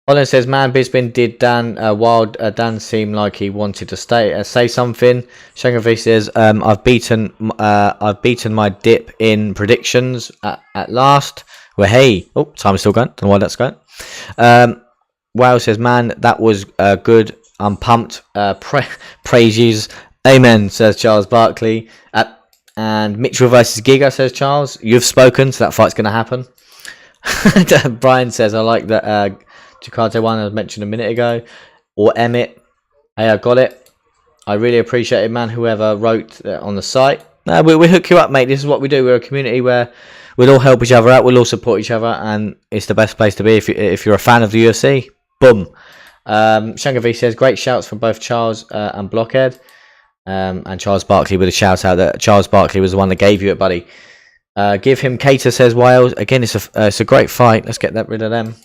Holland says, man, Bisping did Dan Wild. Dan seemed like he wanted to say something. Shangavi says, I've beaten my dip in predictions at last. Well, hey, oh, time is still going. Don't know why that's going. Wow says, man, that was good. I'm pumped. Praise yous. Amen, says Charles Barkley. And Mitchell versus Giga, says Charles. You've spoken, so that fight's going to happen. Bryan says, I like that. Ricardo one I mentioned a minute ago, or Emmett. Hey, I got it. I really appreciate it, man. Whoever wrote on the site. No, we hook you up, mate. This is what we do. We're a community where we'll all help each other out. We'll all support each other, and it's the best place to be if you're a fan of the UFC. Boom. Shangavi says, great shouts from both Charles and Blockhead, and Charles Barkley with a shout out that Charles Barkley was the one that gave you it, buddy. Give him Cater, says Wales. Again, it's a great fight. Let's get rid of them.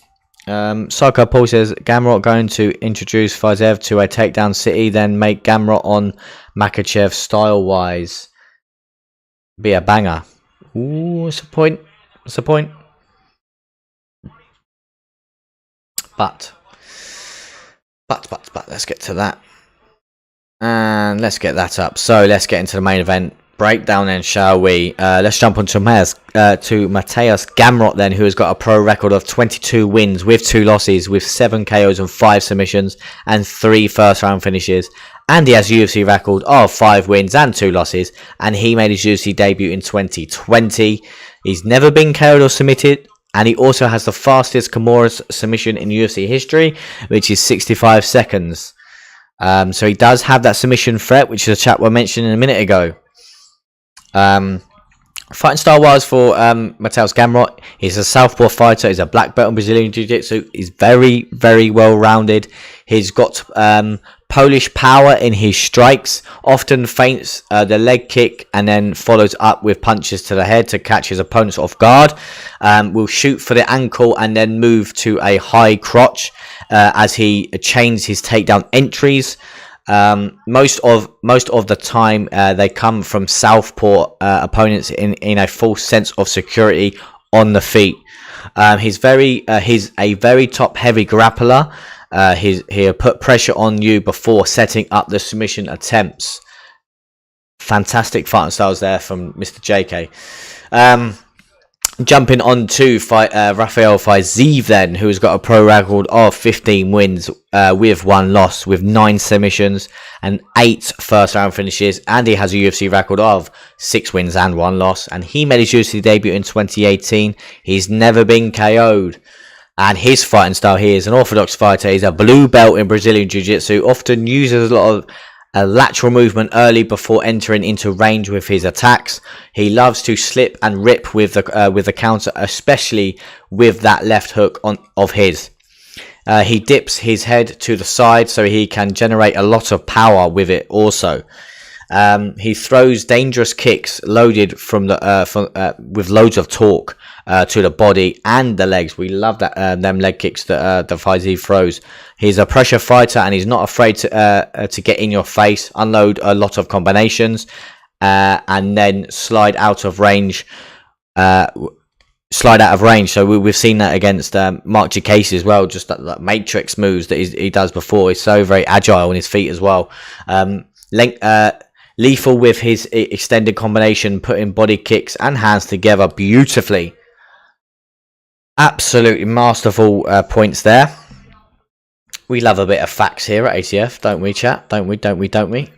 Psycho Paul says, Gamrot going to introduce Fiziev to a takedown city, then make Gamrot on Makhachev style wise. Be a banger. Ooh, it's a point. It's a point. But let's get to that. And let's get that up. So let's get into the main event breakdown then, shall we? Let's jump on to Mateusz Gamrot then, who has got a pro record of 22 wins with 2 losses, with 7 KOs and 5 submissions and 3 first round finishes. And he has a UFC record of 5 wins and 2 losses, and he made his UFC debut in 2020. He's never been KO'd or submitted, and he also has the fastest Kimura submission in UFC history, which is 65 seconds. So he does have that submission threat, which is a chat we mentioned a minute ago. Fighting style wise for Mateusz Gamrot, he's a southpaw fighter, he's a black belt in Brazilian Jiu-Jitsu, he's very, very well rounded. He's got Polish power in his strikes, often feints the leg kick and then follows up with punches to the head to catch his opponents off guard. Will shoot for the ankle and then move to a high crotch as he chains his takedown entries. Most of the time they come from southpaw opponents in a false sense of security on the feet. He's a very top heavy grappler. He'll put pressure on you before setting up the submission attempts. Fantastic fighting styles there from Mr. JK. Jumping on to Rafael Fiziev then, who's got a pro record of 15 wins with 1 loss, with 9 submissions and 8 first round finishes, and he has a UFC record of 6 wins and 1 loss, and he made his UFC debut in 2018. He's never been KO'd, and his fighting style, he is an orthodox fighter. He's a blue belt in Brazilian Jiu-Jitsu, often uses a lot of lateral movement early before entering into range with his attacks. He loves to slip and rip with the counter, especially with that left hook of his. He dips his head to the side so he can generate a lot of power with it also. He throws dangerous kicks loaded with loads of torque to the body and the legs. We love that them leg kicks that the Fiziev throws. He's a pressure fighter and he's not afraid to get in your face, unload a lot of combinations, and then slide out of range. So we've seen that against Mark Jacase as well. Just that matrix moves that he does before. He's so very agile on his feet as well. Lethal with his extended combination, putting body kicks and hands together beautifully. Absolutely masterful points there. We love a bit of facts here at ATF, don't we, chat? Don't we?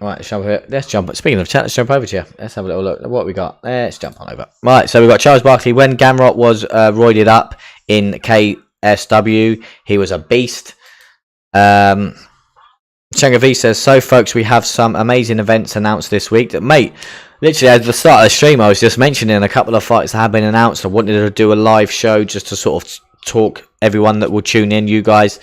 Right, let's jump. Speaking of chat, let's jump over to you. Let's have a little look at what we got. Let's jump on over. Right, so we've got Charles Barkley. When Gamrot was roided up in KSW, he was a beast. Shangavi says, so folks, we have some amazing events announced this week. Mate, literally at the start of the stream, I was just mentioning a couple of fights that have been announced. I wanted to do a live show just to sort of talk everyone that will tune in, you guys,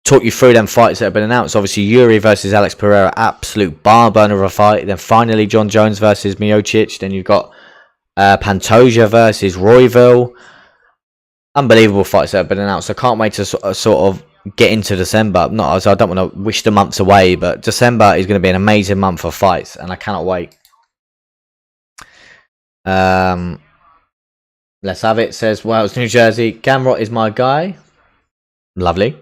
talk you through them fights that have been announced. Obviously, Yuri versus Alex Pereira, absolute barn burner of a fight. Then finally, John Jones versus Miocic. Then you've got Pantoja versus Royville. Unbelievable fights that have been announced. I can't wait to sort of get into December. I don't want to wish the months away, but December is going to be an amazing month for fights, and I cannot wait. Let's have it. Says Wales, New Jersey. Gamrot is my guy. Lovely.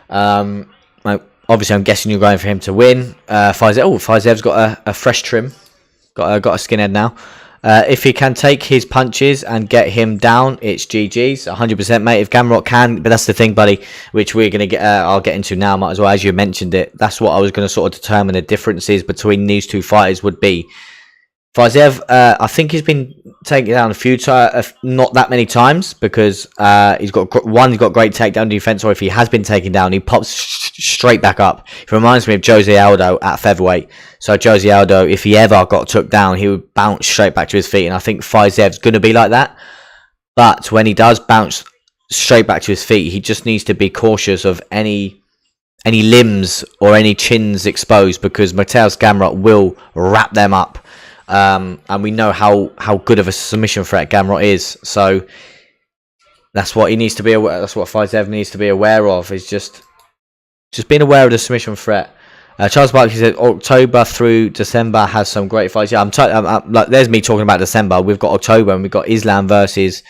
Obviously, I'm guessing you're going for him to win. Fizev's got a fresh trim. Got a skinhead now. If he can take his punches and get him down, it's GG's. 100%, mate. If Gamrot can, but that's the thing, buddy, which we're going to get. I'll get into now, might as well, as you mentioned it. That's what I was going to sort of determine the differences between these two fighters would be. Fiziev, I think he's been taken down a few times, not that many times, because he's got great takedown defense, or if he has been taken down, he pops straight back up. It reminds me of Jose Aldo at featherweight. So Jose Aldo, if he ever got took down, he would bounce straight back to his feet, and I think Fizev's going to be like that. But when he does bounce straight back to his feet, he just needs to be cautious of any limbs or any chins exposed, because Mateusz Gamrot will wrap them up. And we know how good of a submission threat Gamrot is, so that's what he needs to be aware. That's what Fiziev needs to be aware of, is just being aware of the submission threat. Charles Barkley said October through December has some great fights. Yeah, I'm like, there's me talking about December. We've got October and we've got Islam versus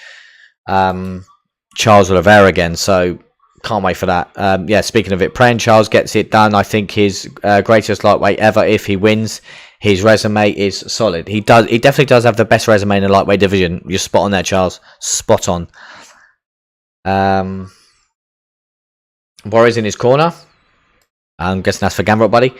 Charles Oliveira again, so can't wait for that. Yeah, speaking of it, praying Charles gets it done. I think his greatest lightweight ever if he wins. His resume is solid. He definitely does have the best resume in the lightweight division. You're spot on there, Charles. Spot on. Warrior's in his corner. I'm guessing that's for Gamrot, buddy.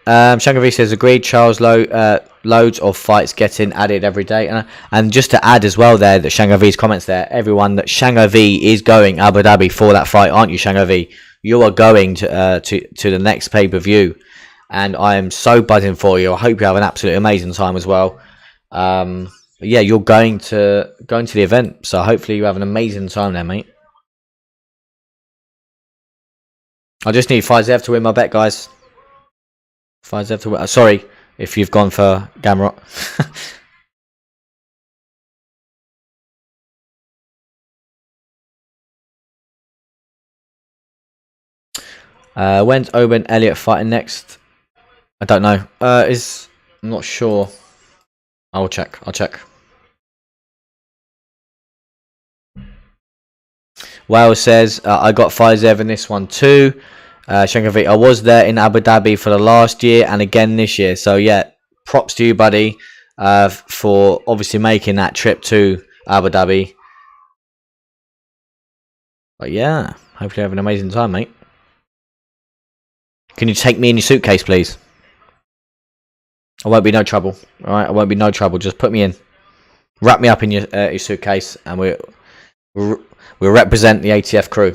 Shangavi says, agreed. Charles, loads of fights getting added every day. And just to add as well there, that Shangavi's comments there, everyone, that Shangavi is going Abu Dhabi for that fight, aren't you, Shangavi? You are going to the next pay-per-view. And I am so buzzing for you. I hope you have an absolutely amazing time as well. Yeah, you're going to the event, so hopefully you have an amazing time there, mate. I just need Fiziev to win my bet, guys. Fiziev to win. Sorry if you've gone for Gamrot. When's Owen Elliott fighting next? I don't know. I'm not sure. I'll check. Wales says, I got Fiziev in this one too. Shankavi, I was there in Abu Dhabi for the last year and again this year. So yeah, props to you, buddy, for obviously making that trip to Abu Dhabi. But yeah, hopefully you have an amazing time, mate. Can you take me in your suitcase, please? I won't be no trouble. Alright, I won't be no trouble. Just put me in. Wrap me up in your suitcase and we'll represent the ATF crew.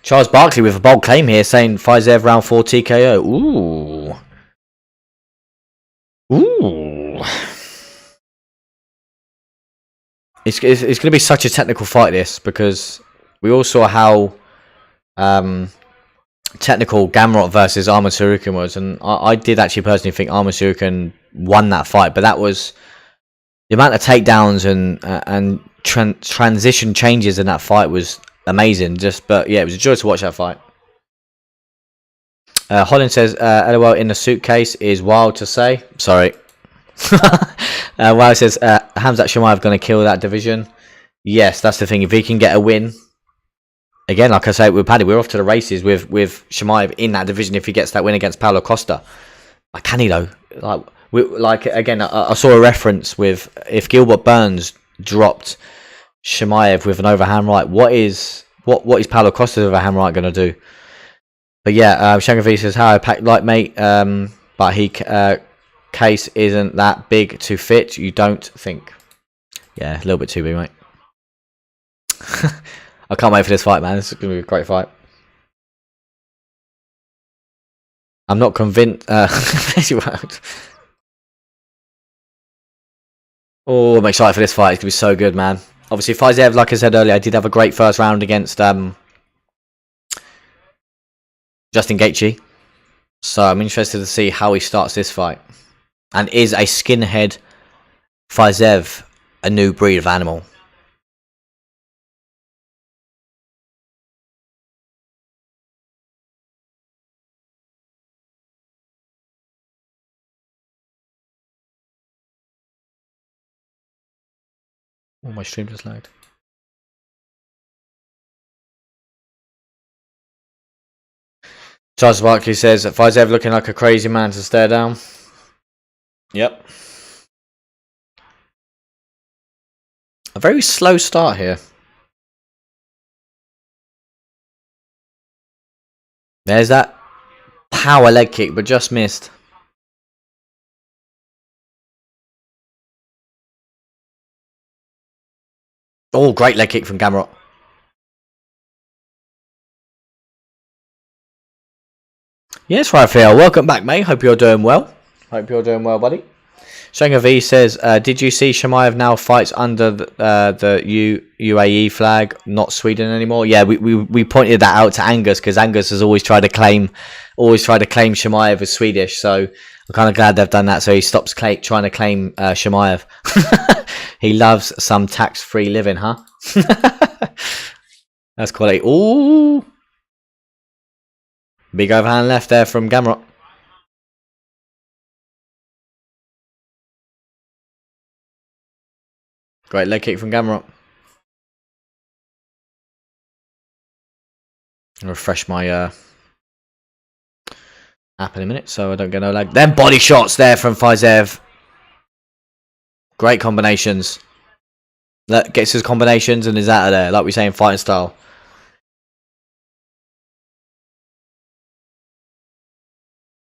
Charles Barkley with a bold claim here, saying Fiziev round 4 TKO. Ooh. It's going to be such a technical fight, this, because we all saw how technical Gamrot versus Arman Tsarukyan was, and I did actually personally think Arman Tsarukyan won that fight, but that was the amount of takedowns and transition changes in that fight was amazing. But yeah, it was a joy to watch that fight. Holland says, LOL in the suitcase is wild to say. Sorry. Wild says, Hamzat Chimaev going to kill that division. Yes, that's the thing. If he can get a win, again, like I say with Paddy, we're off to the races with Chimaev in that division if he gets that win against Paulo Costa. Like, can he though? Again, I saw a reference with if Gilbert Burns dropped Chimaev with an overhand right, what is Paulo Costa's overhand right going to do? But yeah, Shangavi says, "How I pack light, mate." But he case isn't that big to fit. You don't think? Yeah, a little bit too big, mate. I can't wait for this fight, man. This is gonna be a great fight. I'm not convinced. Oh, I'm excited for this fight. It's gonna be so good, man. Obviously, Fiziev, like I said earlier, I did have a great first round against Justin Gaethje. So I'm interested to see how he starts this fight. And is a skinhead Fiziev a new breed of animal? Oh, my stream just lagged. Charles Barkley says, Fiziev looking like a crazy man to stare down. Yep. A very slow start here. There's that power leg kick, but just missed. Oh, great leg kick from Gamrot. Yes, Rafael, welcome back, mate. Hope you're doing well. Hope you're doing well, buddy. Shenga V says, did you see Chimaev now fights under the UAE flag, not Sweden anymore? Yeah, we pointed that out to Angus because Angus has always tried to claim Chimaev as Swedish. So I'm kind of glad they've done that. So he stops trying to claim Chimaev. He loves some tax-free living, huh? That's quality. Ooh, big overhand left there from Gamrot. Great leg kick from Gamrot. I'll refresh my app in a minute so I don't get no lag. Then body shots there from Fiziev. Great combinations. Gets his combinations and is out of there, like we say in fighting style.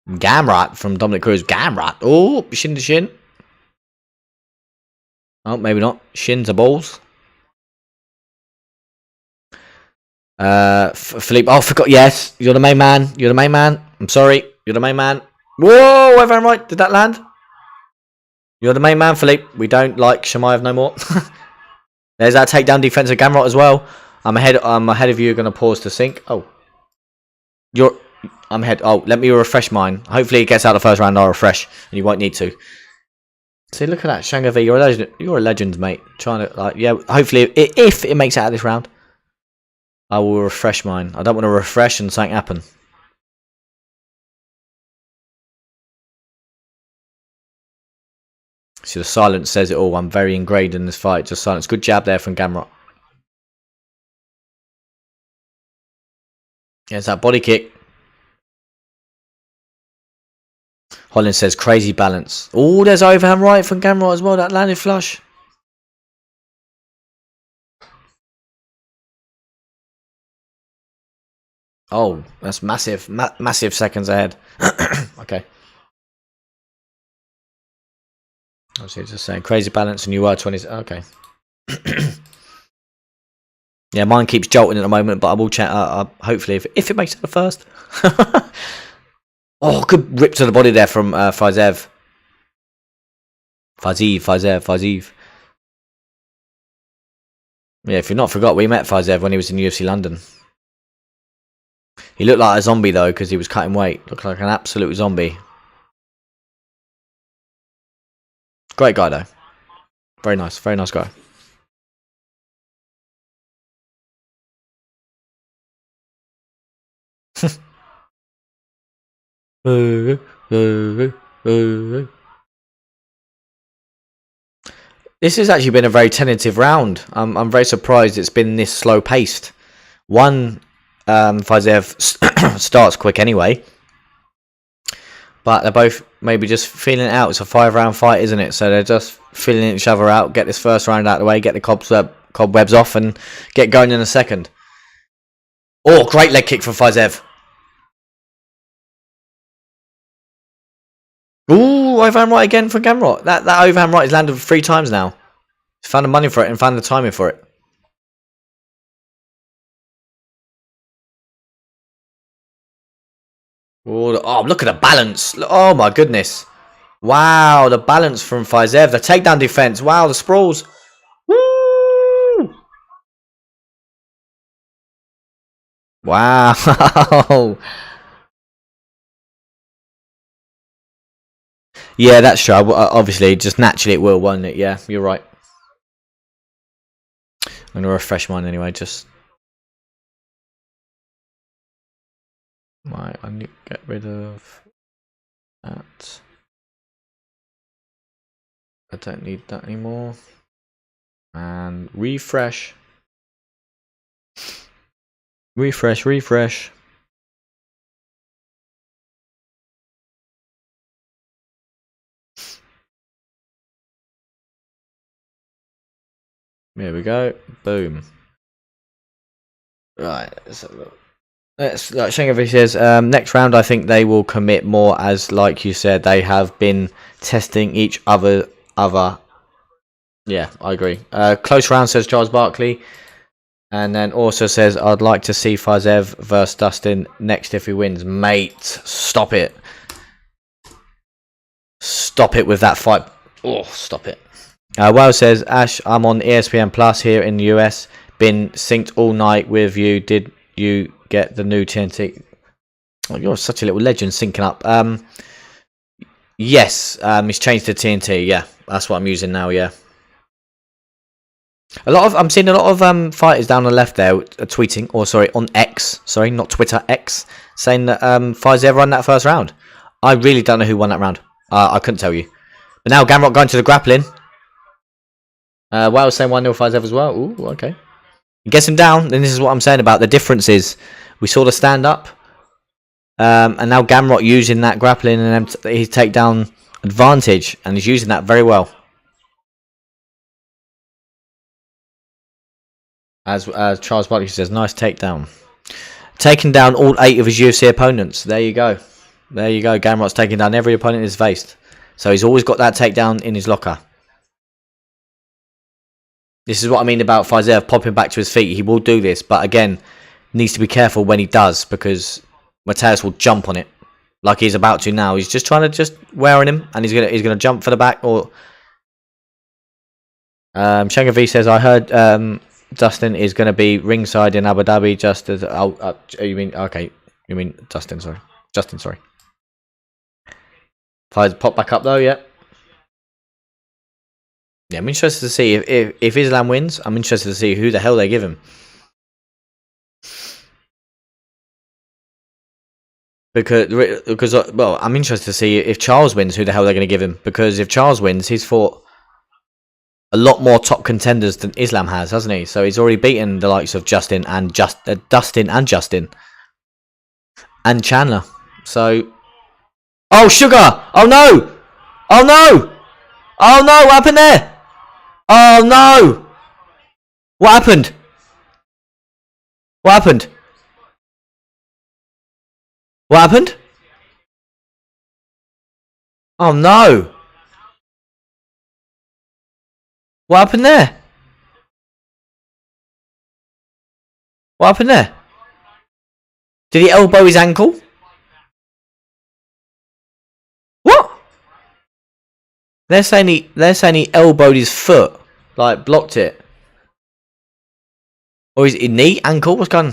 Gamrot from Dominic Cruz. Gamrot. Oh, shin to shin. Oh, maybe not. Shin to balls. Philippe. Oh, I forgot. Yes, you're the main man. You're the main man. I'm sorry. You're the main man. Whoa, everyone right? Did that land? You're the main man, Philippe. We don't like Chimaev no more. There's that takedown defense of Gamrot as well. I'm ahead of you. Going to pause to sync. Oh, I'm ahead. Oh, let me refresh mine. Hopefully it gets out the first round. I'll refresh, and you won't need to. See, look at that, Shangavi. You're a legend. You're a legend, mate. Trying to yeah. Hopefully, if it makes it out of this round, I will refresh mine. I don't want to refresh and something happen. See, the silence says it all. I'm very ingrained in this fight. Just silence. Good jab there from Gamrot. There's that body kick. Holland says crazy balance. Oh, there's overhand right from Gamrot as well. That landed flush. Oh, that's massive. Massive seconds ahead. Okay. I was just saying crazy balance and you are 20. Okay. Yeah, mine keeps jolting at the moment, but I will chat. Hopefully, if it makes it the first. Oh, good rip to the body there from Fiziev. Fiziev. Yeah, if you're not forgot, we met Fiziev when he was in UFC London. He looked like a zombie though, because he was cutting weight. Looked like an absolute zombie. Great guy though. Very nice guy. This has actually been a very tentative round. I'm very surprised it's been this slow paced. Fiziev starts quick anyway, but they're both maybe just feeling it out. It's a 5-round fight, isn't it? So they're just feeling each other out. Get this first round out of the way. Get the cobwebs off, and get going in a second. Oh, great leg kick from Fiziev. Ooh, overhand right again for Gamrot. That overhand right has landed 3 times now. He's found the money for it and found the timing for it. Oh, look at the balance. Oh my goodness. Wow, the balance from Fiziev. The takedown defense. Wow, the sprawls. Woo! Wow. Yeah, that's true. Obviously, just naturally it will, won't it? Yeah, you're right. I'm going to refresh mine anyway, just... Right, I need to get rid of that. I don't need that anymore. And refresh. Refresh. There we go. Boom. Right, let's have a look. Like Shangavi says, next round I think they will commit more, as like you said, they have been testing each other. Yeah, I agree. Close round, says Charles Barkley. And then also says, I'd like to see Fiziev versus Dustin next if he wins. Mate, stop it. Stop it with that fight. Oh, stop it. Well says, Ash, I'm on ESPN Plus here in the US. Been synced all night with you. Did you get the new TNT? Oh, you're such a little legend syncing up. Yes, he's changed to TNT. Yeah, that's what I'm using now. Yeah. I'm seeing a lot of fighters down the left there tweeting, or sorry, on X, sorry, not Twitter, X, saying that Fiziev won that first round. I really don't know who won that round. I couldn't tell you. But now Gamrot going to the grappling. Well, saying 1-0 Fiziev as well. Ooh, okay. He gets him down, then this is what I'm saying about the differences. We saw the stand up, and now Gamrot using that grappling and his takedown advantage, and he's using that very well. As Charles Barkley says, nice takedown. Taking down all 8 of his UFC opponents. There you go. There you go. Gamrot's taking down every opponent he's faced. So he's always got that takedown in his locker. This is what I mean about Fiziev popping back to his feet. He will do this, but again, needs to be careful when he does, because Mateusz will jump on it like he's about to now. He's just trying to just wearing him, and he's gonna jump for the back. Or Shanga V says, I heard Dustin is going to be ringside in Abu Dhabi. Just as you mean okay? You mean Dustin? Sorry, Justin. Sorry. Pop back up though. Yeah. Yeah, I'm interested to see if Islam wins. I'm interested to see who the hell they give him. Because well, I'm interested to see if Charles wins, who the hell they're going to give him. Because if Charles wins, he's fought a lot more top contenders than Islam has, hasn't he? So he's already beaten the likes of Dustin and Justin and Chandler. So, oh sugar! Oh no! Oh no! Oh no! What happened there? Oh no! What happened? What happened? What happened? Oh no! What happened there? What happened there? Did he elbow his ankle? What? They're saying he elbowed his foot, like blocked it. Or is it knee, ankle? What's going on?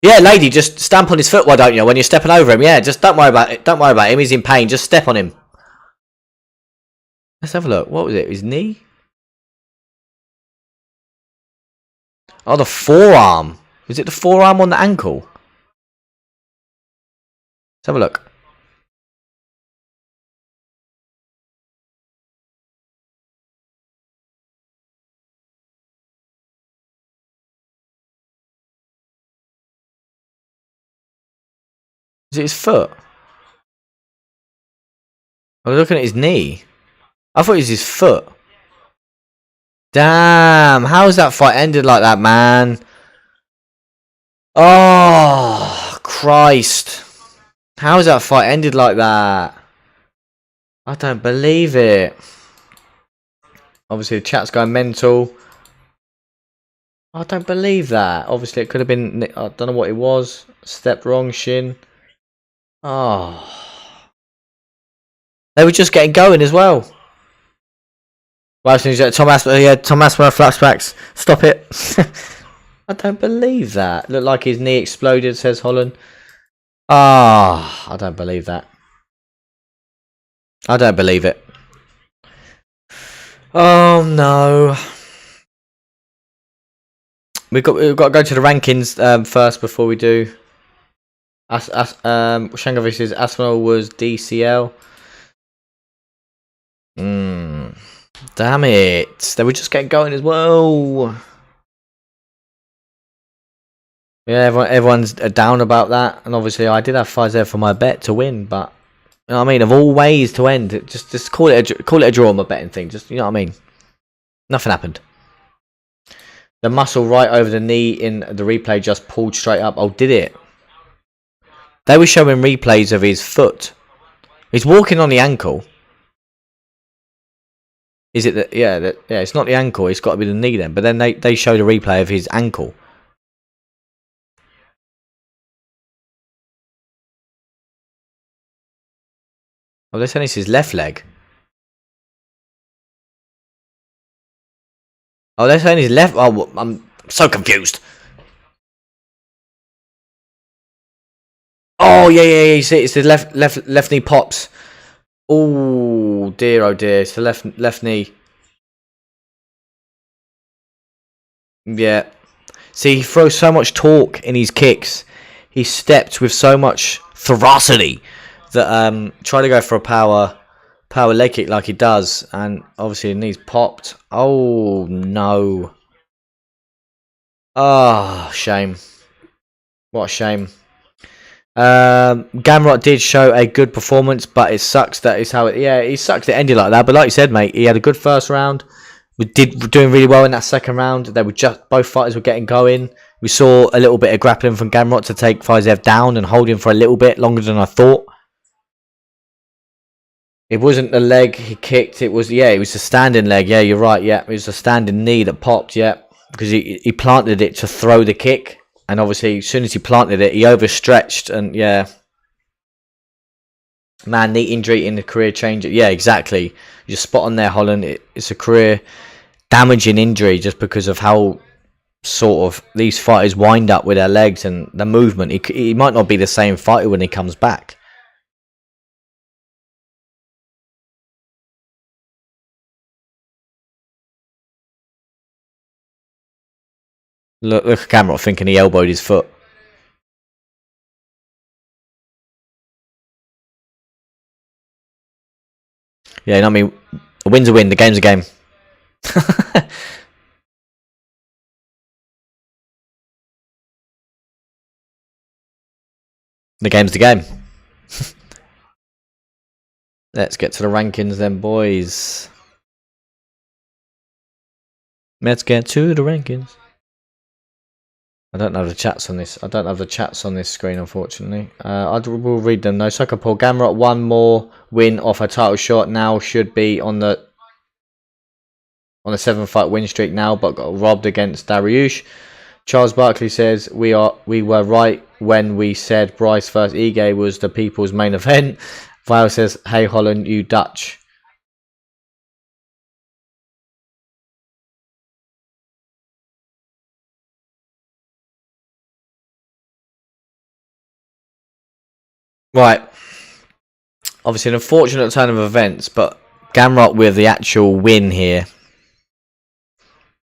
Yeah, lady, just stamp on his foot, why don't you? When you're stepping over him, yeah, just don't worry about it. Don't worry about him. He's in pain. Just step on him. Let's have a look. What was it? His knee? Oh, the forearm. Was it the forearm on the ankle? Let's have a look. Is it his foot? I was looking at his knee. I thought it was his foot. Damn, how's that fight ended like that, man? Oh, Christ. How is that fight ended like that? I don't believe it. Obviously, the chat's going mental. I don't believe that. Obviously, it could have been... I don't know what it was. Stepped wrong, shin. Oh. They were just getting going as well. Well, Tom Aspinall, yeah, Tom Aspinall flashbacks. Stop it. I don't believe that. Looked like his knee exploded, says Holland. Ah, I don't believe that. I don't believe it. Oh no. We've got to go to the rankings first before we do. Shango versus Aspinall was DCL. Damn it. They were just getting going as well. Yeah, everyone's down about that. And obviously I did have Fiziev for my bet to win, but you know what I mean, of all ways to end, just call it a draw on my betting thing. Just, you know what I mean? Nothing happened. The muscle right over the knee in the replay just pulled straight up. Oh, did it? They were showing replays of his foot. He's walking on the ankle. Is it that? Yeah, it's not the ankle. It's got to be the knee then. But then they showed a replay of his ankle. Oh, they're saying it's his left leg. Oh, they're saying his left. Oh, I'm so confused. Oh yeah. You see, it's the left knee pops. Oh dear, it's the left knee. Yeah. See, he throws so much torque in his kicks. He stepped with so much ferocity that try to go for a power leg kick like he does, and obviously the knee's popped. Oh no. Oh, shame. What a shame. Gamrot did show a good performance, but it sucks that it's how it. Yeah, it sucks it ended like that. But like you said, mate, he had a good first round. We did doing really well in that second round. They were just both fighters were getting going. We saw a little bit of grappling from Gamrot to take Fiziev down and hold him for a little bit longer than I thought. It wasn't the leg he kicked. It was the standing leg. Yeah, you're right. Yeah, it was the standing knee that popped. Yeah, because he planted it to throw the kick. And obviously, as soon as he planted it, he overstretched. And yeah. Man, knee injury in the career changer. Yeah, exactly. You're spot on there, Holland. It's a career damaging injury just because of how sort of these fighters wind up with their legs and the movement. He might not be the same fighter when he comes back. Look at Gamrot thinking he elbowed his foot. Yeah, you know what I mean? A win's a win, the game's a game. The game's the game. Let's get to the rankings then, boys. Let's get to the rankings. I don't have the chats on this. I don't have the chats on this screen, unfortunately. I will read them though. Sucker Paul Gamrot, one more win off a title shot. Now should be on the 7-fight win streak now, but got robbed against Dariush. Charles Barkley says we were right when we said Bryce vs Ige was the people's main event. Rafael says, "Hey Holland, you Dutch." Right. Obviously an unfortunate turn of events, but Gamrot with the actual win here.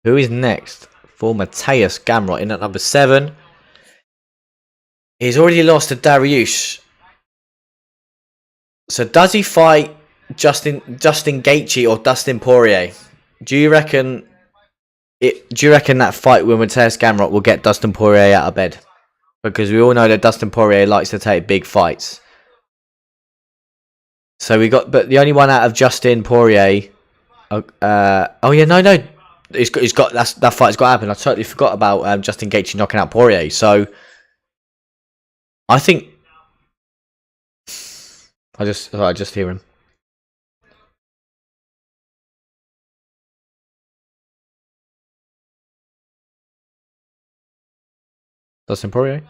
Who is next for Mateusz Gamrot in at number 7? He's already lost to Dariush. So does he fight Justin Gaethje or Dustin Poirier? Do you reckon that fight with Mateusz Gamrot will get Dustin Poirier out of bed? Because we all know that Dustin Poirier likes to take big fights. So but the only one out of Justin Poirier. Oh yeah, no, he's got that fight's got to happen. I totally forgot about Justin Gaethje knocking out Poirier. So I think I just hear him. Dustin Poirier.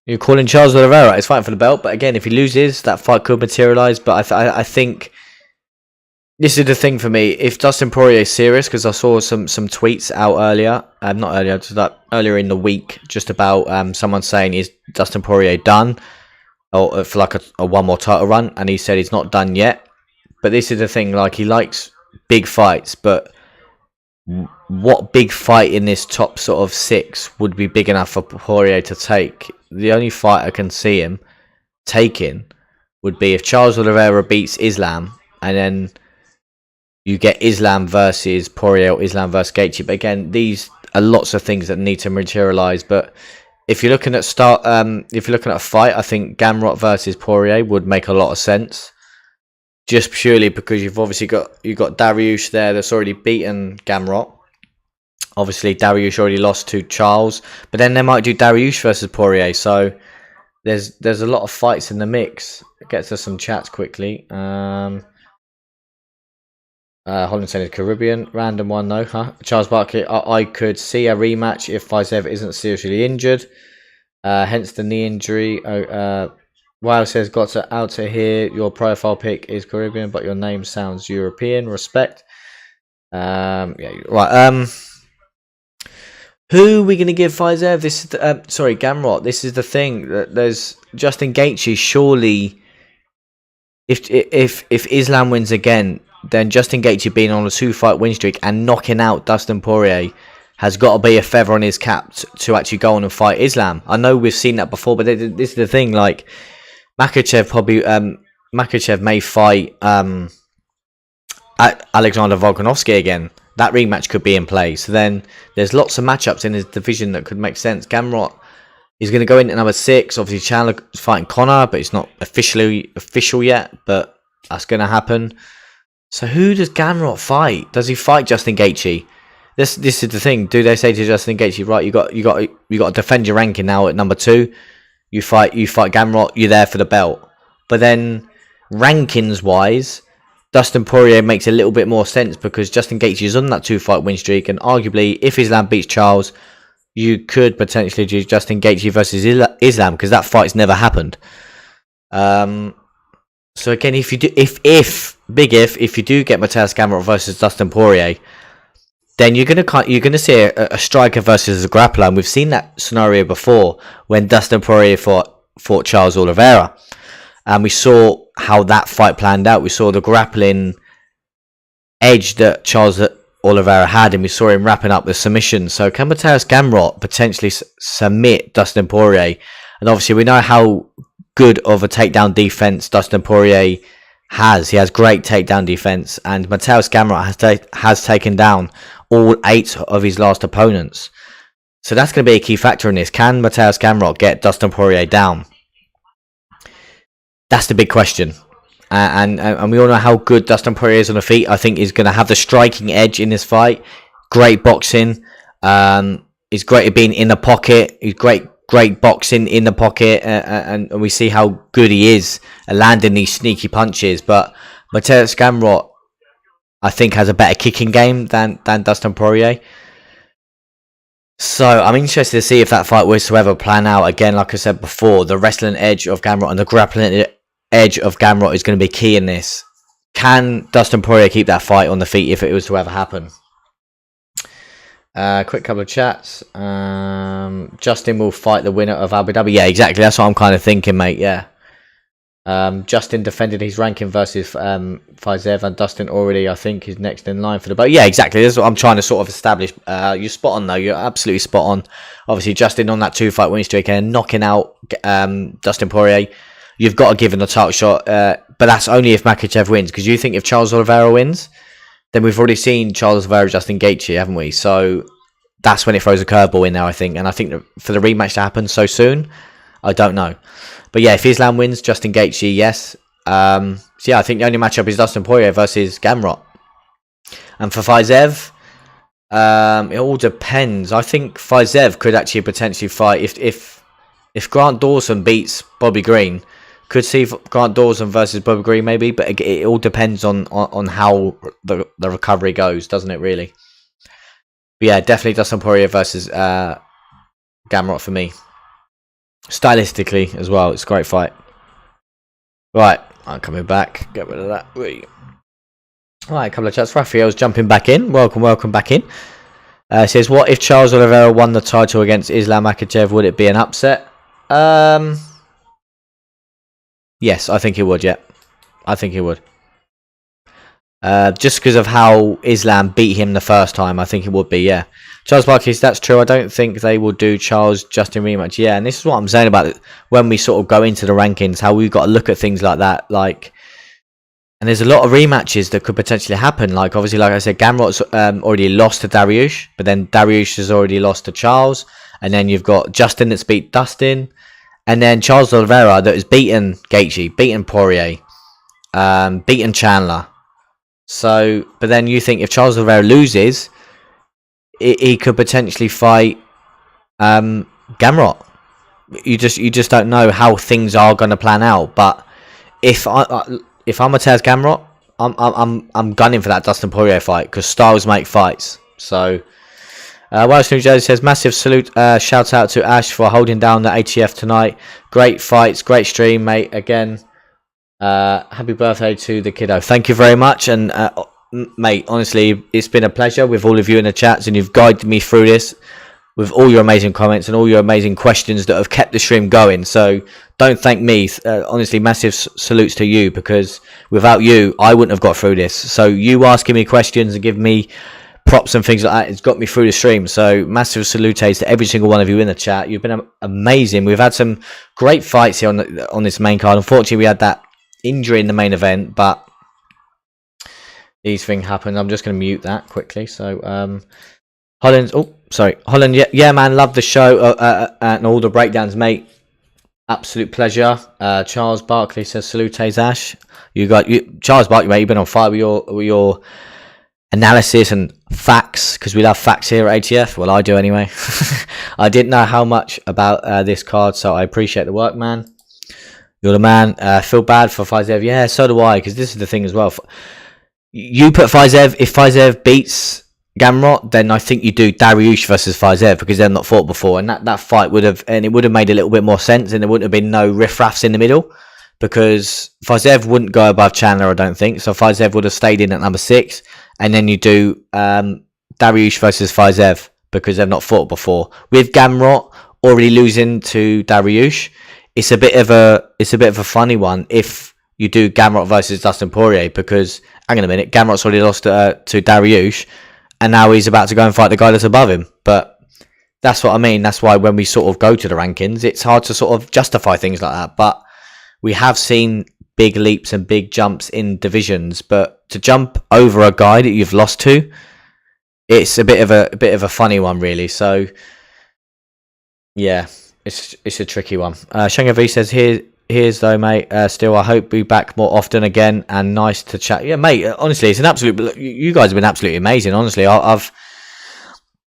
You're calling Charles Oliveira. He's fighting for the belt, but again, if he loses, that fight could materialise. But I think this is the thing for me. If Dustin Poirier is serious, because I saw some tweets out earlier, not earlier, just like earlier in the week, just about someone saying, is Dustin Poirier done, or for like a one more title run, and he said he's not done yet. But this is the thing, like, he likes big fights, but what big fight in this top sort of 6 would be big enough for Poirier to take? The only fight I can see him taking would be if Charles Oliveira beats Islam, and then you get Islam versus Poirier or Islam versus Gaethje. But again, these are lots of things that need to materialise. But if you're looking at a fight, I think Gamrot versus Poirier would make a lot of sense. Just purely because you've got Dariush there that's already beaten Gamrot. Obviously, Dariush already lost to Charles, but then they might do Dariush versus Poirier. So there's a lot of fights in the mix. Get to some chats quickly. Holland saying it's Caribbean. Random one though, huh? Charles Barkley. I could see a rematch if Fiziev isn't seriously injured. Hence the knee injury. Wow says, got out to hear your profile pic is Caribbean, but your name sounds European. Respect. Yeah, right. Who are we going to give Fiziev? This is Gamrot. This is the thing. That there's Justin Gaethje. Surely, if Islam wins again, then Justin Gaethje being on a 2-fight win streak and knocking out Dustin Poirier has got to be a feather on his cap to actually go on and fight Islam. I know we've seen that before, but this is the thing. Like, Makhachev may fight Alexander Volkanovski again. That rematch could be in play. So then there's lots of matchups in his division that could make sense. Gamrot is going to go into number 6. Obviously, Chandler is fighting Conor, but it's not official yet. But that's going to happen. So who does Gamrot fight? Does he fight Justin Gaethje? This is the thing. Do they say to Justin Gaethje, right? You got to defend your ranking now at number 2. You fight Gamrot. You're there for the belt. But then rankings wise, Dustin Poirier makes a little bit more sense because Justin Gaethje is on that 2-fight win streak, and arguably, if Islam beats Charles, you could potentially do Justin Gaethje versus Islam because that fight's never happened. So again, if you do, if you do get Mateusz Gamrot versus Dustin Poirier, then you're gonna see a striker versus a grappler, and we've seen that scenario before when Dustin Poirier fought Charles Oliveira, and we saw how that fight planned out. We saw the grappling edge that Charles Oliveira had, and we saw him wrapping up the submission. So can Mateusz Gamrot potentially submit Dustin Poirier? And obviously we know how good of a takedown defense Dustin Poirier has. He has great takedown defense, and Mateusz Gamrot has taken down all 8 of his last opponents. So that's going to be a key factor in this. Can Mateusz Gamrot get Dustin Poirier down? That's the big question. And we all know how good Dustin Poirier is on the feet. I think he's going to have the striking edge in this fight. Great boxing. He's great at being in the pocket. He's great boxing in the pocket. And we see how good he is at landing these sneaky punches. But Mateusz Gamrot, I think, has a better kicking game than Dustin Poirier. So I'm interested to see if that fight was to ever plan out. Again, like I said before, the wrestling edge of Gamrot and the grappling edge of Gamrot is going to be key in this. Can Dustin Poirier keep that fight on the feet if it was to ever happen? Quick couple of chats. Justin will fight the winner of Abu Dhabi. Yeah, exactly. That's what I'm kind of thinking, mate. Yeah. Justin defended his ranking versus Fiziev, and Dustin already, I think, is next in line for the belt. Yeah, exactly. This is what I'm trying to sort of establish. You're spot on, though. You're absolutely spot on. Obviously, Justin on that 2-fight winning streak and knocking out Dustin Poirier. You've got to give him a title shot, but that's only if Makhachev wins. Because you think if Charles Oliveira wins, then we've already seen Charles Oliveira, Justin Gaethje, haven't we? So that's when it throws a curveball in there, I think. And I think that for the rematch to happen so soon, I don't know. But yeah, if Islam wins, Justin Gaethje, yes. So yeah, I think the only matchup is Dustin Poirier versus Gamrot. And for Fiziev, it all depends. I think Fiziev could actually potentially fight if Grant Dawson beats Bobby Green. Could see Grant Dawson versus Bobby Green maybe, but it all depends on how the recovery goes, doesn't it? Really. But yeah, definitely Dustin Poirier versus Gamrot for me. Stylistically as well, it's a great fight. Right, I'm coming back. Get rid of that. Right, a couple of chats. Rafael's jumping back in. Welcome back in. Says, what if Charles Oliveira won the title against Islam Makhachev? Would it be an upset? Yes, I think it would. Yeah, I think it would. Just because of how Islam beat him the first time, I think it would be. Yeah, Charles Barkley, that's true. I don't think they will do Charles Justin rematch. Yeah, and this is what I'm saying about it. When we sort of go into the rankings, how we've got to look at things like that. Like, and there's a lot of rematches that could potentially happen. Like, obviously, like I said, Gamrot's already lost to Dariush, but then Dariush has already lost to Charles, and then you've got Justin that's beat Dustin, and then Charles Oliveira that has beaten Gaethje, beaten Poirier, beaten Chandler. So, but then you think if Charles Oliveira loses, he could potentially fight Gamrot. You just don't know how things are going to plan out. But if I'm Mateusz Gamrot, I'm gunning for that Dustin Poirier fight because styles make fights. So, Wales New Jersey says massive salute, shout out to Ash for holding down the ATF tonight. Great fights, great stream, mate. Again. Happy birthday to the kiddo. Thank you very much. And mate, honestly, it's been a pleasure with all of you in the chats, and you've guided me through this with all your amazing comments and all your amazing questions that have kept the stream going. So don't thank me. Honestly, massive salutes to you, because without you, I wouldn't have got through this. So you asking me questions and giving me props and things like that, it's got me through the stream. So massive salutes to every single one of you in the chat. You've been amazing. We've had some great fights here on this main card. Unfortunately, we had that injury in the main event, but these things happen. I'm just going to mute that quickly. So Holland, yeah man, love the show and all the breakdowns, mate. Absolute pleasure. Charles Barkley says salutes, Ash. Charles Barkley, mate, you've been on fire with your analysis and facts, because we love facts here at ATF. Well, I do anyway. I didn't know how much about this card, so I appreciate the work, man. You're the man. Feel bad for Fiziev. Yeah, so do I, because this is the thing as well. You put Fiziev, if Fiziev beats Gamrot, then I think you do Dariush versus Fiziev, because they've not fought before, and that fight would have made a little bit more sense, and there wouldn't have been no riffraffs in the middle, because Fiziev wouldn't go above Chandler, I don't think. So Fiziev would have stayed in at number 6, and then you do Dariush versus Fiziev, because they've not fought before. With Gamrot already losing to Dariush, it's a bit of a funny one if you do Gamrot versus Dustin Poirier, because hang on a minute, Gamrot's already lost to Dariush, and now he's about to go and fight the guy that's above him. But that's what I mean. That's why when we sort of go to the rankings, it's hard to sort of justify things like that. But we have seen big leaps and big jumps in divisions, but to jump over a guy that you've lost to, it's a bit of a funny one, really. So yeah. It's a tricky one. Shanga V says, here's though, mate. Still, I hope be back more often again, and nice to chat. Yeah, mate. Honestly, it's an absolute. You guys have been absolutely amazing. Honestly, I've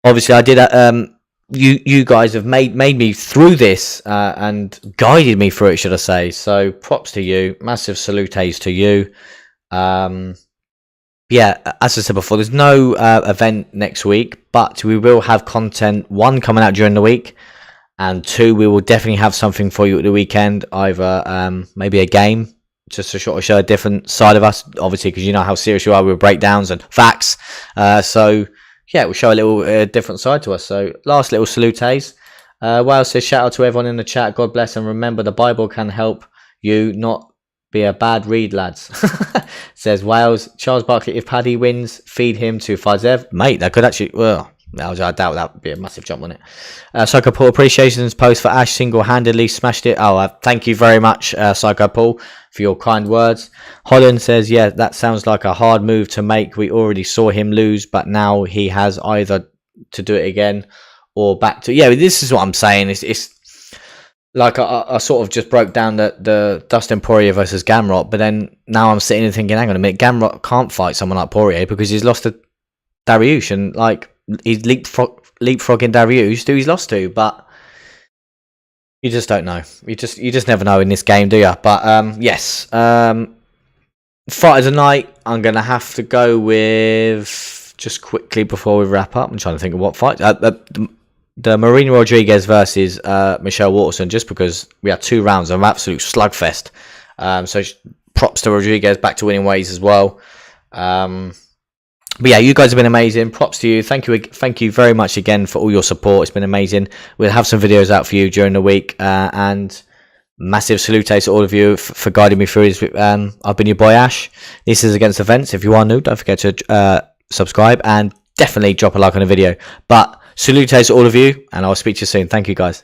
obviously I did. You guys have made me through this and guided me through it, should I say? So props to you. Massive salutes to you. Yeah, as I said before, there's no event next week, but we will have content. 1 coming out during the week. And 2, we will definitely have something for you at the weekend, either maybe a game, just to sort of show a different side of us, obviously, because you know how serious you are with breakdowns and facts. So, yeah, we'll show a little different side to us. So, last little salutes. Wales says, shout out to everyone in the chat. God bless, and remember, the Bible can help you not be a bad read, lads. Says Wales. Charles Barkley, if Paddy wins, feed him to Fiziev. Mate, that could actually... Well, I doubt that would be a massive jump on it. Psycho Paul, appreciations post for Ash, single-handedly smashed it. Thank you very much, Psycho Paul, for your kind words. Holland says, yeah, that sounds like a hard move to make. We already saw him lose, but now he has either to do it again or back to... Yeah, this is what I'm saying. It's Like I sort of just broke down the Dustin Poirier versus Gamrot, but then now I'm sitting and thinking, hang on a minute, Gamrot can't fight someone like Poirier because he's lost to Dariush, and like he's leapfrogging Dariush, who he's lost to, but you just don't know. You just never know in this game, do you? But yes, fight of the night. I'm gonna have to go with, just quickly before we wrap up, I'm trying to think of what fight. The Marina Rodriguez versus Michelle Waterson, just because we had 2 rounds of an absolute slugfest. So props to Rodriguez, back to winning ways as well. But yeah, you guys have been amazing. Props to you. Thank you very much again for all your support. It's been amazing. We'll have some videos out for you during the week. And massive salute to all of you for guiding me through this. I've been your boy Ash. This is Against Events. If you are new, don't forget to subscribe and definitely drop a like on the video. But salute to all of you, and I'll speak to you soon. Thank you, guys.